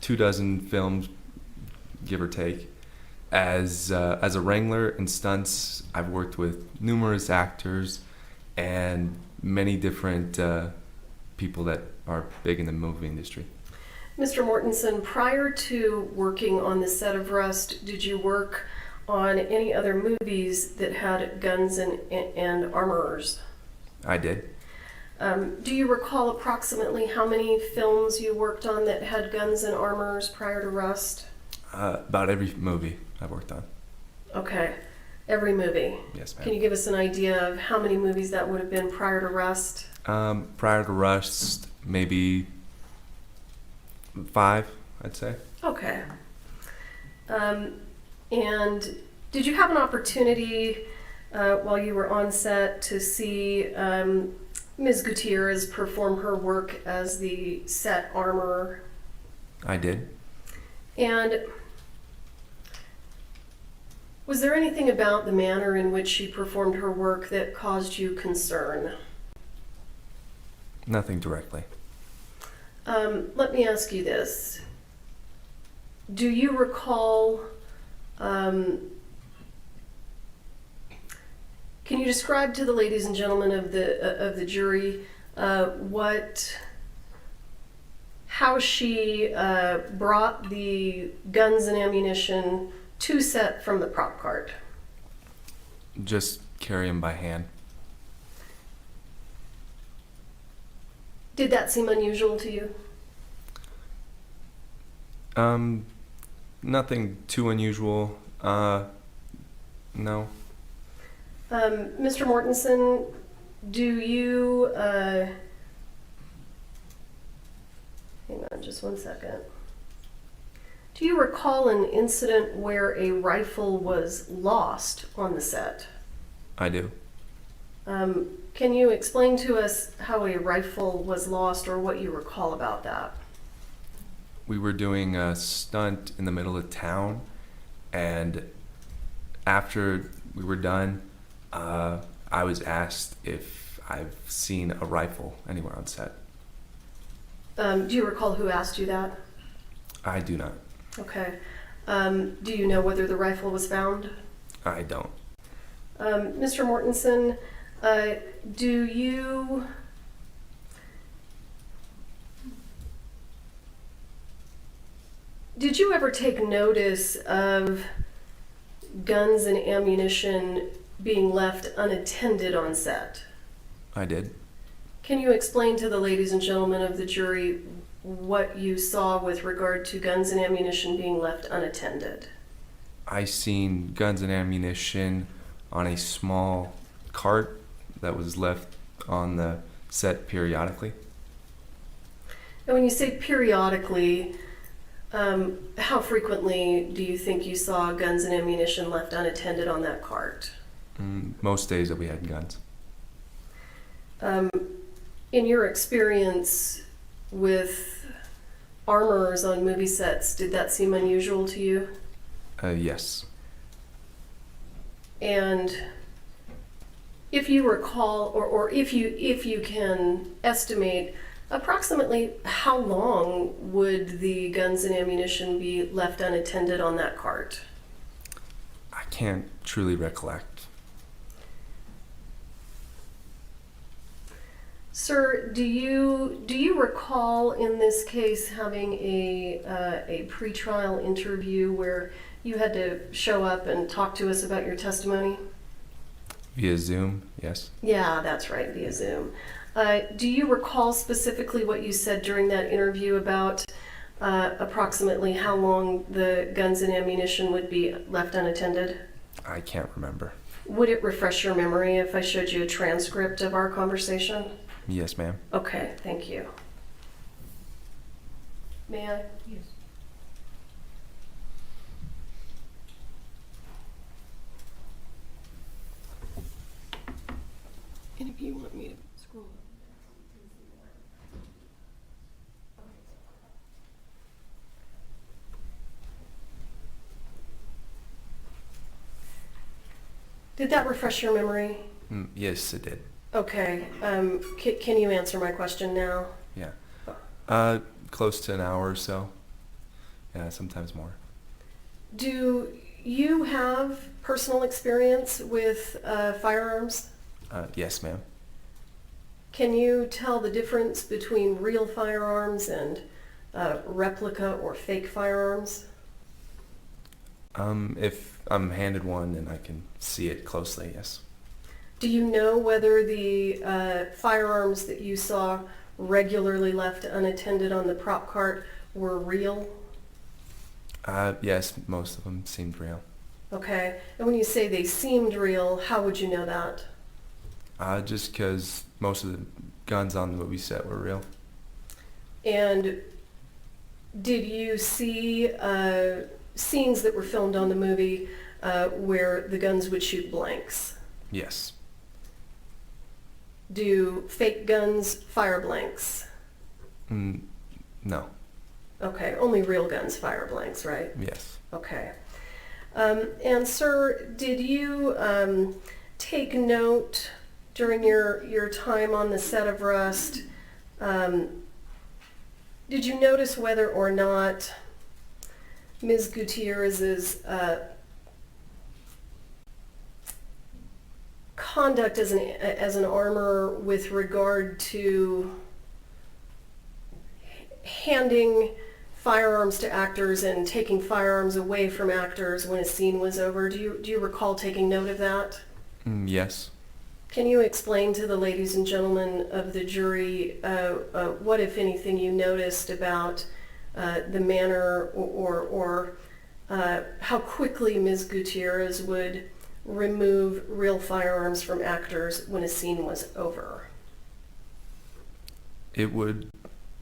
24 films, give or take. As a wrangler in stunts, I've worked with numerous actors and many different people that are big in the movie industry. Mr. Mortensen, prior to working on the set of Rust, did you work on any other movies that had guns and armorers? I did. Do you recall approximately how many films you worked on that had guns and armors prior to Rust? About every movie I've worked on. Okay, every movie. Yes, ma'am. Can you give us an idea of how many movies that would have been prior to Rust? Prior to Rust, maybe 5, I'd say. Okay. And did you have an opportunity while you were on set to see Ms. Gutierrez perform her work as the set armorer? I did. And was there anything about the manner in which she performed her work that caused you concern? Nothing directly. Let me ask you this. Do you recall, can you describe to the ladies and gentlemen of the jury how she brought the guns and ammunition to set from the prop cart? Just carry them by hand. Did that seem unusual to you? Nothing too unusual. No. Mr. Mortensen, do you, hang on just one second. Do you recall an incident where a rifle was lost on the set? I do. Can you explain to us how a rifle was lost or what you recall about that? We were doing a stunt in the middle of town, and after we were done, I was asked if I've seen a rifle anywhere on set. Do you recall who asked you that? I do not. Okay. Do you know whether the rifle was found? I don't. Mr. Mortensen, did you ever take notice of guns and ammunition being left unattended on set? I did. Can you explain to the ladies and gentlemen of the jury what you saw with regard to guns and ammunition being left unattended? I seen guns and ammunition on a small cart that was left on the set periodically. And when you say periodically, how frequently do you think you saw guns and ammunition left unattended on that cart? Most days that we had guns. In your experience with armorers on movie sets, did that seem unusual to you? Yes. And if you recall, or if you can estimate, approximately how long would the guns and ammunition be left unattended on that cart? I can't truly recollect. Sir, do you recall in this case having a pretrial interview where you had to show up and talk to us about your testimony? Via Zoom, yes. Yeah, that's right, via Zoom. Do you recall specifically what you said during that interview about approximately how long the guns and ammunition would be left unattended? I can't remember. Would it refresh your memory if I showed you a transcript of our conversation? Yes, ma'am. Okay, thank you. May I? Yes. And if you want me to scroll up. Did that refresh your memory? Yes, it did. Okay. Can you answer my question now? Yeah. Close to an hour or so. Yeah, sometimes more. Do you have personal experience with firearms? Yes, ma'am. Can you tell the difference between real firearms and replica or fake firearms? If I'm handed one and I can see it closely, yes. Do you know whether the firearms that you saw regularly left unattended on the prop cart were real? Yes, most of them seemed real. Okay. And when you say they seemed real, how would you know that? Just because most of the guns on the movie set were real. And did you see scenes that were filmed on the movie where the guns would shoot blanks? Yes. Do fake guns fire blanks? No. Okay, only real guns fire blanks, right? Yes. Okay. And sir, did you take note during your time on the set of Rust Did you notice whether or not Ms. Gutierrez's conduct as an armor with regard to handing firearms to actors and taking firearms away from actors when a scene was over? Do you recall taking note of that? Yes. Can you explain to the ladies and gentlemen of the jury what, if anything, you noticed about the manner or how quickly Ms. Gutierrez would remove real firearms from actors when a scene was over? It would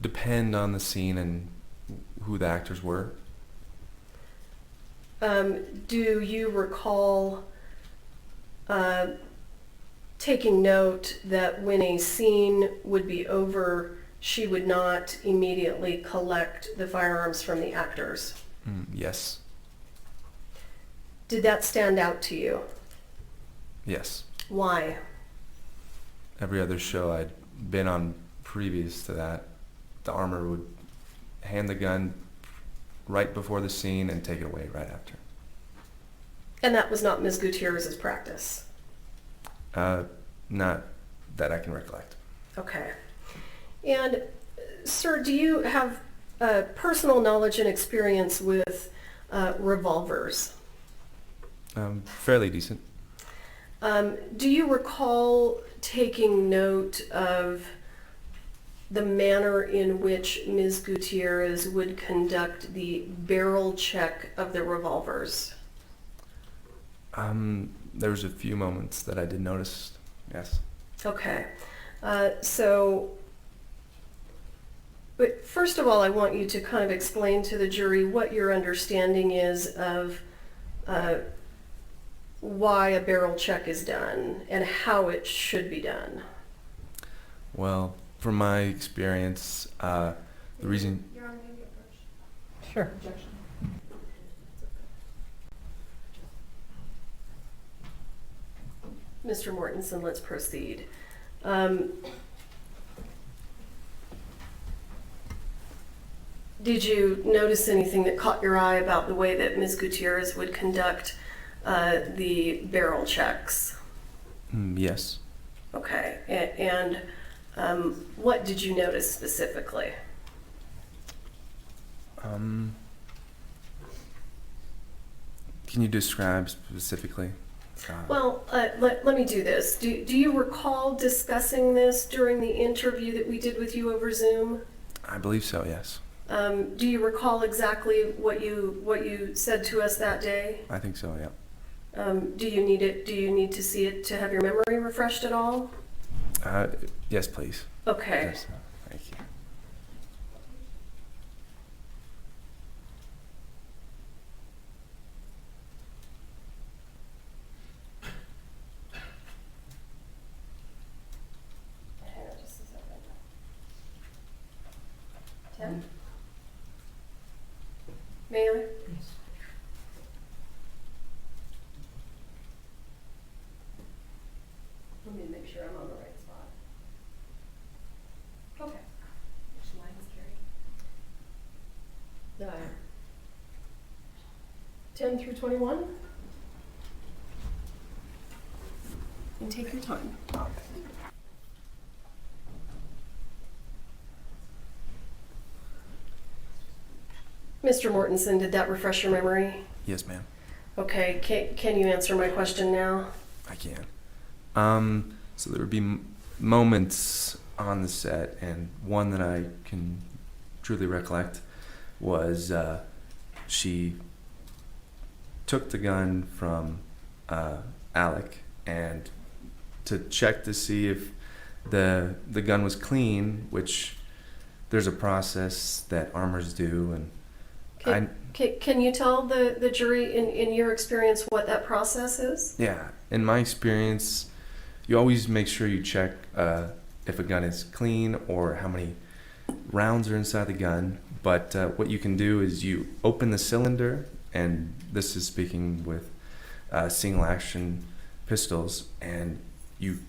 depend on the scene and who the actors were. Do you recall taking note that when a scene would be over, she would not immediately collect the firearms from the actors? Yes. Did that stand out to you? Yes. Why? Every other show I'd been on previous to that, the armor would hand the gun right before the scene and take it away right after. And that was not Ms. Gutierrez's practice? Not that I can recollect. Okay. And, sir, do you have personal knowledge and experience with revolvers? Fairly decent. Do you recall taking note of the manner in which Ms. Gutierrez would conduct the barrel check of the revolvers? There was a few moments that I did notice. Yes. Okay. But first of all, I want you to kind of explain to the jury what your understanding is of why a barrel check is done and how it should be done. Well, from my experience, the reason. Sure. Mr. Mortensen, let's proceed. Did you notice anything that caught your eye about the way that Ms. Gutierrez would conduct the barrel checks? Yes. Okay, and what did you notice specifically? Can you describe specifically? Well, let me do this. Do you recall discussing this during the interview that we did with you over Zoom? I believe so, yes. Do you recall exactly what you said to us that day? I think so, yeah. Do you need to see it to have your memory refreshed at all? Yes, please. Okay. Yes, thank you. Hang on just a second. Tim? May I? Yes. Let me make sure I'm on the right spot. Okay. Which lines, Carrie? 10 through 21? And take your time. Mr. Mortensen, did that refresh your memory? Yes, ma'am. Okay, can you answer my question now? I can. So there would be moments on the set, and one that I can truly recollect was she took the gun from Alec and to check to see if the gun was clean, which there's a process that armors do, and Can you tell the jury in your experience what that process is? yeah, in my experience, you always make sure you check if a gun is clean or how many rounds are inside the gun. But what you can do is you open the cylinder, and this is speaking with single action pistols, and you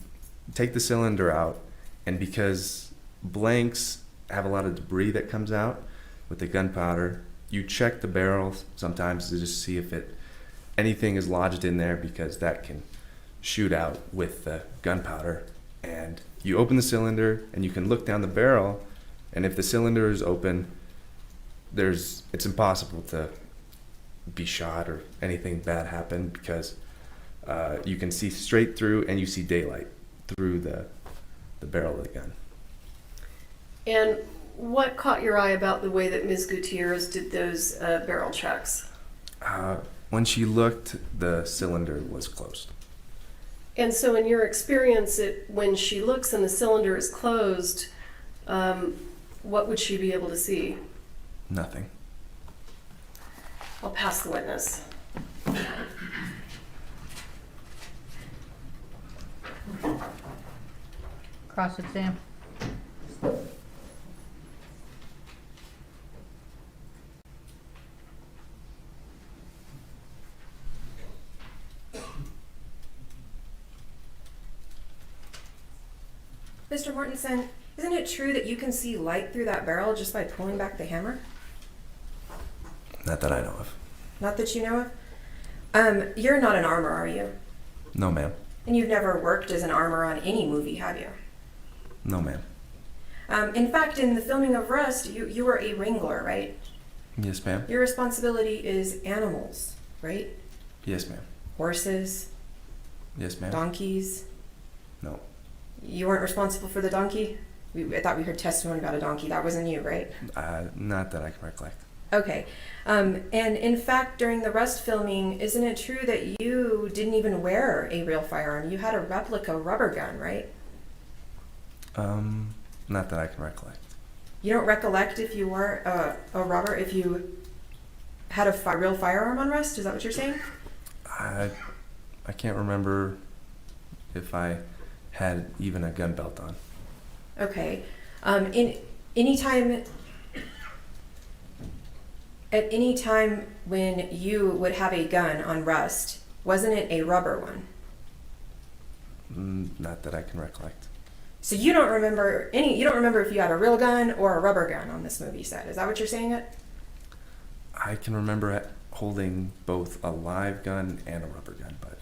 take the cylinder out, and because blanks have a lot of debris that comes out with the gunpowder. You check the barrel sometimes to just see if anything is lodged in there, because that can shoot out with the gunpowder. And you open the cylinder and you can look down the barrel, and if the cylinder is open, it's impossible to be shot or anything bad happen, because you can see straight through and you see daylight through the barrel of the gun. And what caught your eye about the way that Ms. Gutierrez did those barrel checks? When she looked, the cylinder was closed. And so in your experience, when she looks and the cylinder is closed, what would she be able to see? Nothing. I'll pass the witness. Cross-exam. Mr. Mortensen, isn't it true that you can see light through that barrel just by pulling back the hammer? Not that I know of. Not that you know of? You're not an armor, are you? No, ma'am. And you've never worked as an armor on any movie, have you? No, ma'am. In fact, in the filming of Rust, you were a wrangler, right? Yes, ma'am. Your responsibility is animals, right? Yes, ma'am. Horses, Yes, ma'am. donkeys. No. You weren't responsible for the donkey? I thought we heard testimony about a donkey. That wasn't you, right? Not that I can recollect. Okay. And in fact, during the Rust filming, isn't it true that you didn't even wear a real firearm? You had a replica rubber gun, right? Not that I can recollect. You don't recollect if you wore if you had a real firearm on Rust? Is that what you're saying? I can't remember if I had even a gun belt on. Okay. At any time when you would have a gun on Rust, wasn't it a rubber one? Not that I can recollect. So you don't remember if you had a real gun or a rubber gun on this movie set. Is that what you're saying? I can remember holding both a live gun and a rubber gun, but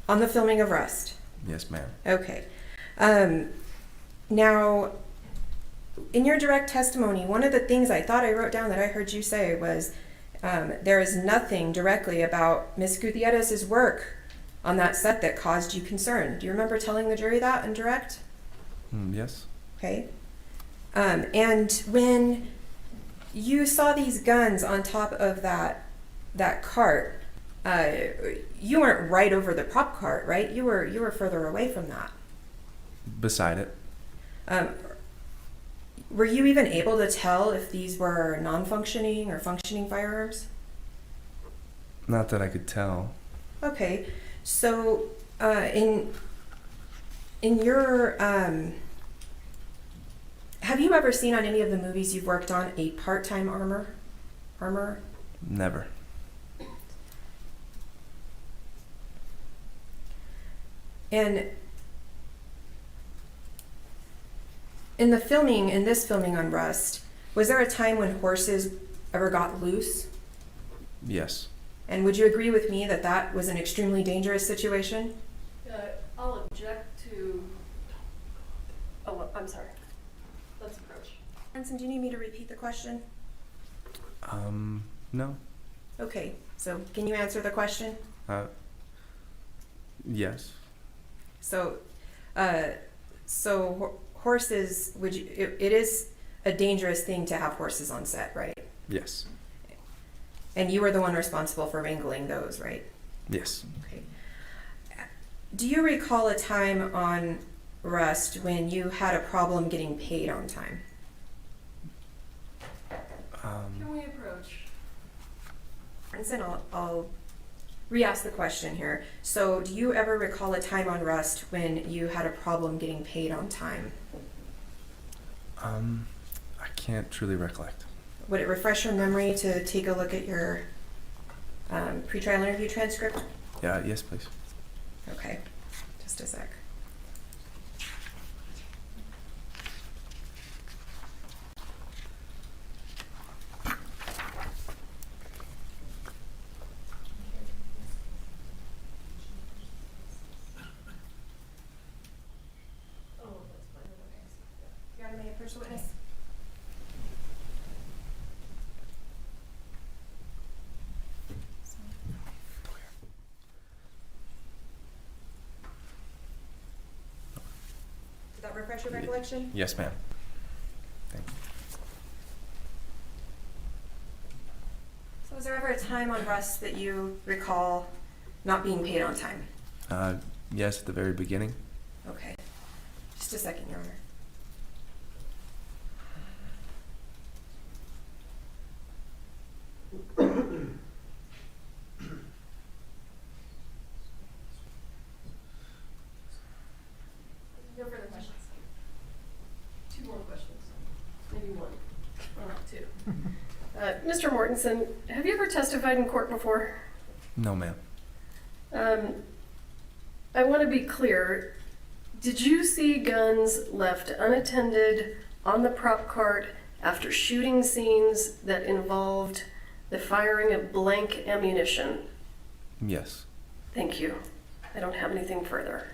On the filming of Rust. yes, ma'am. Okay. Now, in your direct testimony, one of the things I thought I wrote down that I heard you say was there is nothing directly about Ms. Gutierrez's work on that set that caused you concern. Do you remember telling the jury that in direct? Yes. Okay. And when you saw these guns on top of that cart, you weren't right over the prop cart, right? You were further away from that. Beside it. Were you even able to tell if these were non-functioning or functioning firearms? Not that I could tell. Okay, so in your have you ever seen on any of the movies you've worked on a part-time armorer? Never. And in this filming on Rust, was there a time when horses ever got loose? Yes. And would you agree with me that that was an extremely dangerous situation? I'll object to... Oh, I'm sorry. Let's approach. Hanson, do you need me to repeat the question? No. Okay, so can you answer the question? Yes. So horses, it is a dangerous thing to have horses on set, right? Yes. And you were the one responsible for wrangling those, right? Yes. Okay. Do you recall a time on Rust when you had a problem getting paid on time? Can we approach? Hanson, I'll re-ask the question here. So do you ever recall a time on Rust when you had a problem getting paid on time? I can't truly recollect. Would it refresh your memory to take a look at your pretrial interview transcript? Yeah, yes, please. Okay, just a sec. refresh your recollection? Yes, ma'am. Thank you. So was there ever a time on Rust that you recall not being paid on time? Yes, at the very beginning. Okay. Just a second, Your Honor. No further questions. Two more questions, maybe one, two. Mr. Mortensen, have you ever testified in court before? No, ma'am. I want to be clear. Did you see guns left unattended on the prop cart after shooting scenes that involved the firing of blank ammunition? Yes. Thank you. I don't have anything further.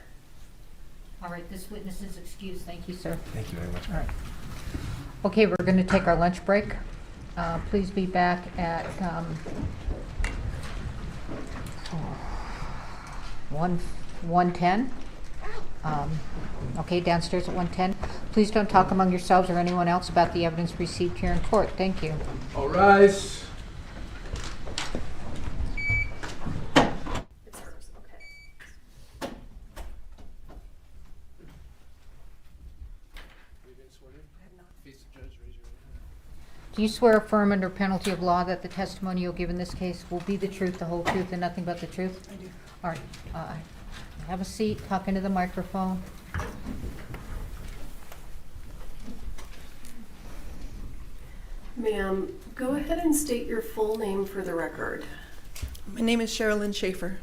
All right, this witness is excused. Thank you, sir. Thank you very much. All right. Okay, we're going to take our lunch break. Please be back at 1:10. Okay, downstairs at 1:10. Please don't talk among yourselves or anyone else about the evidence received here in court. Thank you. All rise. It's hers, okay. Have you been sworn in? I have not. Face the judge, raise your right hand. Do you swear affirm under penalty of law that the testimony you'll give in this case will be the truth, the whole truth, and nothing but the truth? I do. All right. Have a seat. Talk into the microphone. Ma'am, go ahead and state your full name for the record. My name is Sherilyn Schaefer.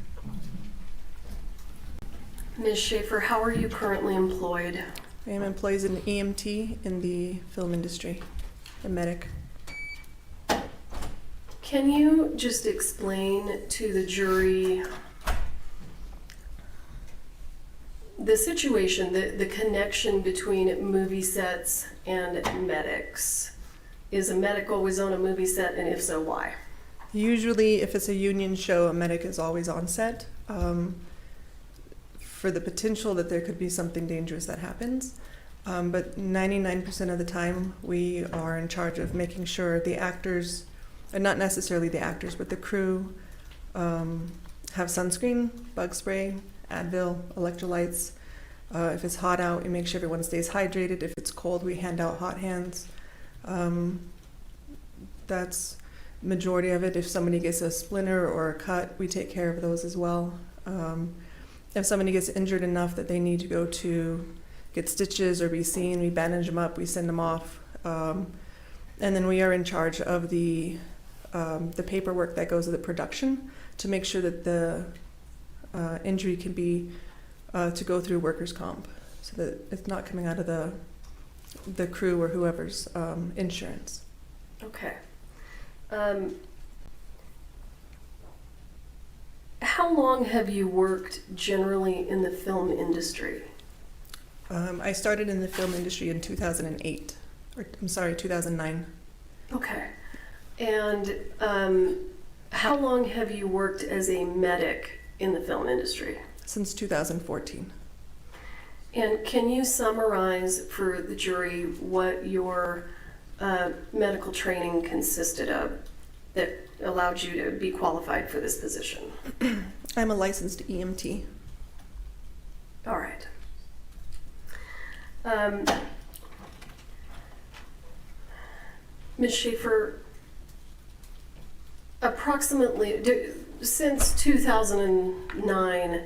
Ms. Schaefer, how are you currently employed? I am employed as an EMT in the film industry, a medic. Can you just explain to the jury the situation, the connection between movie sets and medics? Is a medic always on a movie set, and if so, why? Usually, if it's a union show, a medic is always on set for the potential that there could be something dangerous that happens. But 99% of the time, we are in charge of making sure the actors, and not necessarily the actors, but the crew have sunscreen, bug spray, Advil, electrolytes. If it's hot out, we make sure everyone stays hydrated. If it's cold, we hand out hot hands. That's majority of it. If somebody gets a splinter or a cut, we take care of those as well. If somebody gets injured enough that they need to go to get stitches or be seen, we bandage them up, we send them off. And then we are in charge of the paperwork that goes with the production to make sure that the injury can be to go through workers' comp, so that it's not coming out of the crew or whoever's insurance. Okay. How long have you worked generally in the film industry? I started in the film industry in 2008, or I'm sorry, 2009. Okay. And how long have you worked as a medic in the film industry? Since 2014. And can you summarize for the jury what your medical training consisted of that allowed you to be qualified for this position? I'm a licensed EMT. All right. Ms. Schaefer, approximately, since 2009,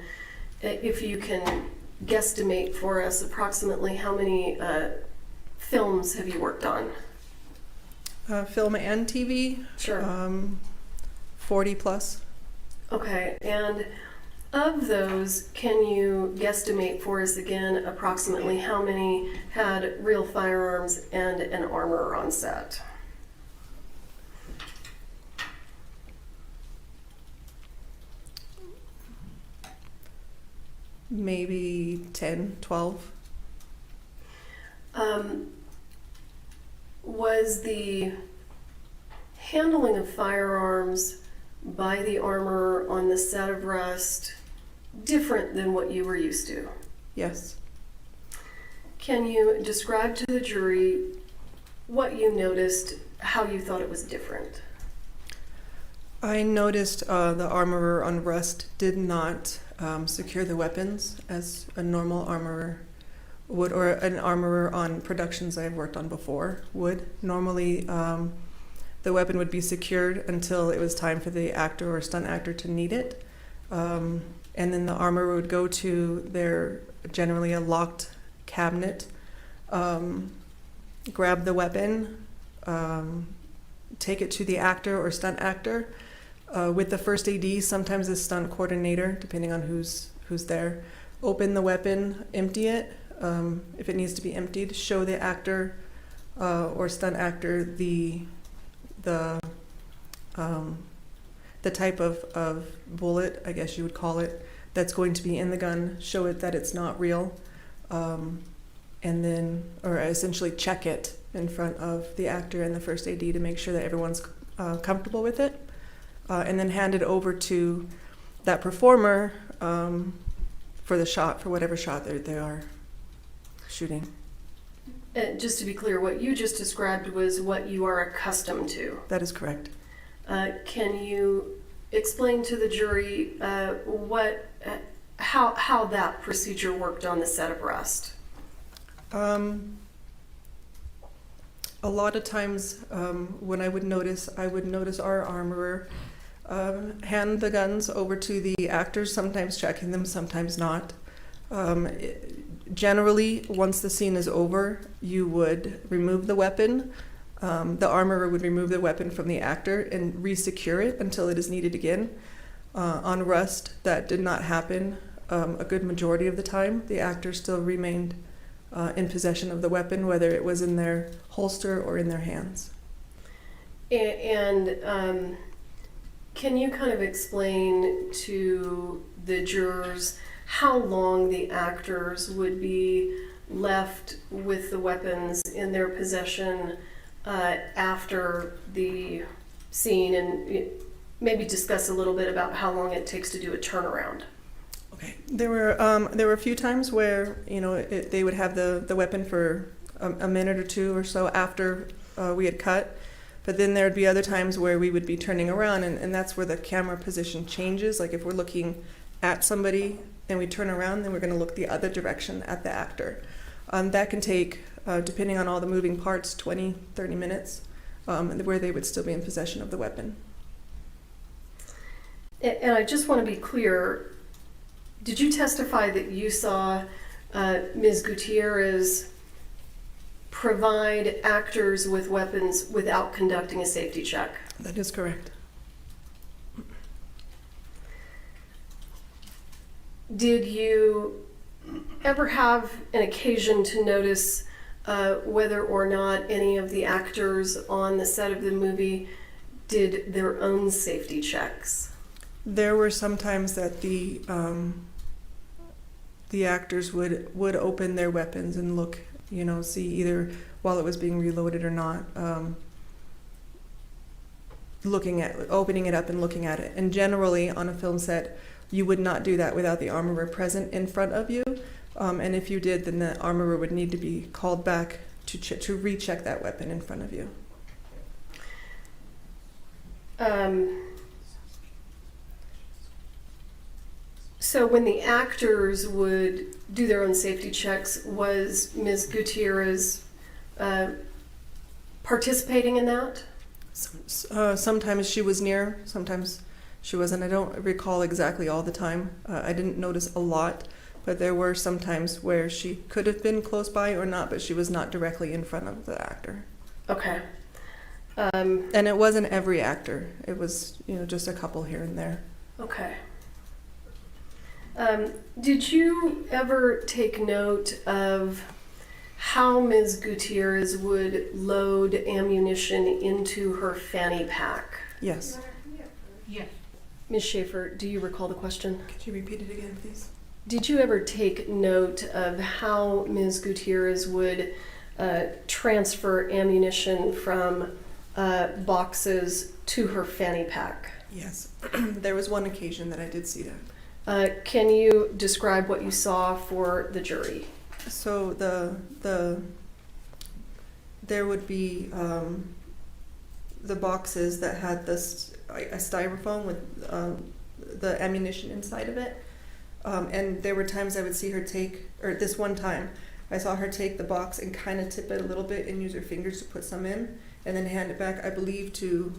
if you can guesstimate for us approximately how many films have you worked on? Film and TV. Sure. 40 plus. Okay, and of those, can you guesstimate for us again approximately how many had real firearms and an armorer on set? Maybe 10, 12. Was the handling of firearms by the armorer on the set of Rust different than what you were used to? Yes. Can you describe to the jury what you noticed, how you thought it was different? I noticed the armorer on Rust did not secure the weapons as a normal armorer would, or an armorer on productions I've worked on before would. Normally, the weapon would be secured until it was time for the actor or stunt actor to need it. And then the armorer would go to their, generally a locked cabinet, grab the weapon, take it to the actor or stunt actor. With the first AD, sometimes the stunt coordinator, depending on who's there, open the weapon, empty it. If it needs to be emptied, show the actor or stunt actor the type of bullet, I guess you would call it, that's going to be in the gun. Show it that it's not real, and then, or essentially check it in front of the actor and the first AD to make sure that everyone's comfortable with it. And then hand it over to that performer for the shot, for whatever shot they are shooting. And just to be clear, what you just described was what you are accustomed to. That is correct. Can you explain to the jury how that procedure worked on the set of Rust? A lot of times when I would notice our armorer hand the guns over to the actors, sometimes checking them, sometimes not. Generally, once the scene is over, you would remove the weapon. The armorer would remove the weapon from the actor and re-secure it until it is needed again. On Rust, that did not happen a good majority of the time. The actor still remained in possession of the weapon, whether it was in their holster or in their hands. And can you kind of explain to the jurors how long the actors would be left with the weapons in their possession after the scene, and maybe discuss a little bit about how long it takes to do a turnaround? Okay. There were a few times where they would have the weapon for a minute or two or so after we had cut, but then there'd be other times where we would be turning around, and that's where the camera position changes. Like if we're looking at somebody and we turn around, then we're going to look the other direction at the actor. That can take, depending on all the moving parts, 20, 30 minutes, where they would still be in possession of the weapon. And I just want to be clear, did you testify that you saw Ms. Gutierrez provide actors with weapons without conducting a safety check? That is correct. Did you ever have an occasion to notice whether or not any of the actors on the set of the movie did their own safety checks? There were some times that the actors would open their weapons and look, see either while it was being reloaded or not, opening it up and looking at it. And generally on a film set, you would not do that without the armorer present in front of you. And if you did, then the armorer would need to be called back to recheck that weapon in front of you. So when the actors would do their own safety checks, was Ms. Gutierrez participating in that? Sometimes she was near, sometimes she wasn't. I don't recall exactly all the time. I didn't notice a lot, but there were some times where she could have been close by or not, but she was not directly in front of the actor. Okay. And it wasn't every actor. It was, just a couple here and there. Okay. Did you ever take note of how Ms. Gutierrez would load ammunition into her fanny pack? Yes. Yes. Ms. Schaefer, do you recall the question? Could you repeat it again, please? Did you ever take note of how Ms. Gutierrez would transfer ammunition from boxes to her fanny pack? Yes. There was one occasion that I did see that. Can you describe what you saw for the jury? So there would be the boxes that had this a styrofoam with the ammunition inside of it, and there were times I would see her take, or this one time, I saw her take the box and kind of tip it a little bit and use her fingers to put some in, and then hand it back, I believe, to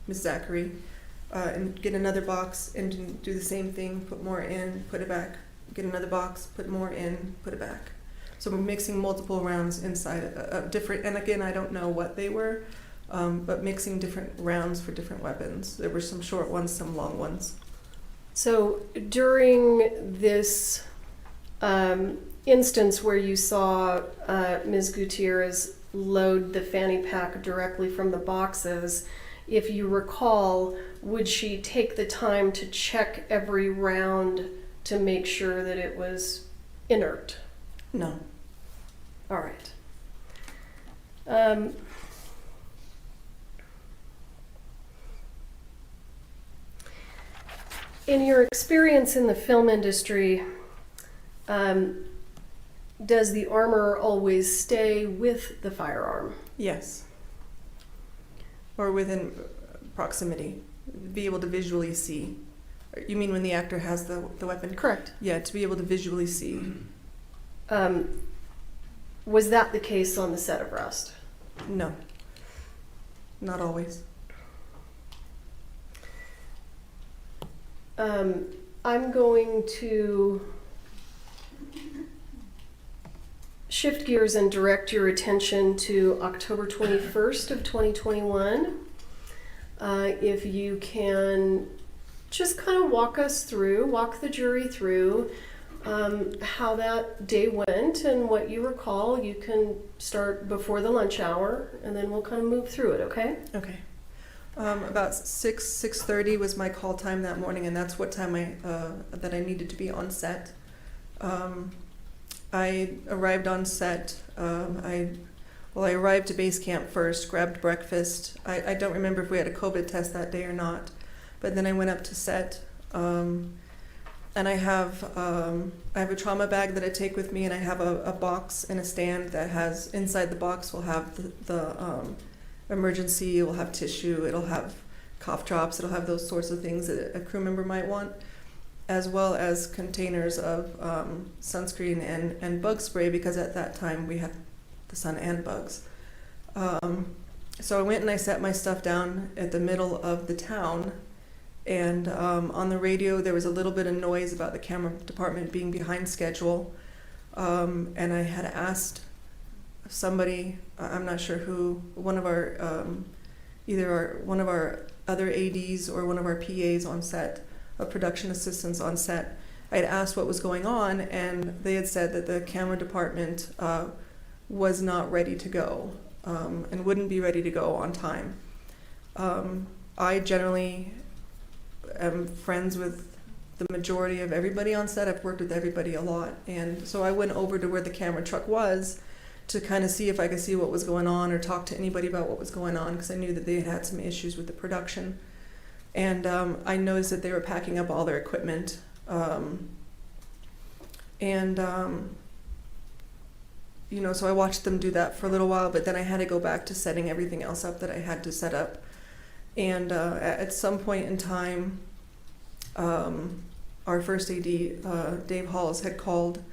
Ms. Zachary, and get another box and do the same thing, put more in, put it back, get another box, put more in, put it back. So we're mixing multiple rounds inside of different, and again, I don't know what they were, but mixing different rounds for different weapons. There were some short ones, some long ones. So during this instance where you saw Ms. Gutierrez load the fanny pack directly from the boxes, if you recall, would she take the time to check every round to make sure that it was inert? No. All right. In your experience in the film industry, does the armor always stay with the firearm? Yes. Or within proximity, be able to visually see. You mean when the actor has the weapon? Correct. Yeah, to be able to visually see. Was that the case on the set of Rust? No. Not always. I'm going to shift gears and direct your attention to October 21st of 2021. If you can just kind of walk the jury through how that day went and what you recall. You can start before the lunch hour, and then we'll kind of move through it, okay? Okay. About 6:30 was my call time that morning, and that's what time that I needed to be on set. I arrived on set. I arrived to base camp first, grabbed breakfast. I don't remember if we had a COVID test that day or not, but then I went up to set. And I have a trauma bag that I take with me, and I have a box and a stand that has, inside the box will have the emergency, it will have tissue, it'll have cough drops, it'll have those sorts of things that a crew member might want, as well as containers of sunscreen and bug spray, because at that time we had the sun and bugs. So I went and I set my stuff down at the middle of the town, and on the radio there was a little bit of noise about the camera department being behind schedule, and I had asked somebody, I'm not sure who, one of our one of our other ADs or one of our PAs on set, production assistants on set. I had asked what was going on, and they had said that the camera department was not ready to go, and wouldn't be ready to go on time. I generally am friends with the majority of everybody on set. I've worked with everybody a lot, and so I went over to where the camera truck was to kind of see if I could see what was going on or talk to anybody about what was going on, because I knew that they had had some issues with the production. And I noticed that they were packing up all their equipment. So I watched them do that for a little while, but then I had to go back to setting everything else up that I had to set up. And at some point in time, our first AD, Dave Halls, had called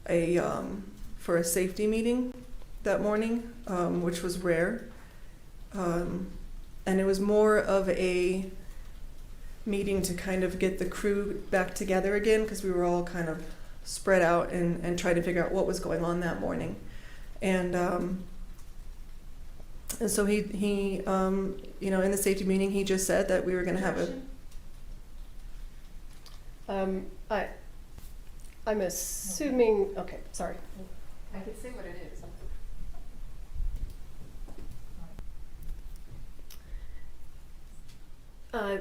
for a safety meeting that morning, which was rare. And it was more of a meeting to kind of get the crew back together again, because we were all kind of spread out and try to figure out what was going on that morning. And so he in the safety meeting, he just said that we were going to have I'm assuming, okay, sorry. I can say what it is.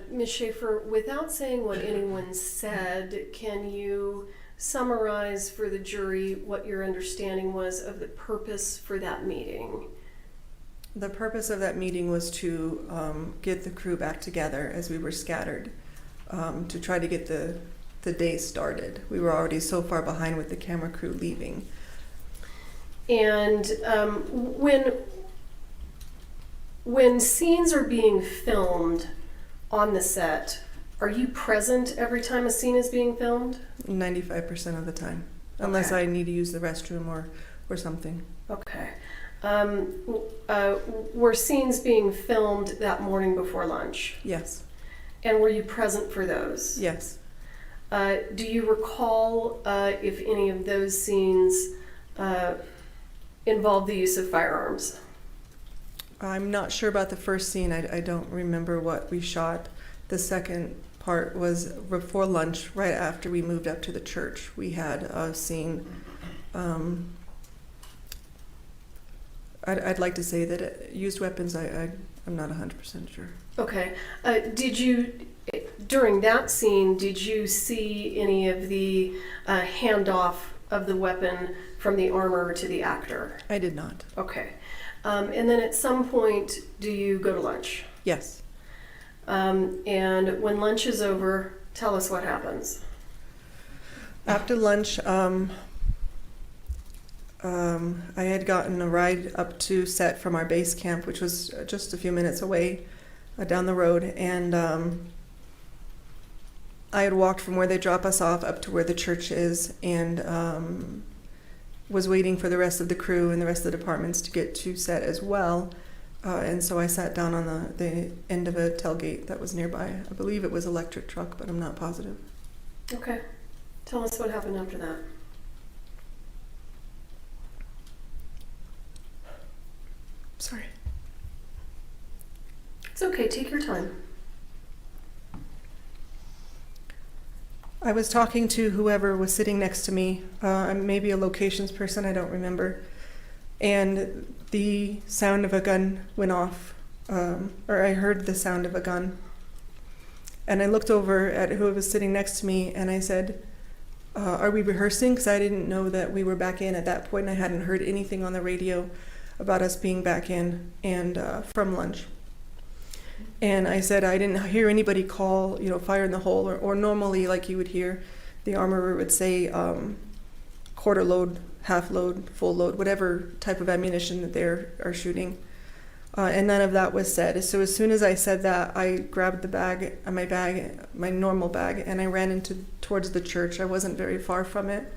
Ms. Schaefer, without saying what anyone said, can you summarize for the jury what your understanding was of the purpose for that meeting? The purpose of that meeting was to get the crew back together as we were scattered, to try to get the the day started. We were already so far behind with the camera crew leaving. And when scenes are being filmed on the set, are you present every time a scene is being filmed? 95% of the time, unless Okay. I need to use the restroom or something. Okay. Were scenes being filmed that morning before lunch? Yes, And were you present for those? yes. Do you recall if any of those scenes involved the use of firearms? I'm not sure about the first scene. I don't remember what we shot. The second part was before lunch, right after we moved up to the church. We had a scene. I'd like to say that it used weapons. I'm not 100% sure. Okay. Did you, during that scene, did you see any of the handoff of the weapon from the armor to the actor? I did not. Okay. And then at some point, do you go to lunch? Yes. And when lunch is over, tell us what happens. After lunch, I had gotten a ride up to set from our base camp, which was just a few minutes away down the road, and I had walked from where they drop us off up to where the church is, and was waiting for the rest of the crew and the rest of the departments to get to set as well. And so I sat down on the end of a tailgate that was nearby. I believe it was an electric truck, but I'm not positive. Okay. Tell us what happened after that. Sorry. It's okay. Take your time. I was talking to whoever was sitting next to me, maybe a locations person, I don't remember, and the sound of a gun went off, or I heard the sound of a gun. And I looked over at who was sitting next to me and I said, are we rehearsing? Because I didn't know that we were back in at that point, and I hadn't heard anything on the radio about us being back in and from lunch. And I said I didn't hear anybody call, fire in the hole, or normally like you would hear, the armorer would say quarter load, half load, full load, whatever type of ammunition that they are shooting. And none of that was said. So as soon as I said that, I grabbed the bag, my normal bag, and I ran towards the church. I wasn't very far from it.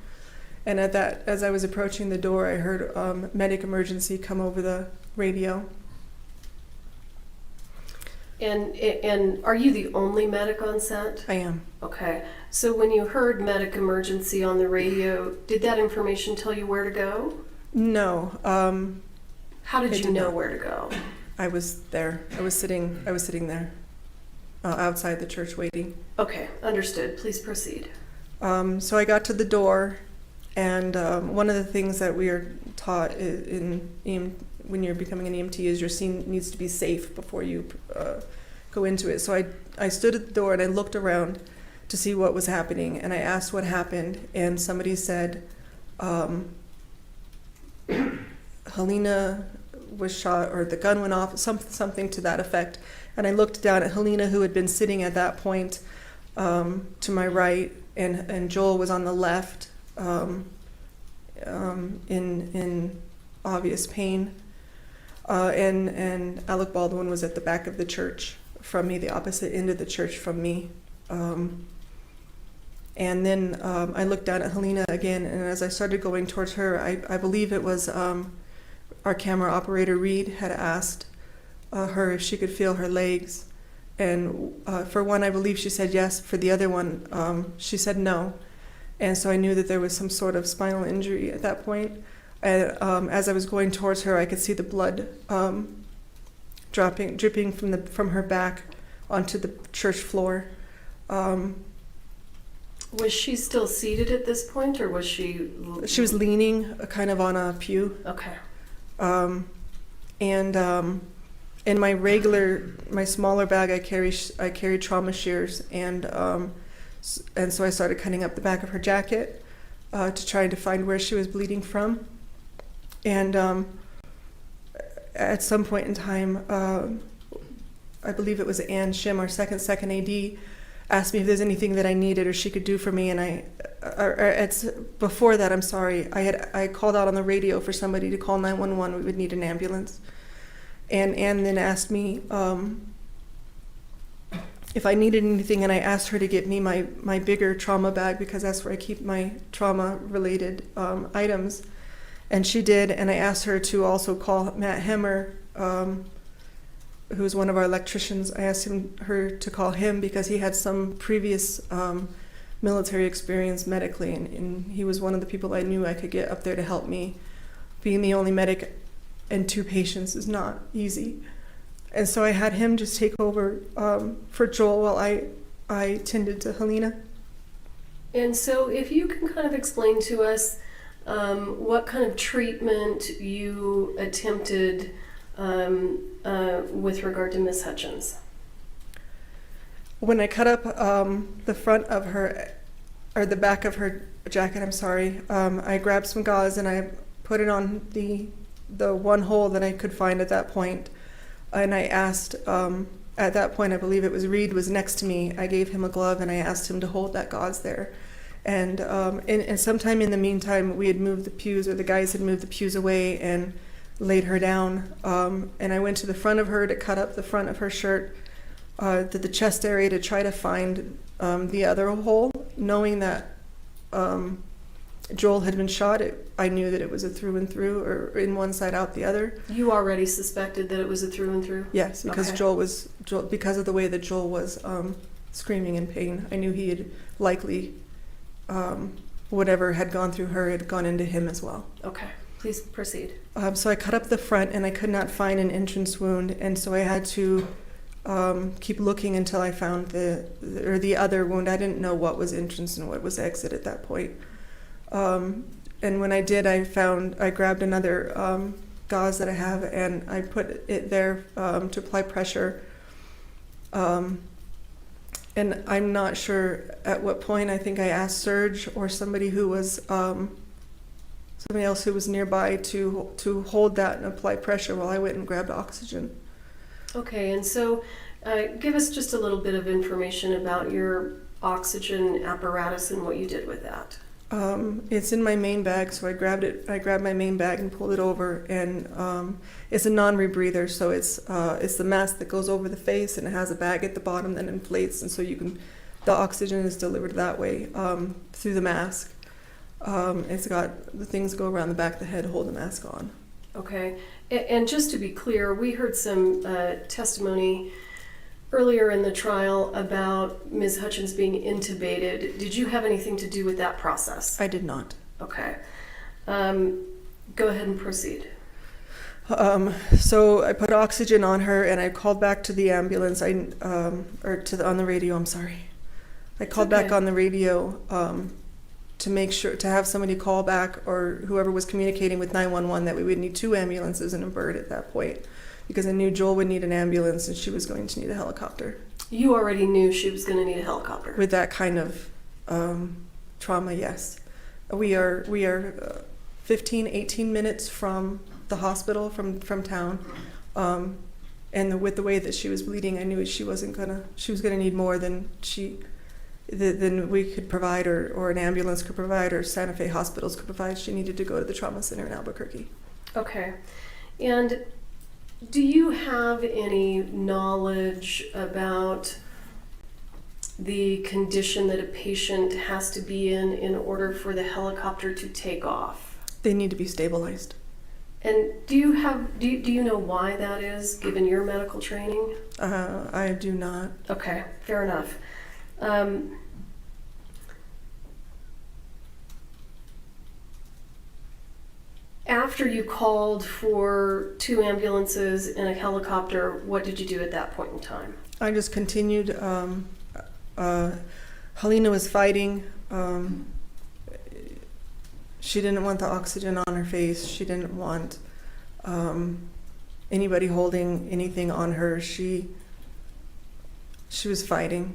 And as I was approaching the door, I heard medic emergency come over the radio. And are you the only medic on set? I am. Okay. So when you heard medic emergency on the radio, did that information tell you where to go? No. How did It you did know not. where to go? I was there. I was sitting there, outside the church waiting. Okay, understood. Please proceed. So I got to the door, and one of the things that we are taught when you're becoming an EMT is your scene needs to be safe before you go into it. So I stood at the door and I looked around to see what was happening, and I asked what happened, and somebody said, Helena was shot, or the gun went off, something to that effect. And I looked down at Helena, who had been sitting at that point to my right, and Joel was on the left in obvious pain. And Alec Baldwin was at the back of the church from me, the opposite end of the church from me. And then I looked down at Helena again, and as I started going towards her, I believe it was our camera operator, Reed, had asked her if she could feel her legs. And for one, I believe she said yes. For the other one, she said no. And so I knew that there was some sort of spinal injury at that point. And as I was going towards her, I could see the blood dripping from her back onto the church floor. Was she still seated at this point, or was she? She was leaning kind of on a pew. Okay. And in my smaller bag, I carry trauma shears, and so I started cutting up the back of her jacket to try to find where she was bleeding from. And at some point in time, I believe it was Ann Shim, our second AD, asked me if there's anything that I needed or she could do for me. And it's before that, I'm sorry, I called out on the radio for somebody to call 911. We would need an ambulance. And Ann then asked me if I needed anything, and I asked her to get me my bigger trauma bag because that's where I keep my trauma-related items. And she did, and I asked her to also call Matt Hemmer, who's one of our electricians. I asked her to call him because he had some previous military experience medically, and he was one of the people I knew I could get up there to help me. Being the only medic and 2 patients is not easy. And so I had him just take over for Joel while I tended to Helena. And so if you can kind of explain to us what kind of treatment you attempted with regard to Miss Hutchins. When I cut up the front of her, or the back of her jacket, I'm sorry, I grabbed some gauze and I put it on the one hole that I could find at that point. And I asked, at that point, I believe it was Reed was next to me. I gave him a glove and I asked him to hold that gauze there. And sometime in the meantime, we had moved the pews, or the guys had moved the pews away and laid her down. And I went to the front of her to cut up the front of her shirt, to the chest area to try to find the other hole, knowing that Joel had been shot. I knew that it was a through and through, or in one side out the other. You already suspected that it was a through and through? Yes, because Okay. because of the way that Joel was screaming in pain. I knew he had likely, whatever had gone through her had gone into him as well. Okay, please proceed. So I cut up the front and I could not find an entrance wound, and so I had to keep looking until I found the other wound. I didn't know what was entrance and what was exit at that point. And when I did, I grabbed another gauze that I have and I put it there to apply pressure. And I'm not sure at what point. I think I asked Serge or somebody who was somebody else who was nearby to hold that and apply pressure while I went and grabbed oxygen. Okay, and so give us just a little bit of information about your oxygen apparatus and what you did with that. It's in my main bag, so I grabbed my main bag and pulled it over, and it's a non-rebreather, so it's the mask that goes over the face, and it has a bag at the bottom that inflates, and so the oxygen is delivered that way through the mask. It's got the things go around the back of the head, hold the mask on. Okay, and just to be clear, we heard some testimony earlier in the trial about Ms. Hutchins being intubated. Did you have anything to do with that process? I did not. Okay. Go ahead and proceed. So I put oxygen on her, and I called back to the ambulance. On the radio. I'm sorry. I called back on the radio to make sure to have somebody call back, or whoever was communicating with 911, that we would need 2 ambulances and a bird at that point, because I knew Joel would need an ambulance and she was going to need a helicopter. You already knew she was going to need a helicopter. With that kind of trauma, yes. We are 15, 18 minutes from the hospital, from town. And with the way that she was bleeding, I knew she was gonna need more than we could provide, or an ambulance could provide, or Santa Fe hospitals could provide. She needed to go to the trauma center in Albuquerque. Okay. And do you have any knowledge about the condition that a patient has to be in order for the helicopter to take off? They need to be stabilized. And do you know why that is, given your medical training? I do not. Okay, fair enough. After you called for 2 ambulances and a helicopter, what did you do at that point in time? I just continued. Helena was fighting. She didn't want the oxygen on her face. She didn't want anybody holding anything on her. She was fighting.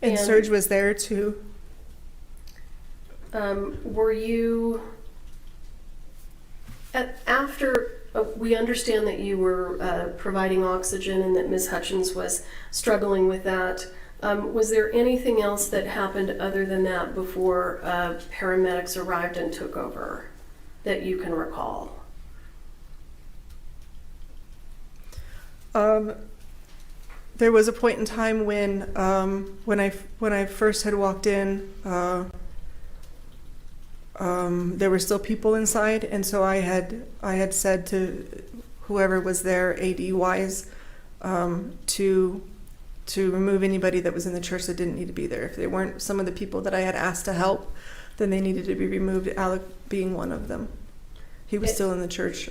And Serge was there too. Were you After we understand that you were providing oxygen and that Ms. Hutchins was struggling with that, was there anything else that happened other than that before paramedics arrived and took over that you can recall? There was a point in time when I first had walked in, there were still people inside, and so I had said to whoever was there, AD wise, to remove anybody that was in the church that didn't need to be there. If they weren't some of the people that I had asked to help, then they needed to be removed. Alec being one of them. He was still in the church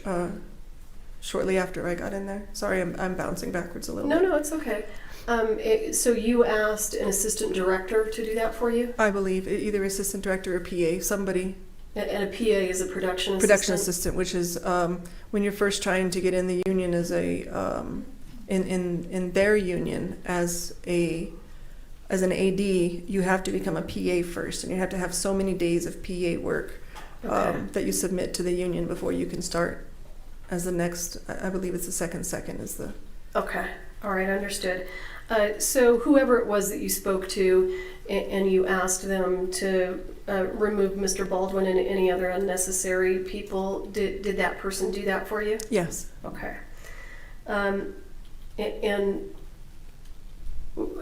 shortly after I got in there. Sorry, I'm bouncing backwards a little bit. No, it's okay. So you asked an assistant director to do that for you? I believe either assistant director or PA, somebody. And a PA is a production assistant? Production assistant, which is when you're first trying to get in the union as in their union as an AD, you have to become a PA first, and you have to have so many days of PA work that you submit to the union before you can start as the next, I believe it's the second is the... Okay, all right, understood. So whoever it was that you spoke to and you asked them to remove Mr. Baldwin and any other unnecessary people, did that person do that for you? Yes. Okay. And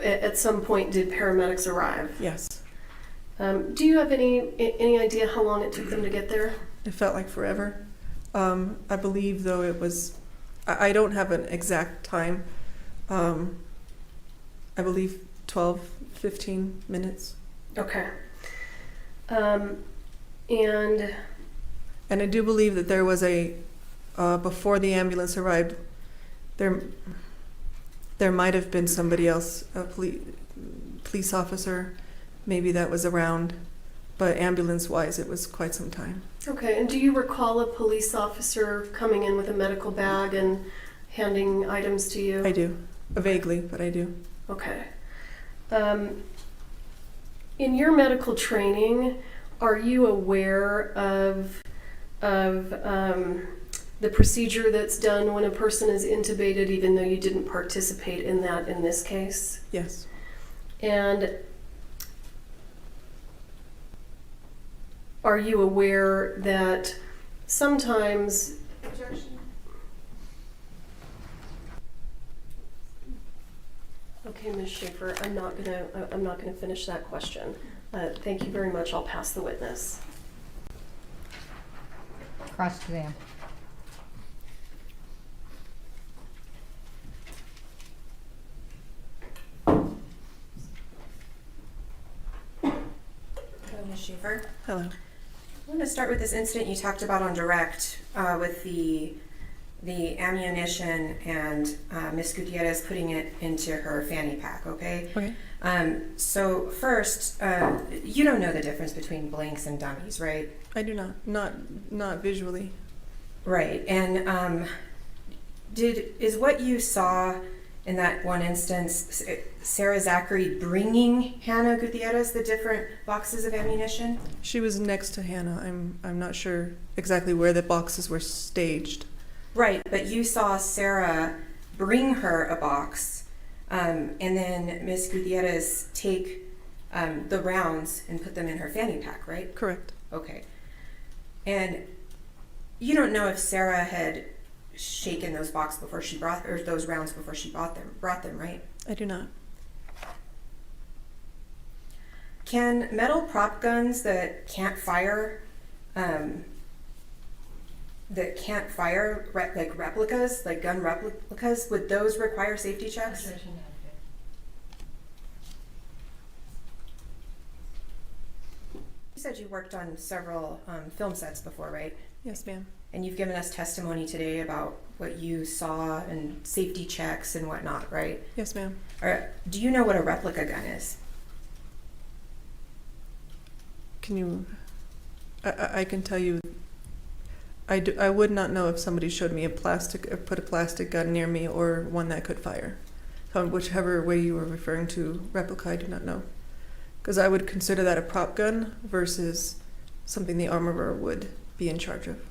at some point, did paramedics arrive? Yes. Do you have any idea how long it took them to get there? It felt like forever. I believe, though, it was... I don't have an exact time. I believe 12, 15 minutes. Okay. And I do believe that there was before the ambulance arrived, there might have been somebody else, a police officer, maybe that was around, but ambulance-wise, it was quite some time. okay, and do you recall a police officer coming in with a medical bag and handing items to you? I do, vaguely, but I do. Okay. In your medical training, are you aware of the procedure that's done when a person is intubated, even though you didn't participate in that in this case? Yes. And are you aware that sometimes... Okay, Ms. Schaefer, I'm not gonna finish that question. Thank you very much. I'll pass the witness. Cross-exam. Hello, Ms. Schaefer. Hello. I want to start with this incident you talked about on direct with the ammunition and Miss Gutierrez putting it into her fanny pack, okay? Okay. So first, you don't know the difference between blanks and dummies, right? I do not visually. Right, and is what you saw in that one instance, Sarah Zachary bringing Hannah Gutierrez the different boxes of ammunition? She was next to Hannah. I'm not sure exactly where the boxes were staged. Right, but you saw Sarah bring her a box, and then Miss Gutierrez take the rounds and put them in her fanny pack, right? Correct. Okay. And you don't know if Sarah had shaken those boxes before she brought, or those rounds before she brought them, right? I do not. Can metal prop guns that can't fire, like replicas, like gun replicas, would those require safety checks? You said you worked on several film sets before, right? Yes, ma'am. And you've given us testimony today about what you saw and safety checks and whatnot, right? Yes, ma'am. Do you know what a replica gun is? Can you? I can tell you. I would not know if somebody showed me put a plastic gun near me or one that could fire. So whichever way you were referring to replica, I do not know. Because I would consider that a prop gun versus something the armorer would be in charge of.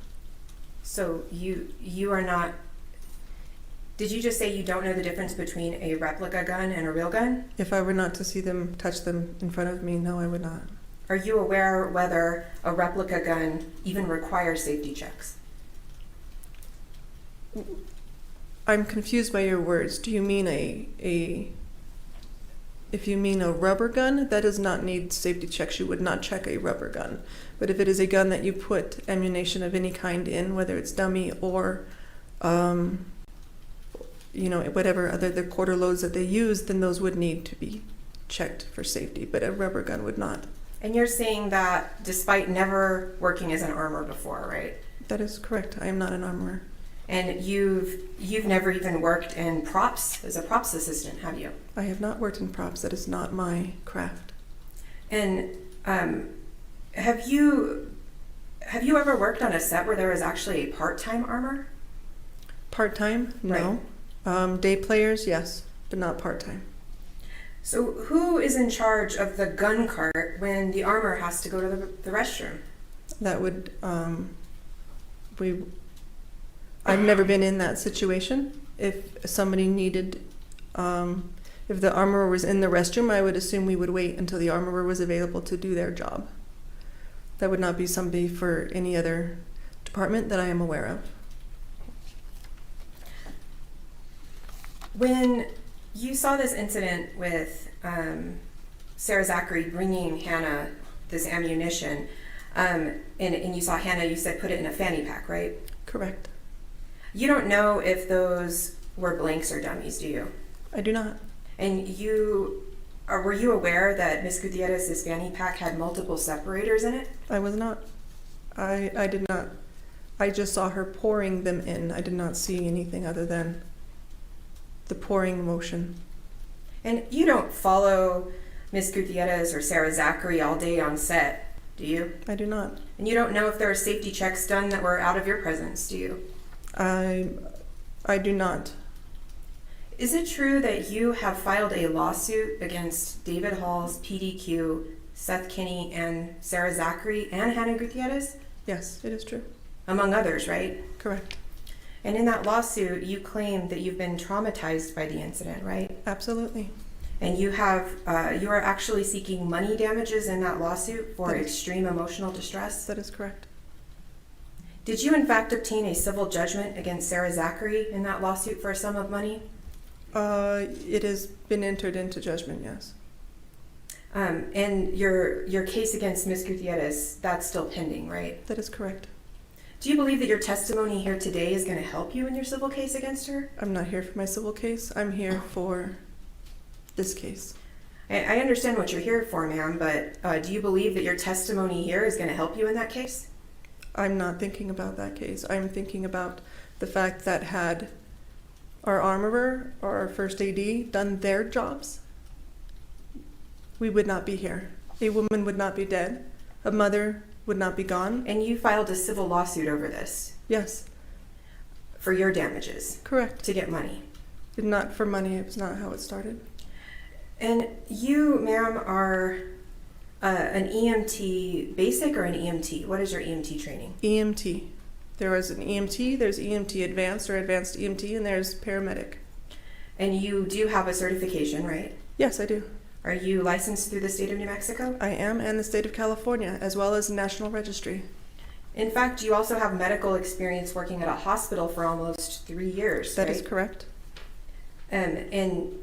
So you are not. Did you just say you don't know the difference between a replica gun and a real gun? If I were not to see them, touch them in front of me, no, I would not. Are you aware whether a replica gun even requires safety checks? I'm confused by your words. Do you mean if you mean a rubber gun, that does not need safety checks. You would not check a rubber gun. But if it is a gun that you put ammunition of any kind in, whether it's dummy or, whatever other the quarter loads that they use, then those would need to be checked for safety. But a rubber gun would not. And you're saying that despite never working as an armor before, right? That is correct. I am not an armorer. And you've never even worked in props as a props assistant, have you? I have not worked in props. That is not my craft. And have you ever worked on a set where there was actually a part-time armor? Part-time? No. Day players, yes, but not part-time. So who is in charge of the gun cart when the armor has to go to the restroom? That would, I've never been in that situation. If somebody needed, if the armorer was in the restroom, I would assume we would wait until the armorer was available to do their job. That would not be somebody for any other department that I am aware of. When you saw this incident with Sarah Zachary bringing Hannah this ammunition, and you saw Hannah, you said put it in a fanny pack, right? Correct. You don't know if those were blanks or dummies, do you? I do not. And were you aware that Miss Gutierrez's fanny pack had multiple separators in it? I was not. I did not. I just saw her pouring them in. I did not see anything other than the pouring motion. And you don't follow Miss Gutierrez or Sarah Zachary all day on set, do you? I do not. And you don't know if there are safety checks done that were out of your presence, do you? I do not. Is it true that you have filed a lawsuit against David Halls, PDQ, Seth Kinney, and Sarah Zachary, and Hannah Gutierrez? Yes, it is true. Among others, right? Correct. And in that lawsuit, you claim that you've been traumatized by the incident, right? Absolutely. And you are actually seeking money damages in that lawsuit for extreme emotional distress? That is correct. Did you in fact obtain a civil judgment against Sarah Zachary in that lawsuit for a sum of money? It has been entered into judgment, yes. And your case against Ms. Gutierrez, that's still pending, right? That is correct. Do you believe that your testimony here today is going to help you in your civil case against her? I'm not here for my civil case. I'm here for this case. I understand what you're here for, ma'am, but do you believe that your testimony here is going to help you in that case? I'm not thinking about that case. I'm thinking about the fact that had our armorer or our first AD done their jobs, we would not be here. A woman would not be dead. A mother would not be gone. And you filed a civil lawsuit over this? Yes. For your damages? Correct. To get money? Not for money. It was not how it started. And you, ma'am, are an EMT basic or an EMT? What is your EMT training? EMT. There is an EMT, there's EMT advanced or advanced EMT, and there's paramedic. And you do have a certification, right? Yes, I do. Are you licensed through the state of New Mexico? I am, and the state of California, as well as the National Registry. In fact, you also have medical experience working at a hospital for almost 3 years, That right? is correct. And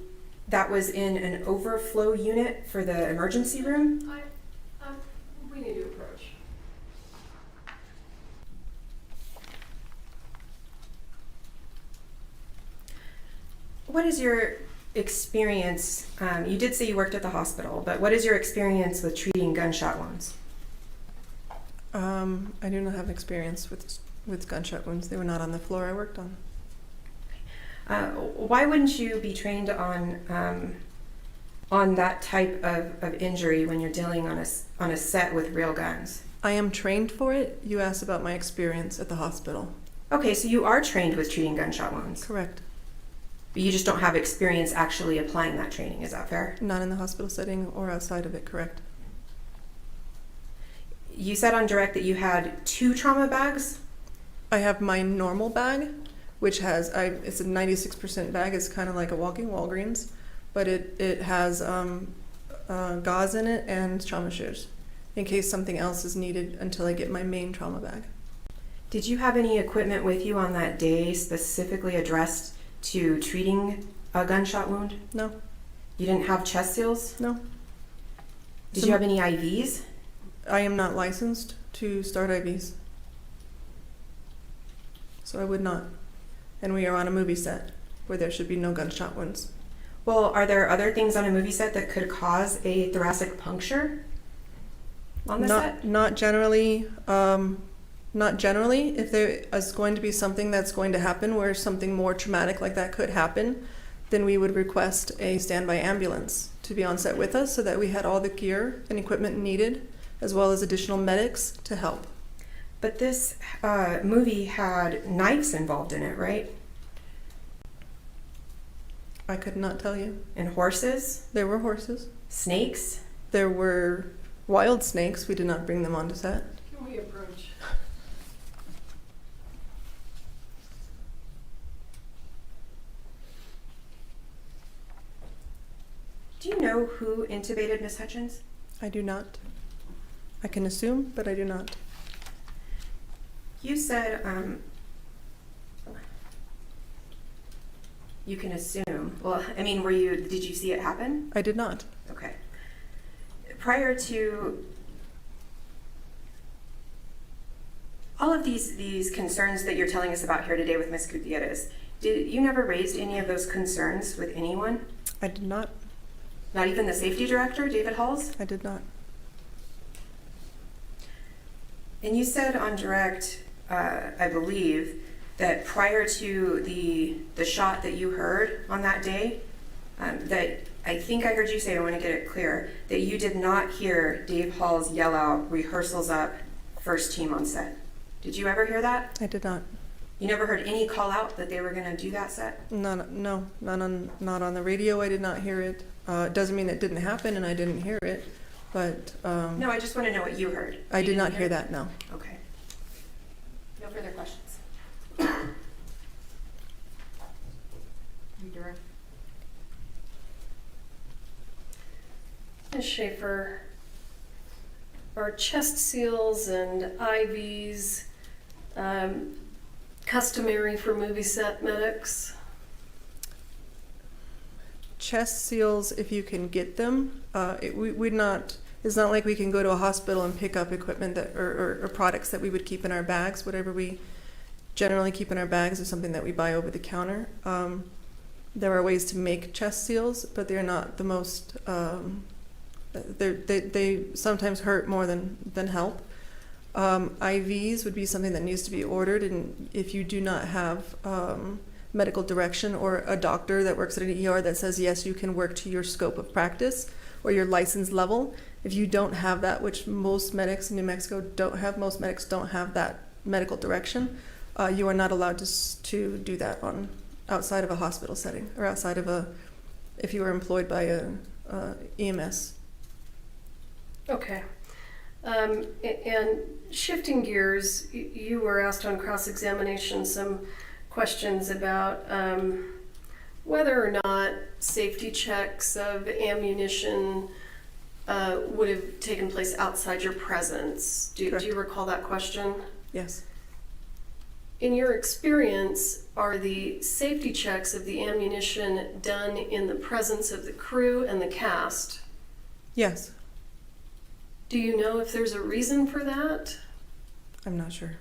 that was in an overflow unit for the emergency room? We need to approach. What is your experience? You did say you worked at the hospital, but what is your experience with treating gunshot wounds? I do not have experience with gunshot wounds. They were not on the floor I worked on. Why wouldn't you be trained on that type of injury when you're dealing on a set with real guns? I am trained for it. You asked about my experience at the hospital. Okay, so you are trained with treating gunshot wounds, Correct. but you just don't have experience actually applying that training. Is that fair? Not in the hospital setting or outside of it, correct. You said on direct that you had 2 trauma bags? I have my normal bag, which has, it's a 96% bag. It's kind of like a walking Walgreens, but it has gauze in it and trauma shoes in case something else is needed until I get my main trauma bag. Did you have any equipment with you on that day specifically addressed to treating a gunshot wound? No, You didn't have chest seals? no. Did you have any IVs? I am not licensed to start IVs. So I would not. And we are on a movie set where there should be no gunshot wounds. Well, are there other things on a movie set that could cause a thoracic puncture on the set? Not generally. Not generally. If there is going to be something that's going to happen where something more traumatic like that could happen, then we would request a standby ambulance to be on set with us so that we had all the gear and equipment needed, as well as additional medics to help. But this movie had knives involved in it, right? I could not tell you. And horses, There were horses. snakes. There were wild snakes. We did not bring them onto set. Can we approach? Do you know who intubated Miss Hutchins? I do not. I can assume, but I do not. You said you can assume. Well, I mean, did you see it happen? I did not. Okay. Prior to all of these concerns that you're telling us about here today with Miss Gutierrez, you never raised any of those concerns with anyone? I did not. Not even the safety director, David Halls? I did not. And you said on direct, I believe, that prior to the shot that you heard on that day, that I think I heard you say, I want to get it clear, that you did not hear Dave Halls yell out, "Rehearsals up, first team on set." Did you ever hear that? I did not. You never heard any call out that they were going to do that set? No, not on the radio. I did not hear it. It doesn't mean it didn't happen and I didn't hear it, but No, I just want to know what you heard. I You did not didn't hear that. No. Okay. No further questions. Ms. Schaefer, are chest seals and IVs customary for movie set medics? Chest seals, if you can get them, we'd not. It's not like we can go to a hospital and pick up equipment that or products that we would keep in our bags. Whatever we generally keep in our bags is something that we buy over the counter. There are ways to make chest seals, but they're not the most. They sometimes hurt more than help. IVs would be something that needs to be ordered, and if you do not have medical direction or a doctor that works at an ER that says yes, you can work to your scope of practice or your license level. If you don't have that, which most medics in New Mexico don't have, most medics don't have that medical direction, you are not allowed to do that outside of a hospital setting or outside of if you are employed by a EMS. Okay. And shifting gears, you were asked on cross-examination some questions about whether or not safety checks of ammunition would have taken place outside your presence. Do you recall that question? Yes. In your experience, are the safety checks of the ammunition done in the presence of the crew and the cast? Yes. Do you know if there's a reason for that? I'm not sure.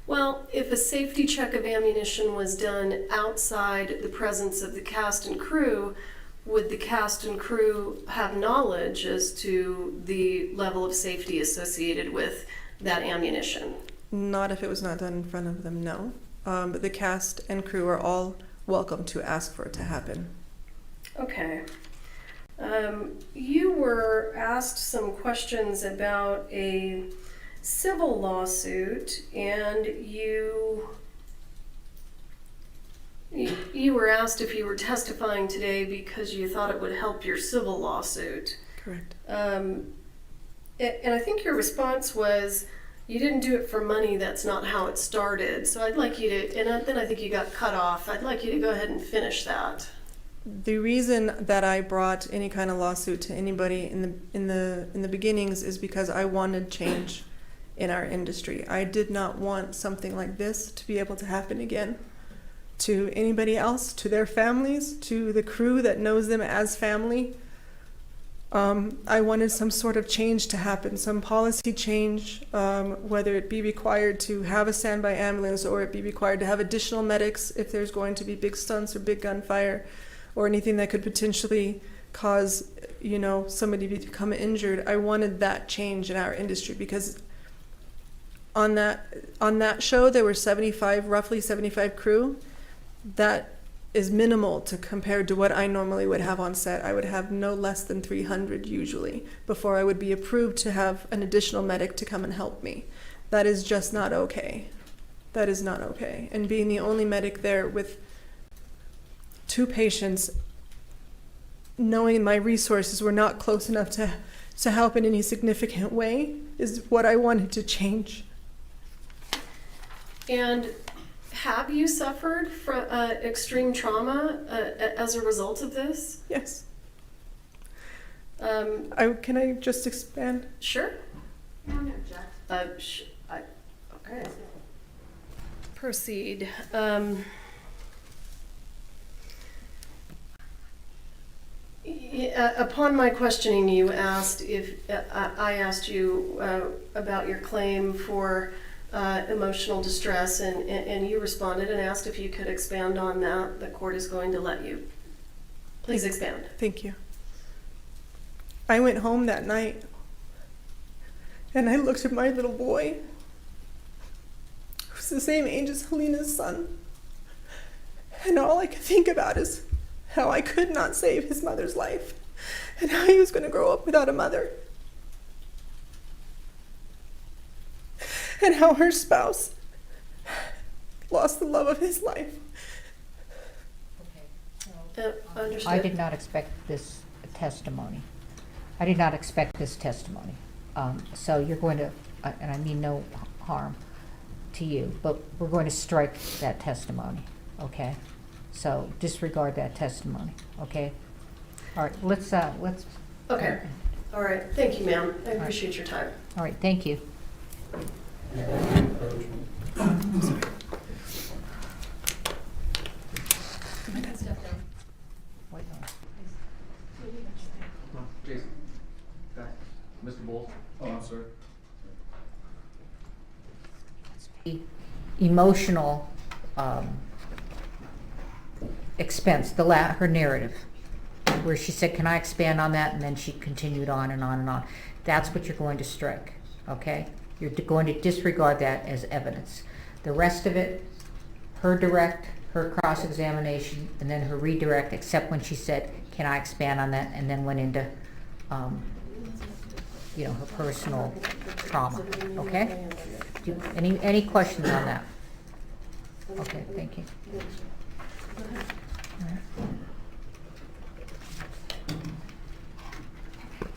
Well, if a safety check of ammunition was done outside the presence of the cast and crew, would the cast and crew have knowledge as to the level of safety associated with that ammunition? Not if it was not done in front of them, no. But the cast and crew are all welcome to ask for it to happen. Okay. You were asked some questions about a civil lawsuit, and you were asked if you were testifying today because you thought it would help your civil lawsuit. Correct. And I think your response was you didn't do it for money. That's not how it started. So I'd like you to, and then I think you got cut off. I'd like you to go ahead and finish that. The reason that I brought any kind of lawsuit to anybody in the beginnings is because I wanted change in our industry. I did not want something like this to be able to happen again to anybody else, to their families, to the crew that knows them as family. I wanted some sort of change to happen, some policy change, whether it be required to have a standby ambulance or it be required to have additional medics if there's going to be big stunts or big gunfire or anything that could potentially cause, somebody to become injured. I wanted that change in our industry because on that show there were roughly 75 crew. That is minimal to compared to what I normally would have on set. I would have no less than 300 usually before I would be approved to have an additional medic to come and help me. That is just not okay. That is not okay. And being the only medic there with 2 patients, knowing my resources were not close enough to help in any significant way is what I wanted to change. And have you suffered from extreme trauma as a result of this? Yes. Can I just expand? Sure. Okay. Proceed. Upon my questioning, you asked if I asked you about your claim for emotional distress, and you responded and asked if you could expand on that. The court is going to let you. Please expand. Thank you. I went home that night and I looked at my little boy, who's the same age as Helena's son, and all I could think about is how I could not save his mother's life and how he was going to grow up without a mother. And how her spouse lost the love of his life. Understood. I did not expect this testimony. I did not expect this testimony. So you're going to, and I mean no harm to you, but we're going to strike that testimony, okay? So disregard that testimony, okay? All right, let's. Okay. All right. Thank you, ma'am. I right. appreciate your time. All right, thank you. Wait, no. Jason. Mr. Bowles. Oh, I'm sorry. Emotional expense, her narrative, where she said, can I expand on that? And then she continued on and on and on. That's what you're going to strike, okay? You're going to disregard that as evidence. The rest of it, her direct, her cross-examination, and then her redirect, except when she said, can I expand on that? And then went into, her personal trauma, okay? Any questions on that? Okay, thank you.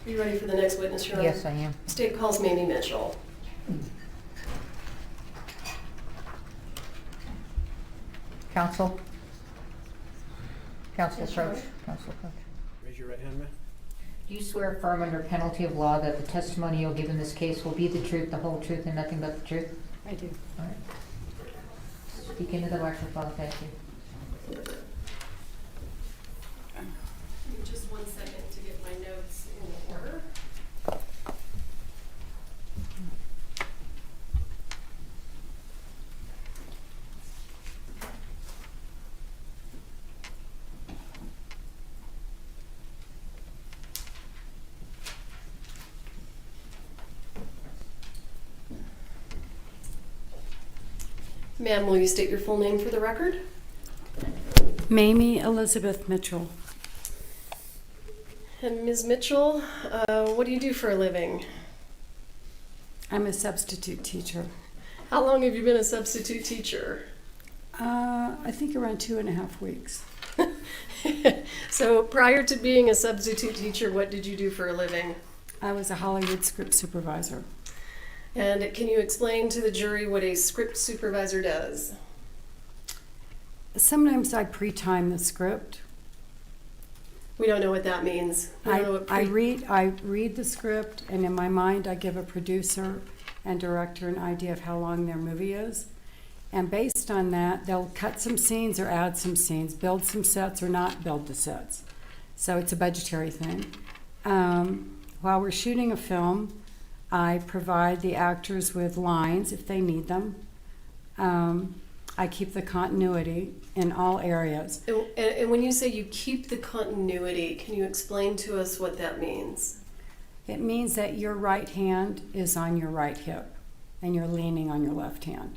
Are you ready for the next witness, Your Honor? Yes, I am. State calls Mamie Mitchell. Counsel? Counsel approach. Counsel approach. Raise your right hand, ma'am. Do you swear affirm under penalty of law that the testimony you'll give in this case will be the truth, the whole truth, and nothing but the truth? I do. All right. Speak into the microphone, thank you. Just 1 second to get my notes in order. Ma'am, will you state your full name for the record? Mamie Elizabeth Mitchell. And Ms. Mitchell, what do you do for a living? I'm a substitute teacher. How long have you been a substitute teacher? I think around 2.5 weeks. So prior to being a substitute teacher, what did you do for a living? I was a Hollywood script supervisor. And can you explain to the jury what a script supervisor does? Sometimes I pre-time the script. We don't know what that means. We don't know what I read the script, and in my mind, I give a producer and director an idea of how long their movie is. And based on that, they'll cut some scenes or add some scenes, build some sets or not build the sets. So it's a budgetary thing. While we're shooting a film, I provide the actors with lines if they need them. I keep the continuity in all areas. And when you say you keep the continuity, can you explain to us what that means? It means that your right hand is on your right hip and you're leaning on your left hand.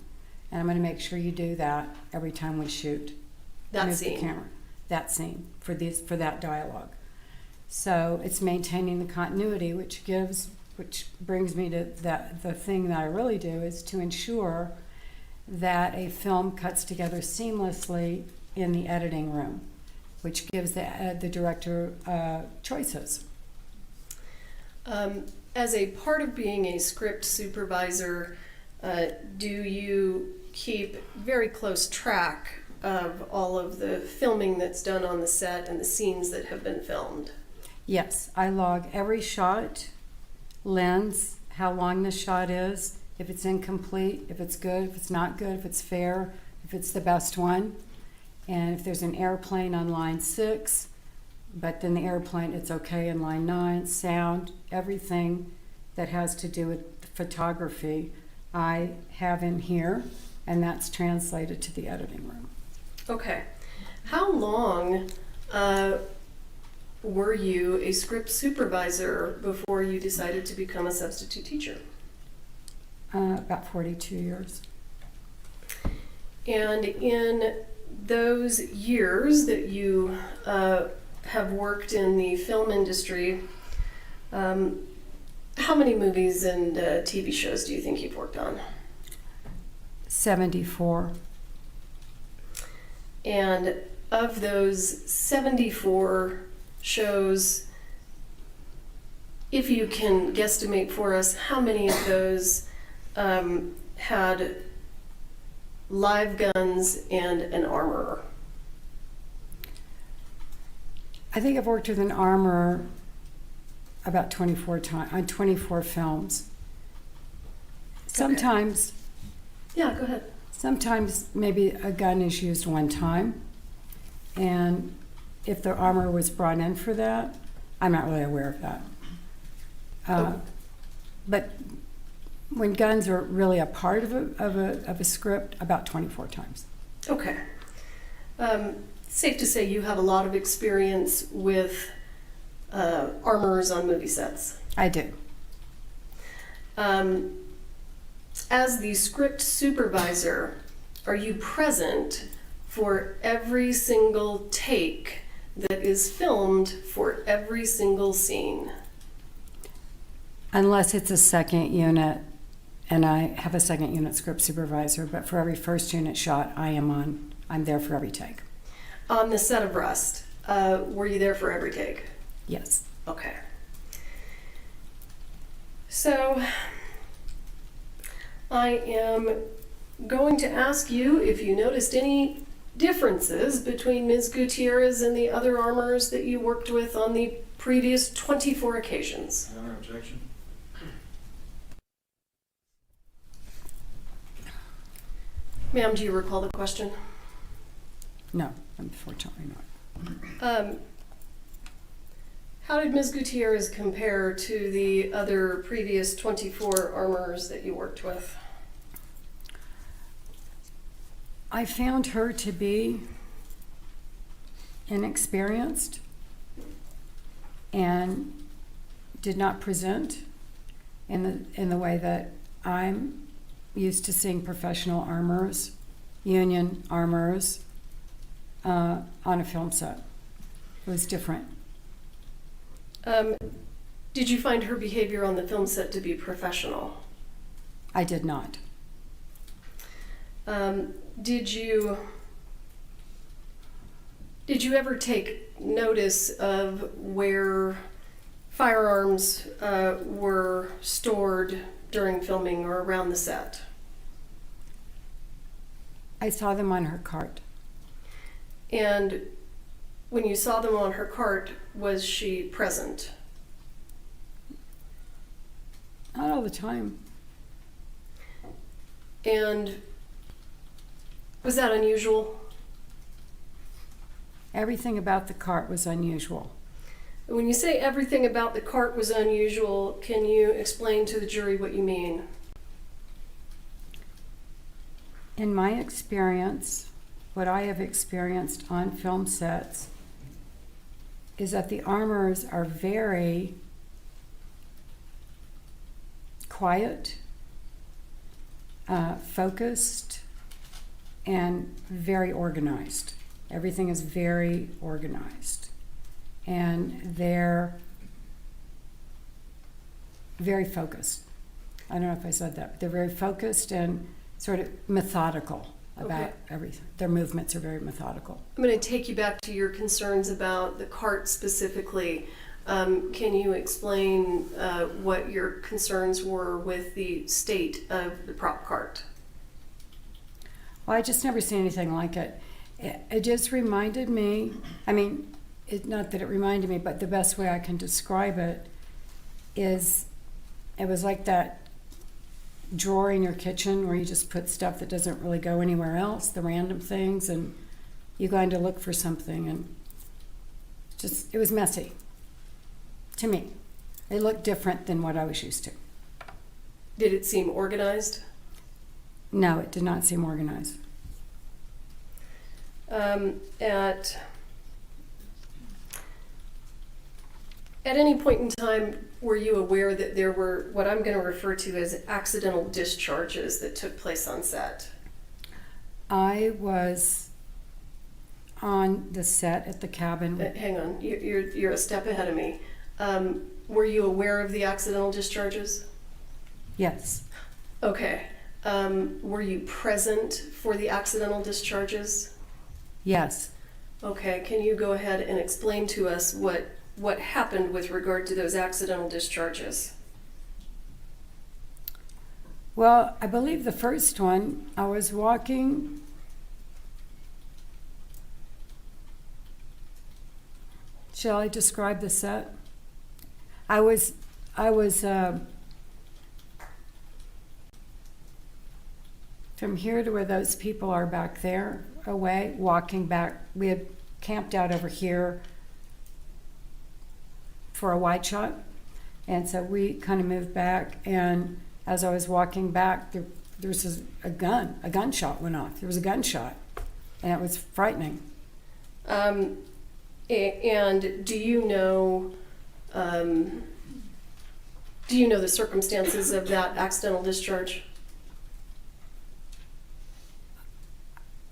And I'm going to make sure you do that every time we shoot. That Move scene. the camera. That scene for that dialogue. So it's maintaining the continuity, which brings me to the thing that I really do is to ensure that a film cuts together seamlessly in the editing room, which gives the director choices. As a part of being a script supervisor, do you keep very close track of all of the filming that's done on the set and the scenes that have been filmed? Yes, I log every shot, lens, how long the shot is, if it's incomplete, if it's good, if it's not good, if it's fair, if it's the best one. And if there's an airplane on line 6, but then the airplane, it's okay in line 9, sound, everything that has to do with photography, I have in here, and that's translated to the editing room. Okay. How long were you a script supervisor before you decided to become a substitute teacher? About 42 years. And in those years that you have worked in the film industry, how many movies and TV shows do you think you've worked on? 74. And of those 74 shows, if you can guesstimate for us, how many of those had live guns and an armorer? I think I've worked with an armorer about 24 times on 24 films. Sometimes, Yeah, go ahead. sometimes maybe a gun is used one time, and if the armor was brought in for that, I'm not really aware of that. But when guns are really a part of a script, about 24 times. Okay. Safe to say you have a lot of experience with armorers on movie sets. I do. As the script supervisor, are you present for every single take that is filmed for every single scene? Unless it's a second unit, and I have a second unit script supervisor, but for every first unit shot, I'm there for every take. On the set of Rust, were you there for every take? Yes. Okay. So, I am going to ask you if you noticed any differences between Ms. Gutierrez and the other armorers that you worked with on the previous 24 occasions. Your Honor, objection. Ma'am, do you recall the question? No, unfortunately not. How did Ms. Gutierrez compare to the other previous 24 armorers that you worked with? I found her to be inexperienced and did not present in the way that I'm used to seeing professional armorers, union armorers, on a film set. It was different. Did you find her behavior on the film set to be professional? I did not. Did you ever take notice of where firearms were stored during filming or around the set? I saw them on her cart. And when you saw them on her cart, was she present? Not all the time. And was that unusual? Everything about the cart was unusual. When you say everything about the cart was unusual, can you explain to the jury what you mean? In my experience, what I have experienced on film sets is that the armorers are very quiet, focused, and very organized. Everything is very organized. And they're very focused. I don't know if I said that, but they're very focused and sort of methodical about Okay. everything. Their movements are very methodical. I'm going to take you back to your concerns about the cart specifically. Can you explain what your concerns were with the state of the prop cart? Well, I just never seen anything like it. It just reminded me, I mean, not that it reminded me, but the best way I can describe it is it was like that drawer in your kitchen where you just put stuff that doesn't really go anywhere else, the random things, and you go in to look for something, and just, it was messy to me. It looked different than what I was used to. Did it seem organized? No, it did not seem organized. At any point in time, were you aware that there were what I'm going to refer to as accidental discharges that took place on set? I was on the set at the cabin. Hang on, you're a step ahead of me. Were you aware of the accidental discharges? Yes. Okay. Were you present for the accidental discharges? Yes. Okay, can you go ahead and explain to us what happened with regard to those accidental discharges? Well, I believe the first one, I was walking. Shall I describe the set? I was from here to where those people are back there, away, walking back. We had camped out over here for a wide shot, and so we kind of moved back, and as I was walking back, there was a gunshot went off. There was a gunshot, and it was frightening. And do you know the circumstances of that accidental discharge?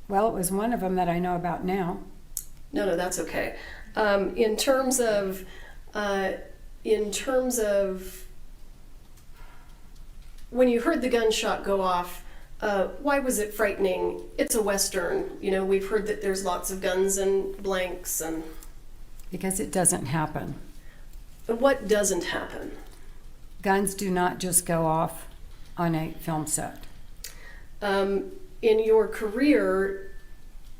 Well, it was one of them that I know about now. No, that's okay. In terms of when you heard the gunshot go off, why was it frightening? It's a Western. You know, we've heard that there's lots of guns and blanks and... Because it doesn't happen. What doesn't happen? Guns do not just go off on a film set. In your career,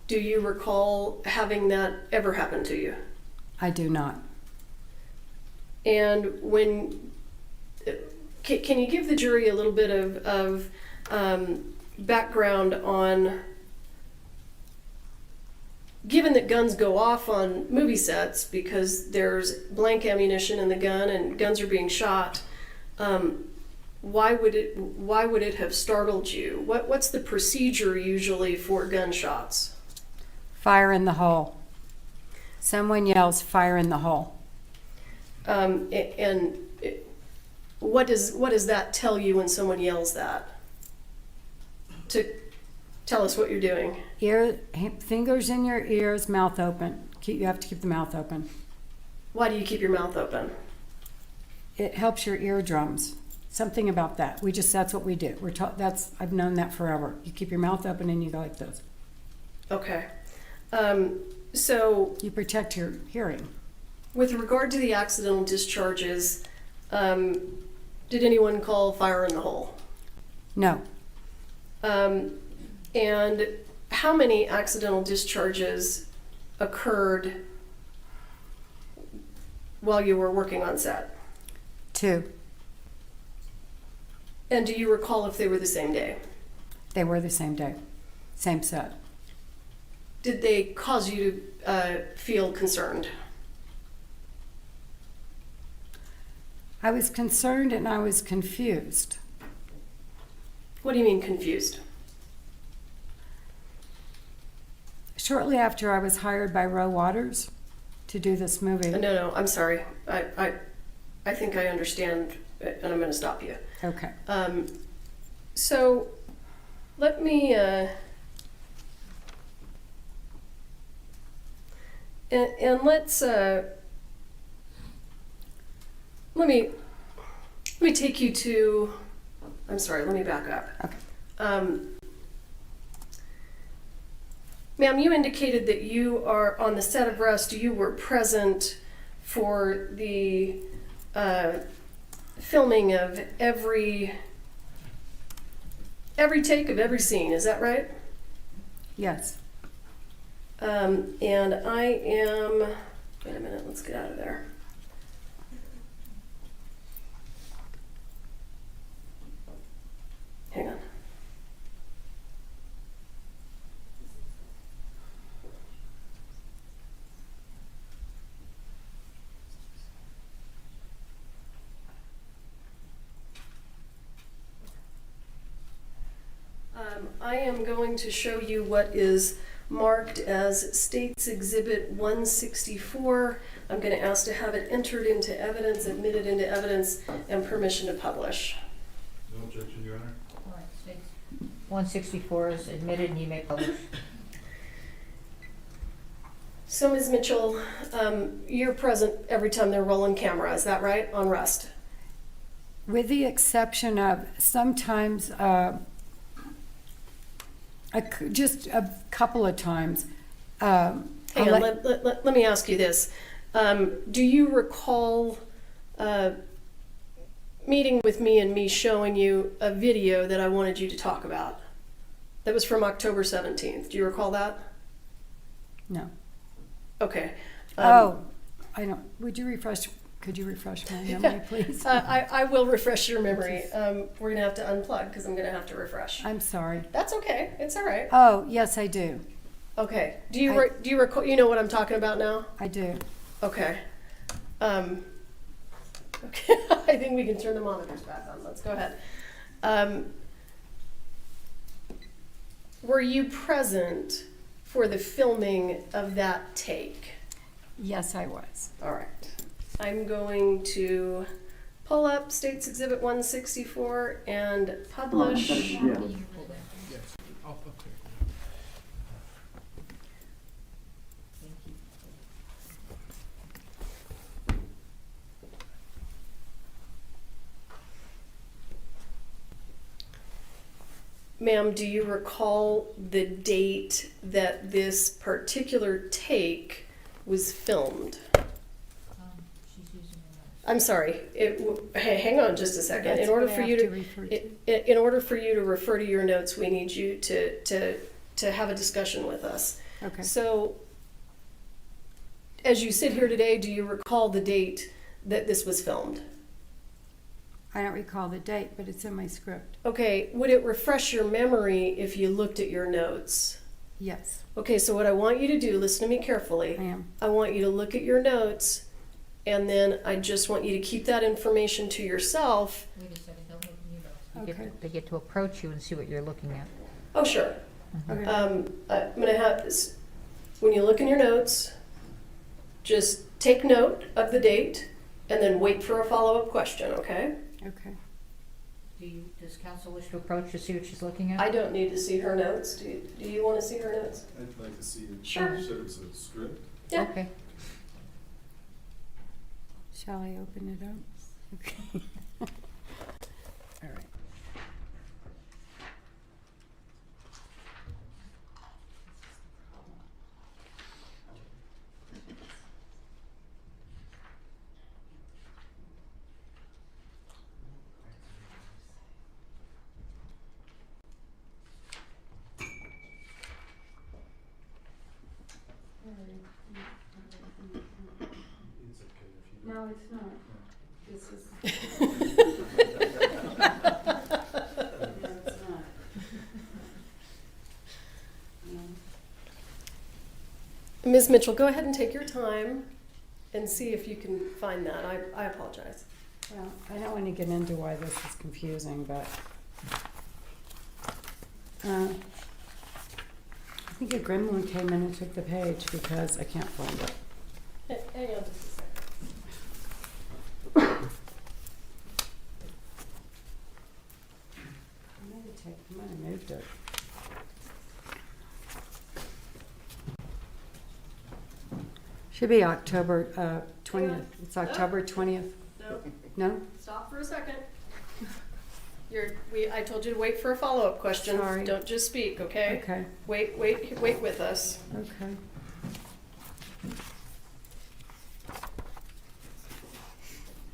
do you recall having that ever happen to you? I do not. And when, can you give the jury a little bit of background on, given that guns go off on movie sets because there's blank ammunition in the gun and guns are being shot, why would it have startled you? What's the procedure usually for gunshots? Fire in the hole. Someone yells, "Fire in the hole." What does that tell you when someone yells that? To tell us what you're doing. Fingers in your ears, mouth open. You have to keep the mouth open. Why do you keep your mouth open? It helps your eardrums. Something about that. That's what we do. I've known that forever. You keep your mouth open and you go like this. Okay. So you protect your hearing. With regard to the accidental discharges, Did anyone call fire in the hole? No, And how many accidental discharges occurred while you were working on set? 2. And do you recall if they were the same day? They were the same day, same set. Did they cause you to feel concerned? I was concerned and I was confused. What do you mean confused? Shortly after I was hired by Roe Waters to do this movie. No, I'm sorry. I think I understand, and I'm going to stop you. Okay. So let me and let's let me take you to. I'm sorry. Let me back up. Okay. Ma'am, you indicated that you are on the set of Rust. You were present for the filming of every take of every scene. Is that right? Yes. And I am. Wait a minute. Let's get out of there. Hang on. I am going to show you what is marked as States Exhibit 164. I'm going to ask to have it entered into evidence, admitted into evidence, and permission to publish. No objection, Your Honor. All right, States 164 is admitted and you may publish. So, Ms. Mitchell, you're present every time they're rolling camera, is that right, on Rust? With the exception of sometimes, just a couple of times. Hang on, let me ask you this. Do you recall meeting with me and me showing you a video that I wanted you to talk about? That was from October 17th. Do you recall that? No. Okay. I don't. Could you refresh my memory, please? I will refresh your memory. We're going to have to unplug because I'm going to have to refresh. I'm sorry. That's okay. It's all right. Oh, yes, I do. Okay. Do you recall? You know what I'm talking about now? I do. Okay. Okay. I think we can turn the monitors back on. Let's go ahead. Were you present for the filming of that take? Yes, I was. All right. I'm going to pull up States Exhibit 164 and publish. Yes. I'll take it. Ma'am, do you recall the date that this particular take was filmed? I'm sorry. Hang on just a second. In order for you to refer to your notes, we need you to have a discussion with us. Okay. So, as you sit here today, do you recall the date that this was filmed? I don't recall the date, but it's in my script. Okay. Would it refresh your memory if you looked at your notes? Yes, Okay. So what I want you to do, listen to me carefully. I am. I want you to look at your notes. And then I just want you to keep that information to yourself. Wait a second, don't look at your notes. Okay. They get to approach you and see what you're looking at. Oh, sure. Okay. I'm going to have this. When you look in your notes, just take note of the date and then wait for a follow-up question, okay? Okay. Does counsel wish to approach to see what she's looking at? I don't need to see her notes. Do you want to see her notes? I'd like to see it. Sure. You said it was a script? Yeah. Okay. Shall I open it up? Okay. All right. it's not. This is. No, it's not. No. Ms. Mitchell, go ahead and take your time and see if you can find that. I apologize. Well, I don't want to get into why this is confusing, but I think a gremlin came in and took the page because I can't find it. Hang on just a second. I might have moved it. Should be October 20th. It's October 20th. No, No? stop for a second. I told you to wait for a follow-up question. Sorry. Don't just speak, okay? Okay. Wait with us. Okay.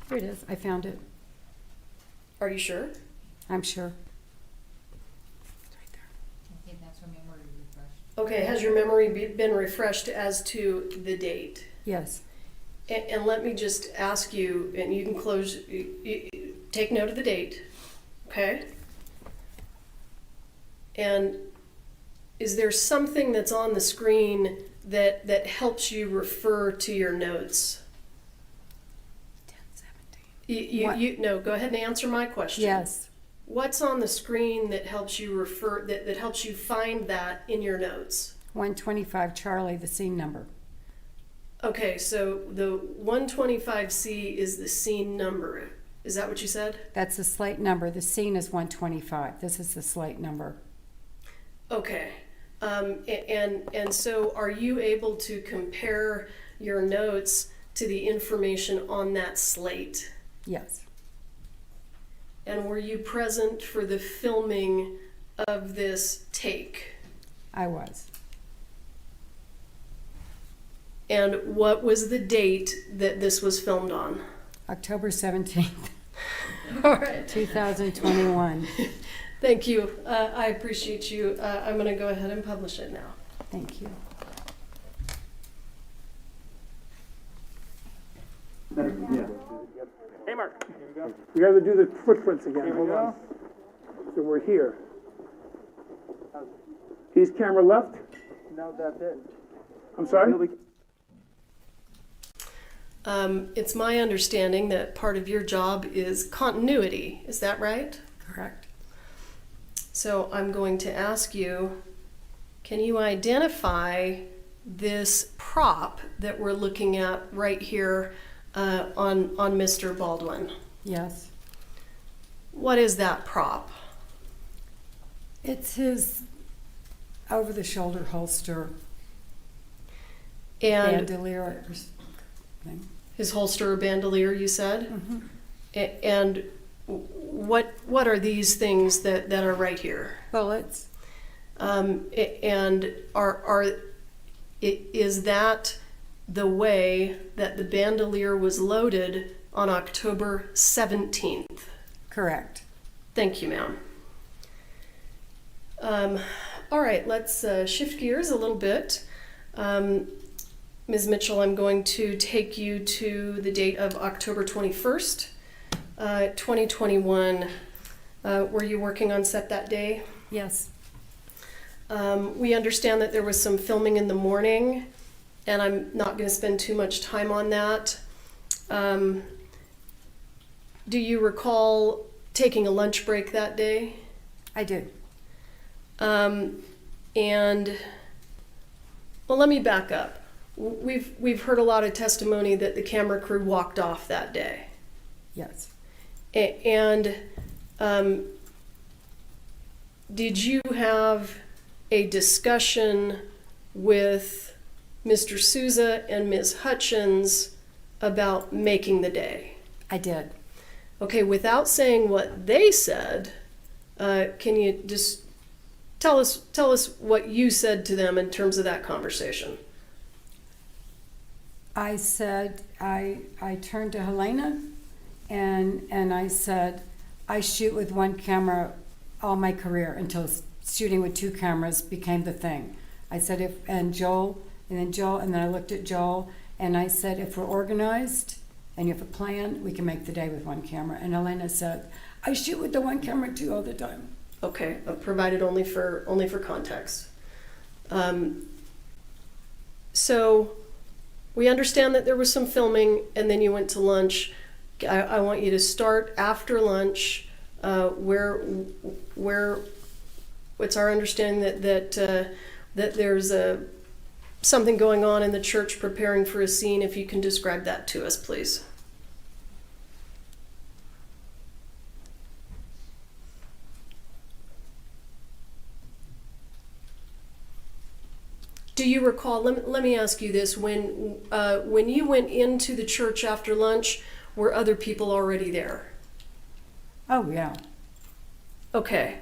Here it is. I found it. Are you sure? I'm sure. Okay, has your memory been refreshed as to the date? Yes. And let me just ask you, and you can close, take note of the date, okay? And is there something that's on the screen that helps you refer to your notes? 10:17. No, go ahead and answer my question. Yes. What's on the screen that helps you refer, that helps you find that in your notes? 125 Charlie, the scene number. Okay, so the 125C is the scene number. Is that what you said? That's the slate number. The scene is 125. This is the slate number. Okay. And so are you able to compare your notes to the information on that slate? Yes. And were you present for the filming of this take? I was. And what was the date that this was filmed on? October 17th, All right. 2021. Thank you. I appreciate you. I'm going to go ahead and publish it now. Thank you. Hey, Mark. We got to do the footprints again. Hold on. So we're here. He's camera left? No, that's it. I'm sorry? It's my understanding that part of your job is continuity. Is that right? Correct. So I'm going to ask you, can you identify this prop that we're looking at right here on Mr. Baldwin? Yes. What is that prop? It's his over-the-shoulder holster And bandolier thing. his holster or bandolier, you said? Mm-hmm. And what are these things that are right here? Bullets. And is that the way that the bandolier was loaded on October 17th? Correct. Thank you, ma'am. All right, let's shift gears a little bit. Ms. Mitchell, I'm going to take you to the date of October 21st, 2021. Were you working on set that day? Yes. We understand that there was some filming in the morning, and I'm not going to spend too much time on that. Do you recall taking a lunch break that day? I do. And well, let me back up. We've heard a lot of testimony that the camera crew walked off that day. Yes. And did you have a discussion with Mr. Souza and Ms. Hutchins about making the day? I did. Okay, without saying what they said, can you just tell us what you said to them in terms of that conversation? I said, I turned to Helena and I said, I shoot with one camera all my career until shooting with two cameras became the thing. I said, and then I looked at Joel and I said, if we're organized and you have a plan, we can make the day with one camera. And Elena said, I shoot with the one camera too all the time. Okay, provided only for context. So we understand that there was some filming, and then you went to lunch. I want you to start after lunch. Where it's our understanding that there's something going on in the church preparing for a scene. If you can describe that to us, please. Do you recall, let me ask you this, when you went into the church after lunch, were other people already there? Oh, yeah, Okay.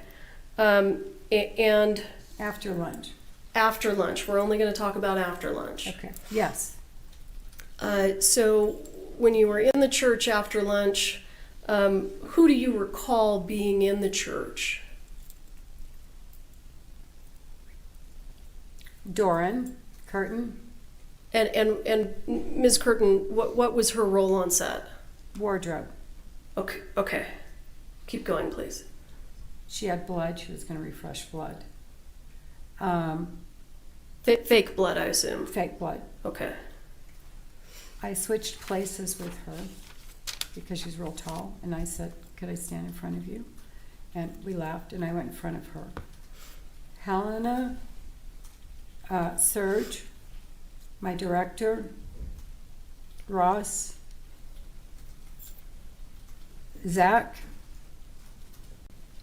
And after lunch. after lunch, we're only going to talk about after lunch. Okay, yes. So when you were in the church after lunch, who do you recall being in the church? Doran Curtin, And Ms. Curtin, what was her role on set? wardrobe. Okay. Keep going, please. She had blood. She was going to refresh blood. Fake blood, I assume. Fake blood. Okay. I switched places with her because she's real tall, and I said, could I stand in front of you? And we laughed, and I went in front of her. Helena, Serge, my director, Ross, Zach,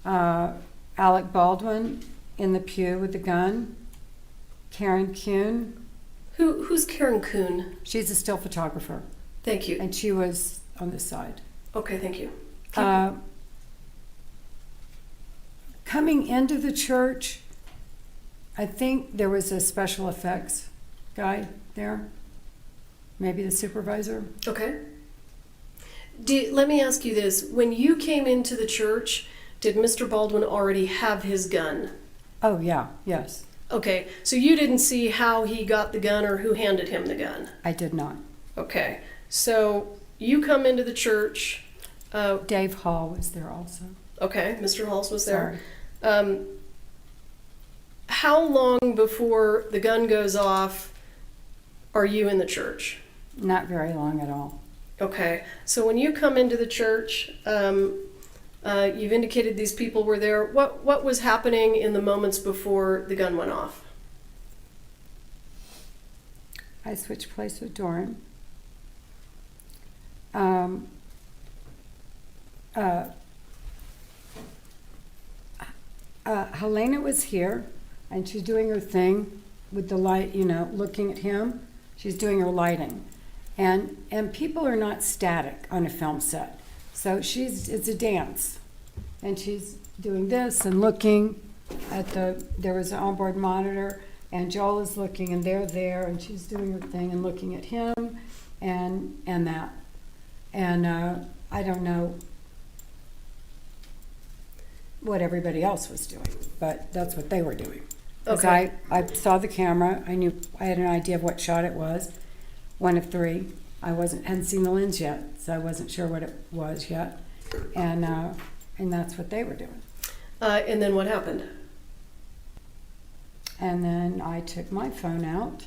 Alec Baldwin in the pew with the gun, Karen Kuhn. Who's Karen Kuhn? She's a still photographer, Thank you. and she was on this side. Okay, thank you. Coming into the church, I think there was a special effects guy there, maybe the supervisor. Okay. Let me ask you this. When you came into the church, did Mr. Baldwin already have his gun? Oh, yeah, yes. Okay, so you didn't see how he got the gun or who handed him the gun? I did not. Okay, so you come into the church. Dave Hall was there also. Okay, Mr. Halls was there. Sorry. How long before the gun goes off are you in the church? Not very long at all. Okay, so when you come into the church, you've indicated these people were there. What was happening in the moments before the gun went off? I switched place with Doran. Helena was here, and she's doing her thing with the light, looking at him. She's doing her lighting. And people are not static on a film set. So it's a dance. And she's doing this and looking at there was an onboard monitor, and Joel is looking, and they're there, and she's doing her thing and looking at him and that. And I don't know what everybody else was doing, but that's what they were doing. Because Okay. I saw the camera, I had an idea of what shot it was, one of three. I hadn't seen the lens yet, so I wasn't sure what it was yet, and that's what they were doing. And then what happened? And then I took my phone out.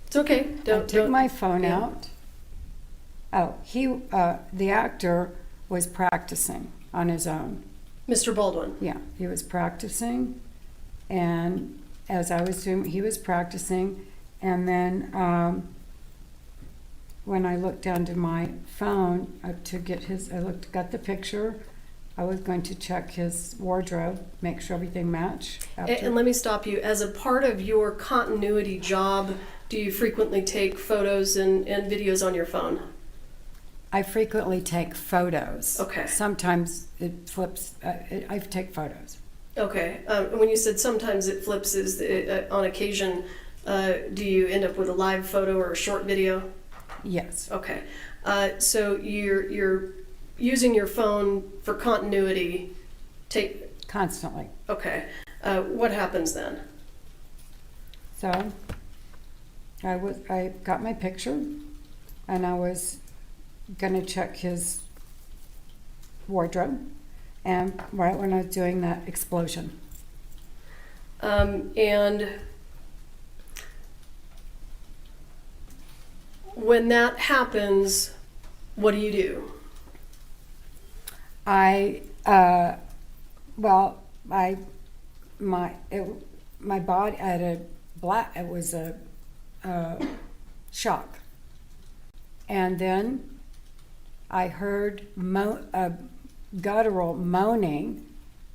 It's okay. I took my phone yeah. out. Oh, the actor was practicing on his own. Mr. Baldwin. Yeah, he was practicing, and as I was doing, he was practicing, and then when I looked down to my phone to get got the picture. I was going to check his wardrobe, make sure everything matched. And let me stop you. As a part of your continuity job, do you frequently take photos and videos on your phone? I frequently take photos. Okay. Sometimes it flips. I take photos. Okay. When you said sometimes it flips, on occasion, do you end up with a live photo or a short video? Yes. Okay. So you're using your phone for continuity. Constantly. Okay. What happens then? So I got my picture, and I was gonna check his wardrobe, and right when I was doing that explosion. And when that happens, what do you do? My body, I had it was a shock. And then I heard a guttural moaning,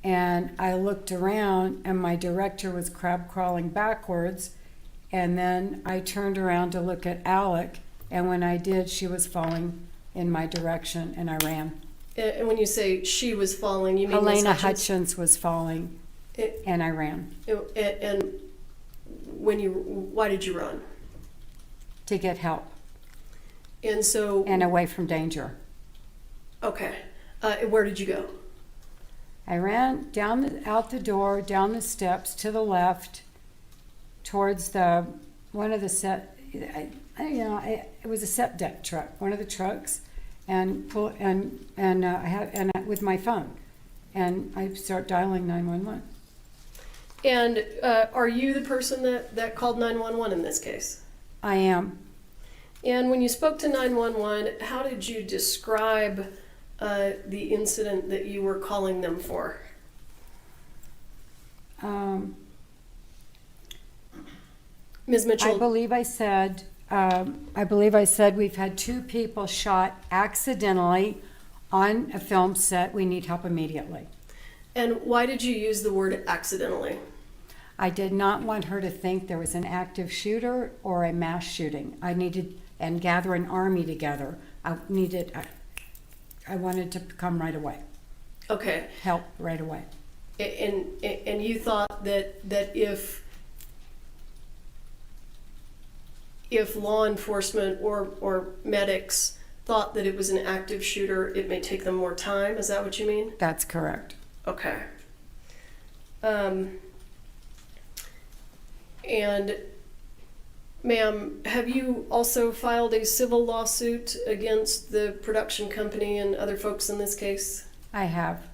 and I looked around, and my director was crab crawling backwards, and then I turned around to look at Alec, and when I did, she was falling in my direction, and I ran. And when you say she was falling, you mean Ms. Helena Hutchins? Hutchins was falling, and I ran And why did you run? to get help And so, and away from danger. okay, where did you go? I ran out the door, down the steps to the left, towards one of the set. It was a set deck truck, one of the trucks, and with my phone, and I start dialing 911. And are you the person that called 911 in this case? I am. And when you spoke to 911, how did you describe the incident that you were calling them for? Ms. Mitchell? I believe I said we've had 2 people shot accidentally on a film set. We need help immediately. And why did you use the word accidentally? I did not want her to think there was an active shooter or a mass shooting. I needed and gather an army together. I wanted to come right away. Okay. Help right away. And you thought that if law enforcement or medics thought that it was an active shooter, it may take them more time. Is that what you mean? That's correct. Okay. And ma'am, have you also filed a civil lawsuit against the production company and other folks in this case? I have.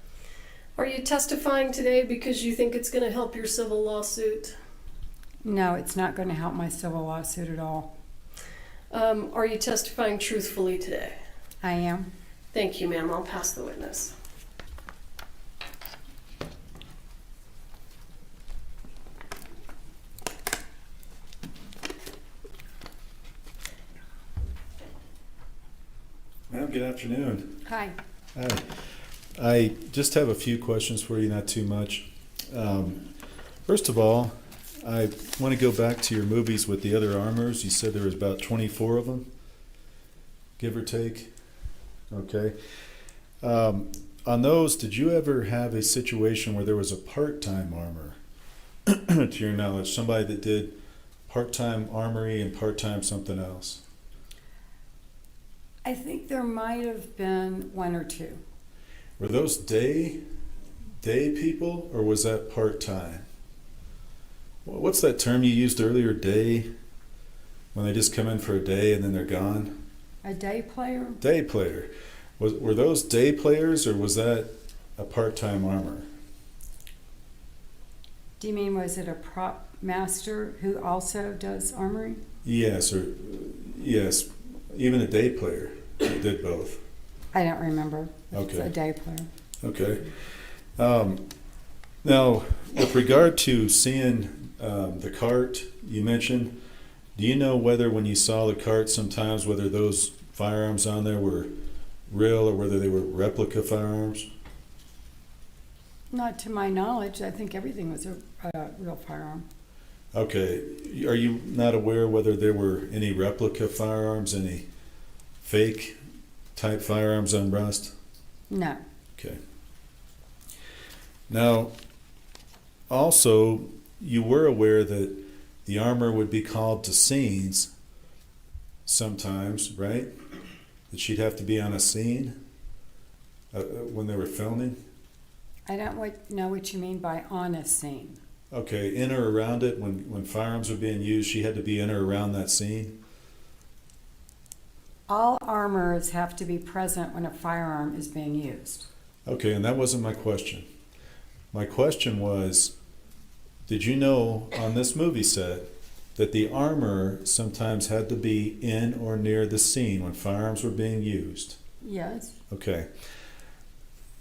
Are you testifying today because you think it's going to help your civil lawsuit? No, it's not going to help my civil lawsuit at all. Are you testifying truthfully today? I am. Thank you, ma'am. I'll pass the witness. Ma'am, good afternoon. Hi. Hi. I just have a few questions for you, not too much. First of all, I want to go back to your movies with the other armors. You said there was about 24 of them, give or take. Okay. On those, did you ever have a situation where there was a part-time armor, to your knowledge, somebody that did part-time armory and part-time something else? I think there might have been 1 or 2. Were those day people, or was that part-time? What's that term you used earlier, day? When they just come in for a day and then they're gone? A day player? Day player. Were those day players, or was that a part-time armor? Do you mean was it a prop master who also does armory? Yes, yes, even a day player that did both. I don't remember. It's Okay. a day player. Okay. Now, with regard to seeing the cart you mentioned, do you know whether when you saw the cart sometimes whether those firearms on there were real or whether they were replica firearms? Not to my knowledge. I think everything was a real firearm. Okay. Are you not aware whether there were any replica firearms, any fake type firearms on Rust? No. Okay. Now, also, you were aware that the armor would be called to scenes sometimes, right? That she'd have to be on a scene when they were filming? I don't know what you mean by on a scene. Okay, in or around it, when firearms were being used, she had to be in or around that scene? All armorers have to be present when a firearm is being used. Okay, and that wasn't my question. My question was, did you know on this movie set that the armorer sometimes had to be in or near the scene when firearms were being used? Yes. Okay.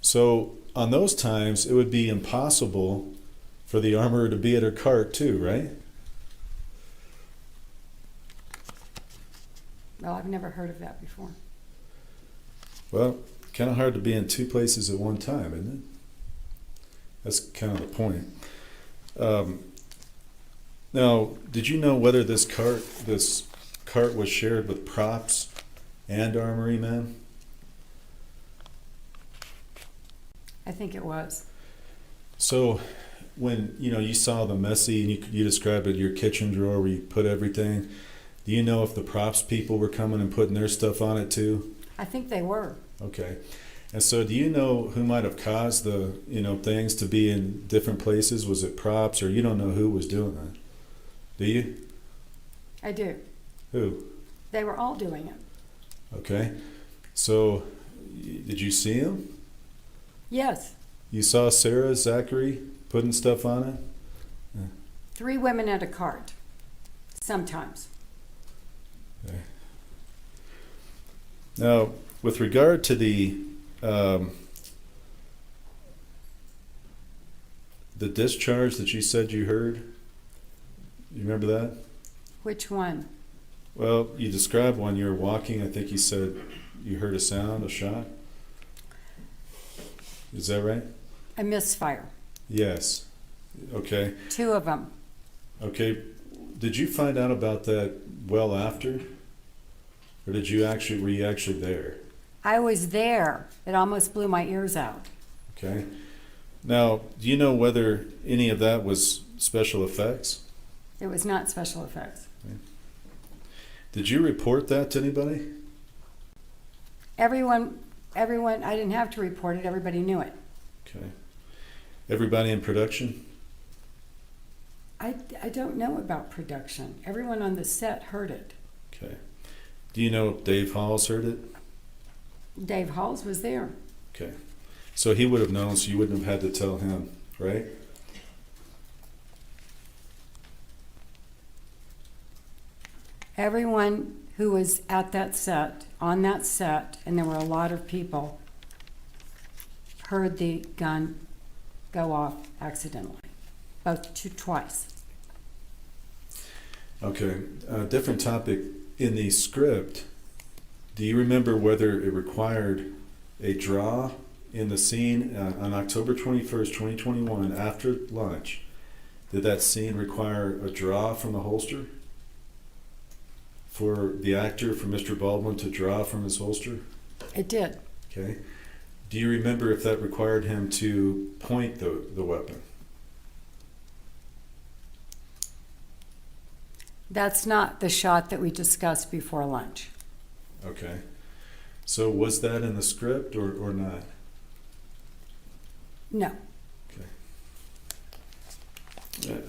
So on those times, it would be impossible for the armorer to be at her cart too, right? Well, I've never heard of that before. Well, kind of hard to be in two places at one time, isn't it? That's kind of the point. Now, did you know whether this cart was shared with props and armory men? I think it was. So, when you saw the messy, and you described it, your kitchen drawer where you put everything. Do you know if the props people were coming and putting their stuff on it too? I think they were. Okay. And so do you know who might have caused the, things to be in different places? Was it props, or you don't know who was doing that? Do you? I do. Who? They were all doing it. Okay. So did you see him? Yes. You saw Sarah, Zachary putting stuff on it? 3 women at a cart. Sometimes. Okay. Now, with regard to the discharge that you said you heard, you remember that? Which one? Well, you described when you were walking, I think you said you heard a sound, a shot. Is that right? A misfire. Yes. Okay. 2 of them. Okay. Did you find out about that well after? Or were you actually there? I was there. It almost blew my ears out. Okay. Now, do you know whether any of that was special effects? It was not special effects. Okay. Did you report that to anybody? Everyone, I didn't have to report it. Everybody knew it. Okay. Everybody in production? I don't know about production. Everyone on the set heard it. Okay. Do you know if Dave Halls heard it? Dave Halls was there. Okay. So he would have known, so you wouldn't have had to tell him, right? Everyone who was at that set, on that set, and there were a lot of people, heard the gun go off accidentally, twice. Okay. Different topic. In the script, do you remember whether it required a draw in the scene on October 21st, 2021, after lunch? Did that scene require a draw from the holster? For the actor, for Mr. Baldwin to draw from his holster? It did. Okay. Do you remember if that required him to point the weapon? That's not the shot that we discussed before lunch. Okay. So was that in the script or not? No. Okay.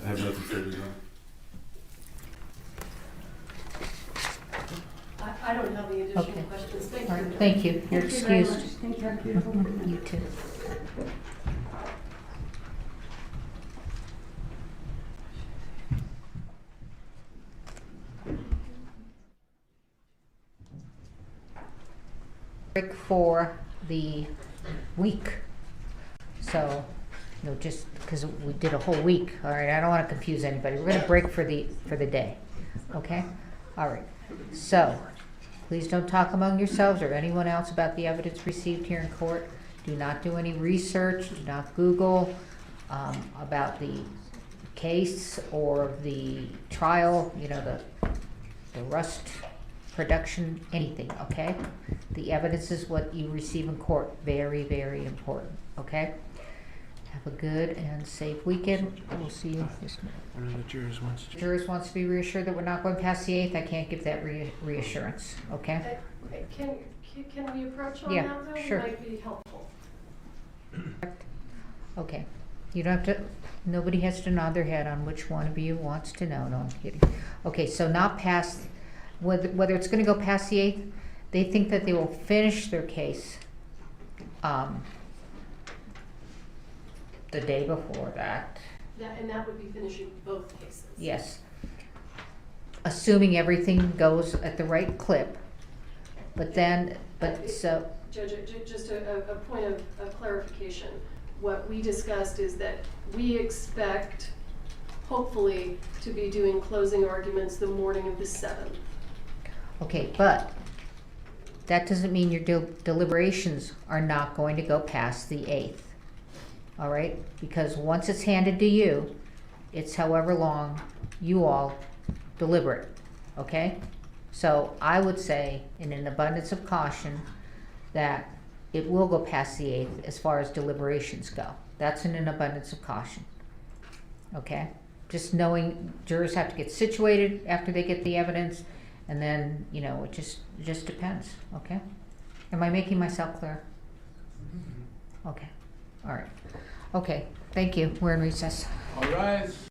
I have nothing further on. I don't have any additional Okay. questions. Thank All you. right, thank you. You're Thank you very excused. much. Thank you. Have a beautiful weekend. You too. Break for the week. So, just because we did a whole week, all right, I don't want to confuse anybody. We're going to break for the day, okay? All right. So, please don't talk among yourselves or anyone else about the evidence received here in court. Do not do any research. Do not Google about the case or the trial, the Rust production, anything, okay? The evidence is what you receive in court. Very, very important, okay? Have a good and safe weekend. We'll see you this minute. The jurors wants to. Jurors wants to be reassured that we're not going past the 8th. I can't give that reassurance, okay? Can we approach on Yeah, that though? sure. It might be helpful. Okay. You don't have to, nobody has to nod their head on which one of you wants to know. No, I'm kidding. Okay, so not past, whether it's gonna go past the 8th, they think that they will finish their case, the day before that. And that would be finishing both cases. Yes. Assuming everything goes at the right clip. But then, so, Judge, just a point of clarification. What we discussed is that we expect, hopefully, to be doing closing arguments the morning of the 7th. okay, but that doesn't mean your deliberations are not going to go past the 8th. All right? Because once it's handed to you, it's however long you all deliberate. Okay? So I would say, in an abundance of caution, that it will go past the 8th as far as deliberations go. That's in an abundance of caution. Okay? Just knowing jurors have to get situated after they get the evidence, and then, you know, it just depends. Okay? Am I making myself clear? Okay. All right. Okay. Thank you. We're in recess. All rise.